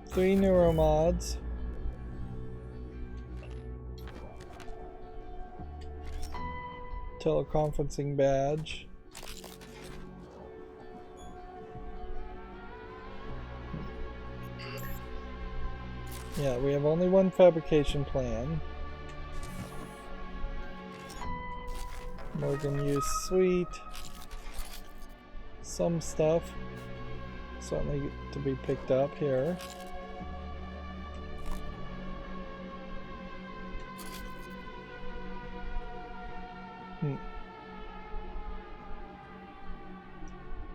3 neuromods. Teleconferencing badge. Yeah, we have only one fabrication plan. Morgan used suite. Some stuff certainly to be picked up here.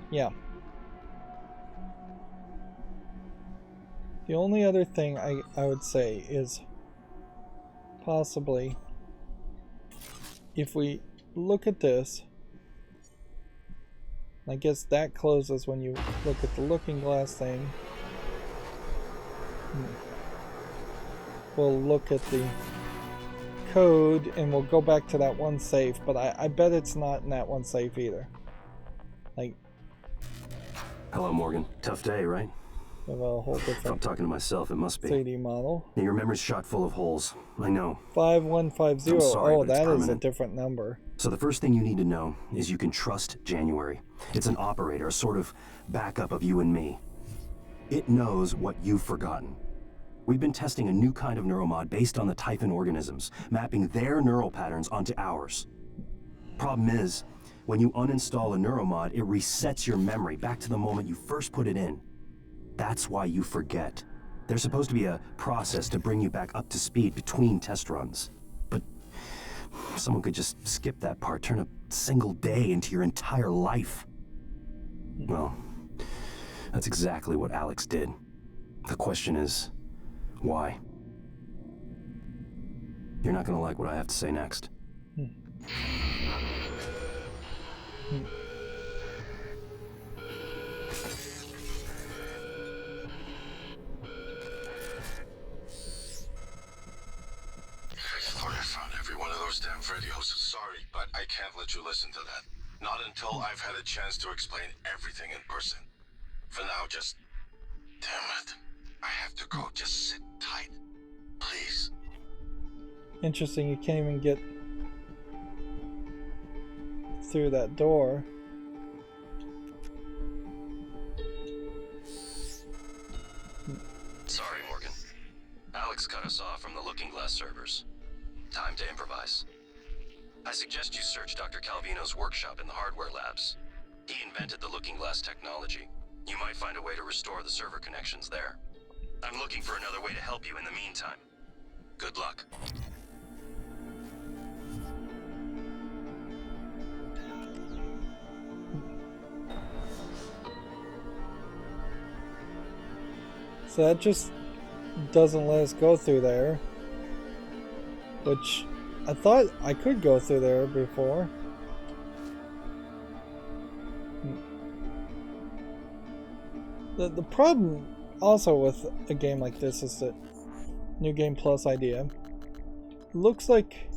Yeah. The only other thing I would say is possibly if we look at this, I guess that closes when you look at the looking glass thing. We'll look at the code and we'll go back to that one safe, but I bet it's not in that one safe either. Like, hello, Morgan. Tough day, right? We have a whole different If I'm talking to myself, it must be. 3D model. Your memory's shot full of holes. I know. 5150. I'm sorry, oh, but it's that is a permanent. different number. So the first thing you need to know is you can trust January. It's an operator, a sort of backup of you and me. It knows what you've forgotten. We've been testing a new kind of neuromod based on the Typhon organisms, mapping their neural patterns onto ours. Problem is, when you uninstall a neuromod, it resets your memory back to the moment you first put it in. That's why you forget. There's supposed to be a process to bring you back up to speed between test runs. But someone could just skip that part, turn a single day into your entire life. Well, that's exactly what Alex did. The question is, why? You're not gonna like what I have to say next. I thought I found every one of those damn videos. Sorry, but I can't let you listen to that. Not until I've had a chance to explain everything in person. For now, just... Damn it. I have to go. Just sit tight. Please. Interesting, you can't even get through that door. Sorry, Morgan. Alex cut us off from the Looking Glass servers. Time to improvise. I suggest you search Dr. Calvino's workshop in the hardware labs. He invented the Looking Glass technology. You might find a way to restore the server connections there. I'm looking for another way to help you in the meantime. Good luck. So that just doesn't let us go through there. Which I thought I could go through there before. The problem also with a game like this is that New Game Plus idea. Looks like...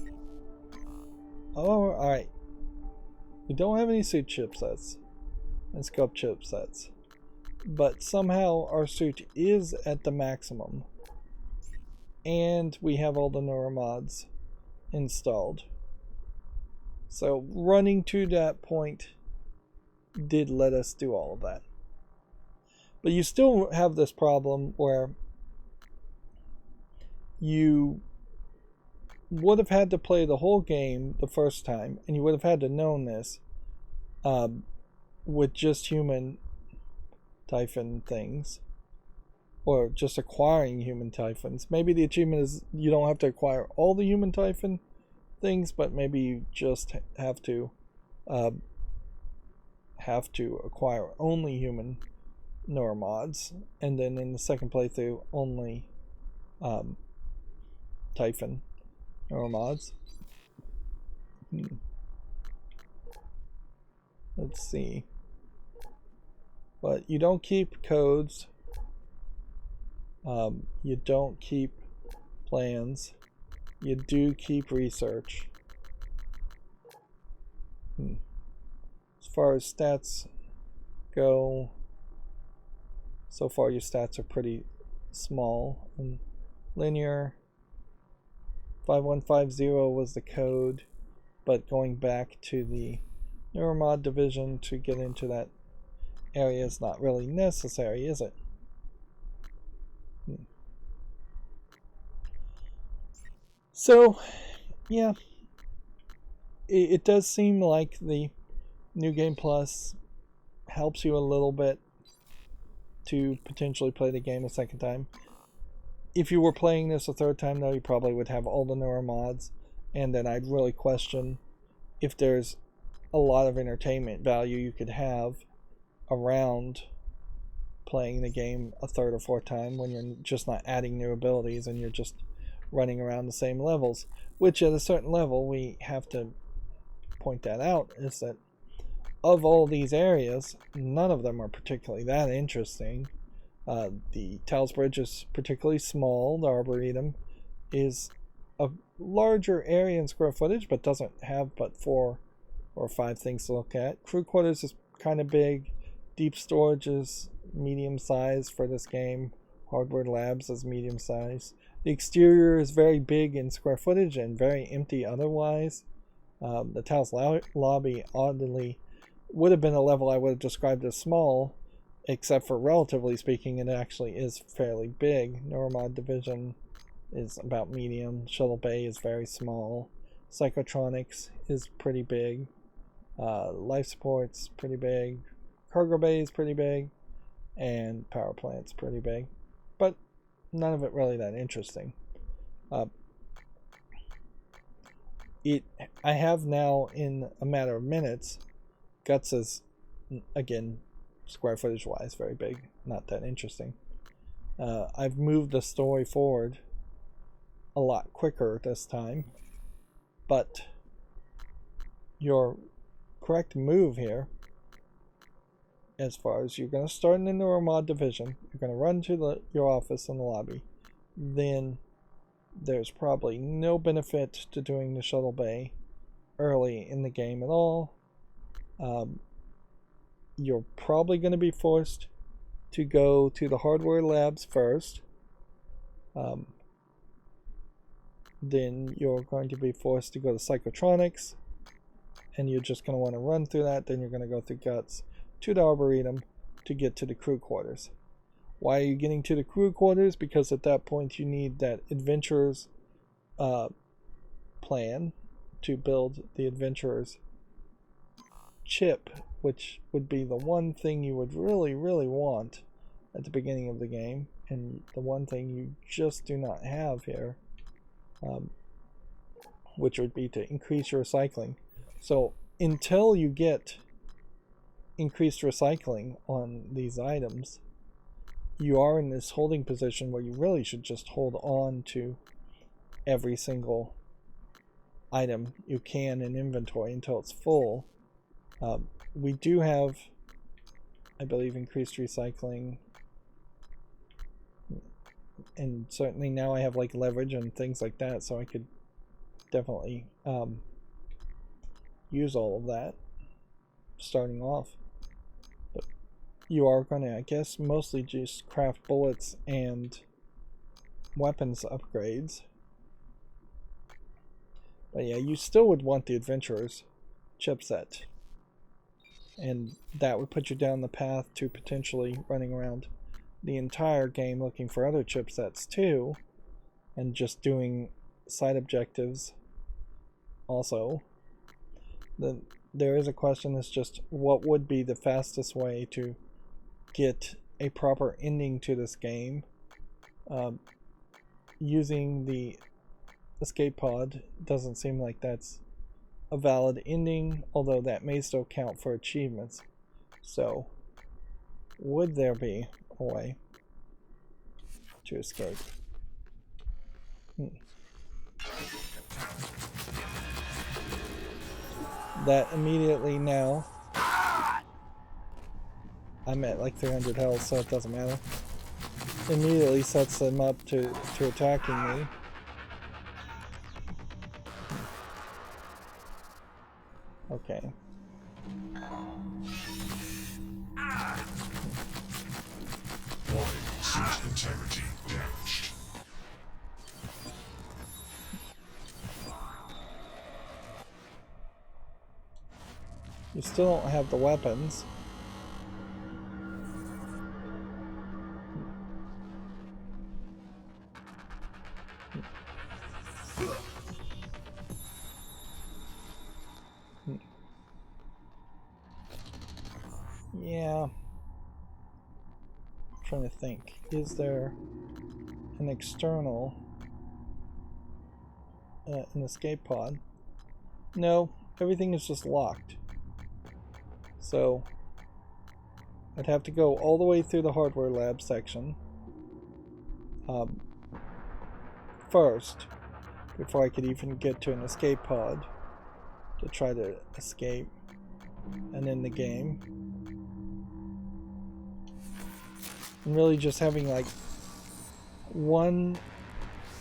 Oh, alright. We don't have any suit chipsets and scope chipsets. But somehow our suit is at the maximum. And we have all the neuromods installed. So running to that point did let us do all of that. But you still have this problem where you would have had to play the whole game the first time, and you would have had to known this with just human Typhon things, or just acquiring human Typhons. Maybe the achievement is you don't have to acquire all the human Typhon things, but maybe you just have to acquire only human neuromods, and then in the second playthrough only Typhon neuromods. Let's see. But you don't keep codes. You don't keep plans. You do keep research. As far as stats go, so far your stats are pretty small and linear. 5150 was the code, but going back to the neuromod division to get into that area is not really necessary, is it? So, yeah, it does seem like the New Game Plus helps you a little bit to potentially play the game a second time. If you were playing this a third time, though, you probably would have all the neuromods, and then I'd really question if there's a lot of entertainment value you could have around playing the game a third or fourth time when you're just not adding new abilities and you're just running around the same levels, which at a certain level we have to point that out, is that of all these areas, none of them are particularly that interesting. The Talos Bridge is particularly small. The Arboretum is a larger area in square footage, but doesn't have but 4 or 5 things to look at. Crew quarters is kind of big. Deep storage is medium size for this game. Hardware labs is medium size. The exterior is very big in square footage and very empty otherwise. The Talos lobby, oddly, would have been a level I would have described as small, except for relatively speaking, it actually is fairly big. Neuromod division is about medium. Shuttle Bay is very small. Psychotronics is pretty big. Life support's pretty big. Cargo Bay is pretty big. And power plant's pretty big. But none of it really that interesting. I have now, in a matter of minutes, Guts is, again, square footage wise, very big, not that interesting. I've moved the story forward a lot quicker this time, but your correct move here, as far as you're going to start in the neuromod division, you're going to run to your office in the lobby, then there's probably no benefit to doing the Shuttle Bay early in the game at all. You're probably going to be forced to go to the hardware labs first. Then you're going to be forced to go to Psychotronics, and you're just going to want to run through that. Then you're going to go through Guts to the Arboretum to get to the crew quarters. Why are you getting to the crew quarters? Because at that point you need that adventurer's plan to build the adventurer's chip, which would be the one thing you would really want at the beginning of the game, and the one thing you just do not have here, which would be to increase your recycling. So until you get increased recycling on these items, you are in this holding position where you really should just hold on to every single item you can in inventory until it's full. We do have, I believe, increased recycling, and certainly now I have like leverage and things like that, so I could definitely use all of that starting off. But you are going to, I guess, mostly just craft bullets and weapons upgrades. But yeah, you still would want the adventurer's chipset, and that would put you down the path to potentially running around the entire game looking for other chipsets too, and just doing side objectives also. there is a question, is just what would be the fastest way to get a proper ending to this game. Using the escape pod doesn't seem like that's a valid ending, although that may still count for achievements. So, would there be a way to escape? That immediately now, I'm at like 300 health, so it doesn't matter. Immediately sets them up to attacking me. Okay. Suit integrity damaged. You still don't have the weapons. Yeah. I'm trying to think. Is there an external an escape pod? No, everything is just locked. So I'd have to go all the way through the hardware lab section first before I could even get to an escape pod to try to escape and end the game. And really just having like one,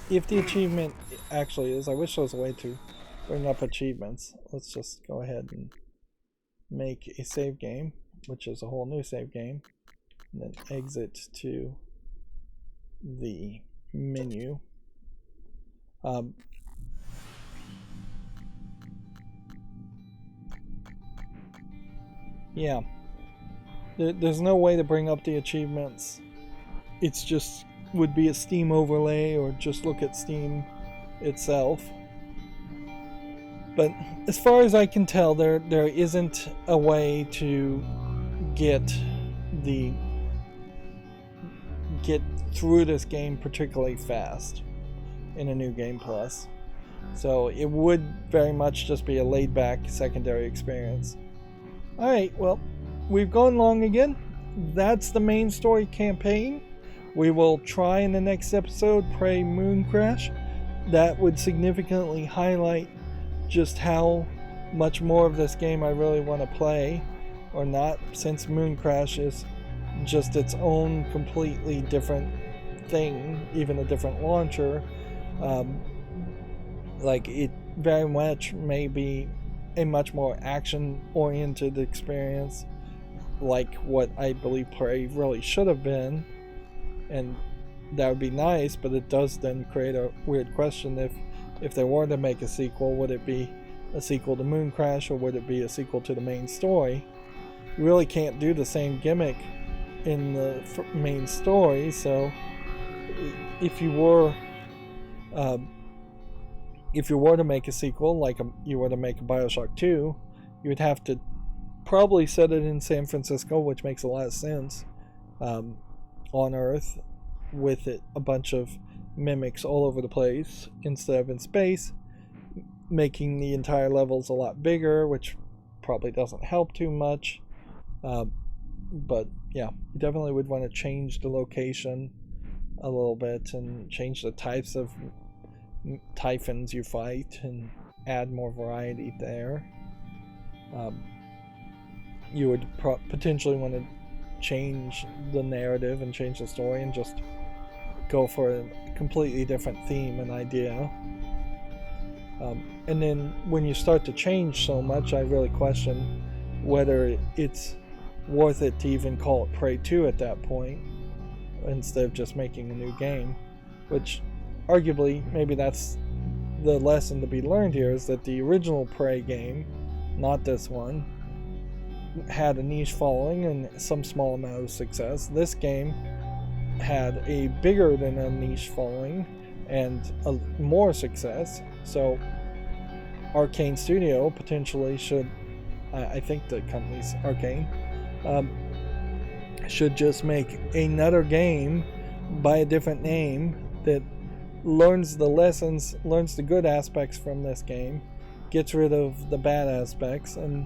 if the achievement actually is, I wish there was a way to bring up achievements. Let's just go ahead and make a save game, which is a whole new save game, and then exit to the menu. Yeah, there's no way to bring up the achievements. It's just would be a Steam overlay or just look at Steam itself. But as far as I can tell, there isn't a way to get through this game particularly fast in a new game plus. So it would very much just be a laid back secondary experience. Alright, well, we've gone long again. That's the main story campaign. We will try in the next episode Prey Moon Crash. That would significantly highlight just how much more of this game I really want to play or not, since Moon Crash is just its own completely different thing, even a different launcher. Like it very much may be a much more action oriented experience, like what I believe Prey really should have been, and that would be nice, but it does then create a weird question. If they were to make a sequel, would it be a sequel to Moon Crash or would it be a sequel to the main story? You really can't do the same gimmick in the main story, so if you were to make a sequel, like you were to make a BioShock 2, you would have to probably set it in San Francisco, which makes a lot of sense, on Earth, with a bunch of mimics all over the place instead of in space, making the entire levels a lot bigger, which probably doesn't help too much. But yeah, you definitely would want to change the location a little bit and change the types of typhons you fight and add more variety there. You would potentially want to change the narrative and change the story and just go for a completely different theme and idea. And then when you start to change so much, I really question whether it's worth it to even call it Prey 2 at that point instead of just making a new game, which arguably maybe that's the lesson to be learned here, is that the original Prey game, not this one, had a niche following and some small amount of success. This game had a bigger than a niche following and more success, so Arcane Studio potentially should I think the company's Arcane, should just make another game by a different name that learns the lessons, learns the good aspects from this game, gets rid of the bad aspects, and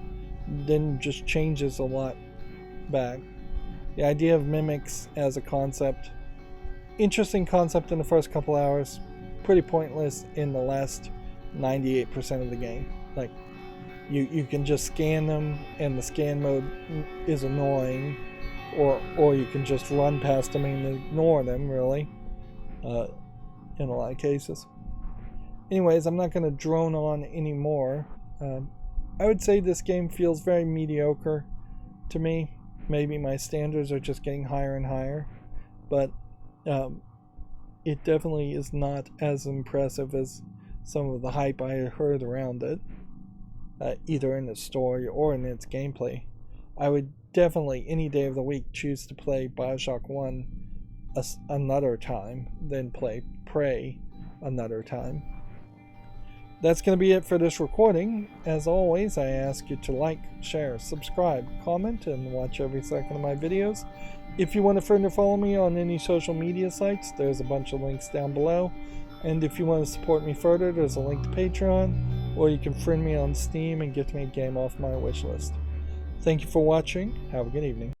then just changes a lot back. The idea of mimics as a concept, interesting concept in the first couple hours, pretty pointless in the last 98% of the game. Like, you can just scan them, and the scan mode is annoying, or you can just run past them and ignore them, really, in a lot of cases. Anyways, I'm not going to drone on anymore. I would say this game feels very mediocre to me. Maybe my standards are just getting higher and higher, but it definitely is not as impressive as some of the hype I heard around it, either in the story or in its gameplay. I would definitely, any day of the week, choose to play Bioshock 1 another time than play Prey another time. That's going to be it for this recording. As always, I ask you to like, share, subscribe, comment, and watch every second of my videos. If you want to friend or follow me on any social media sites, there's a bunch of links down below. And if you want to support me further, there's a link to Patreon, or you can friend me on Steam and get me a game off my wishlist. Thank you for watching. Have a good evening.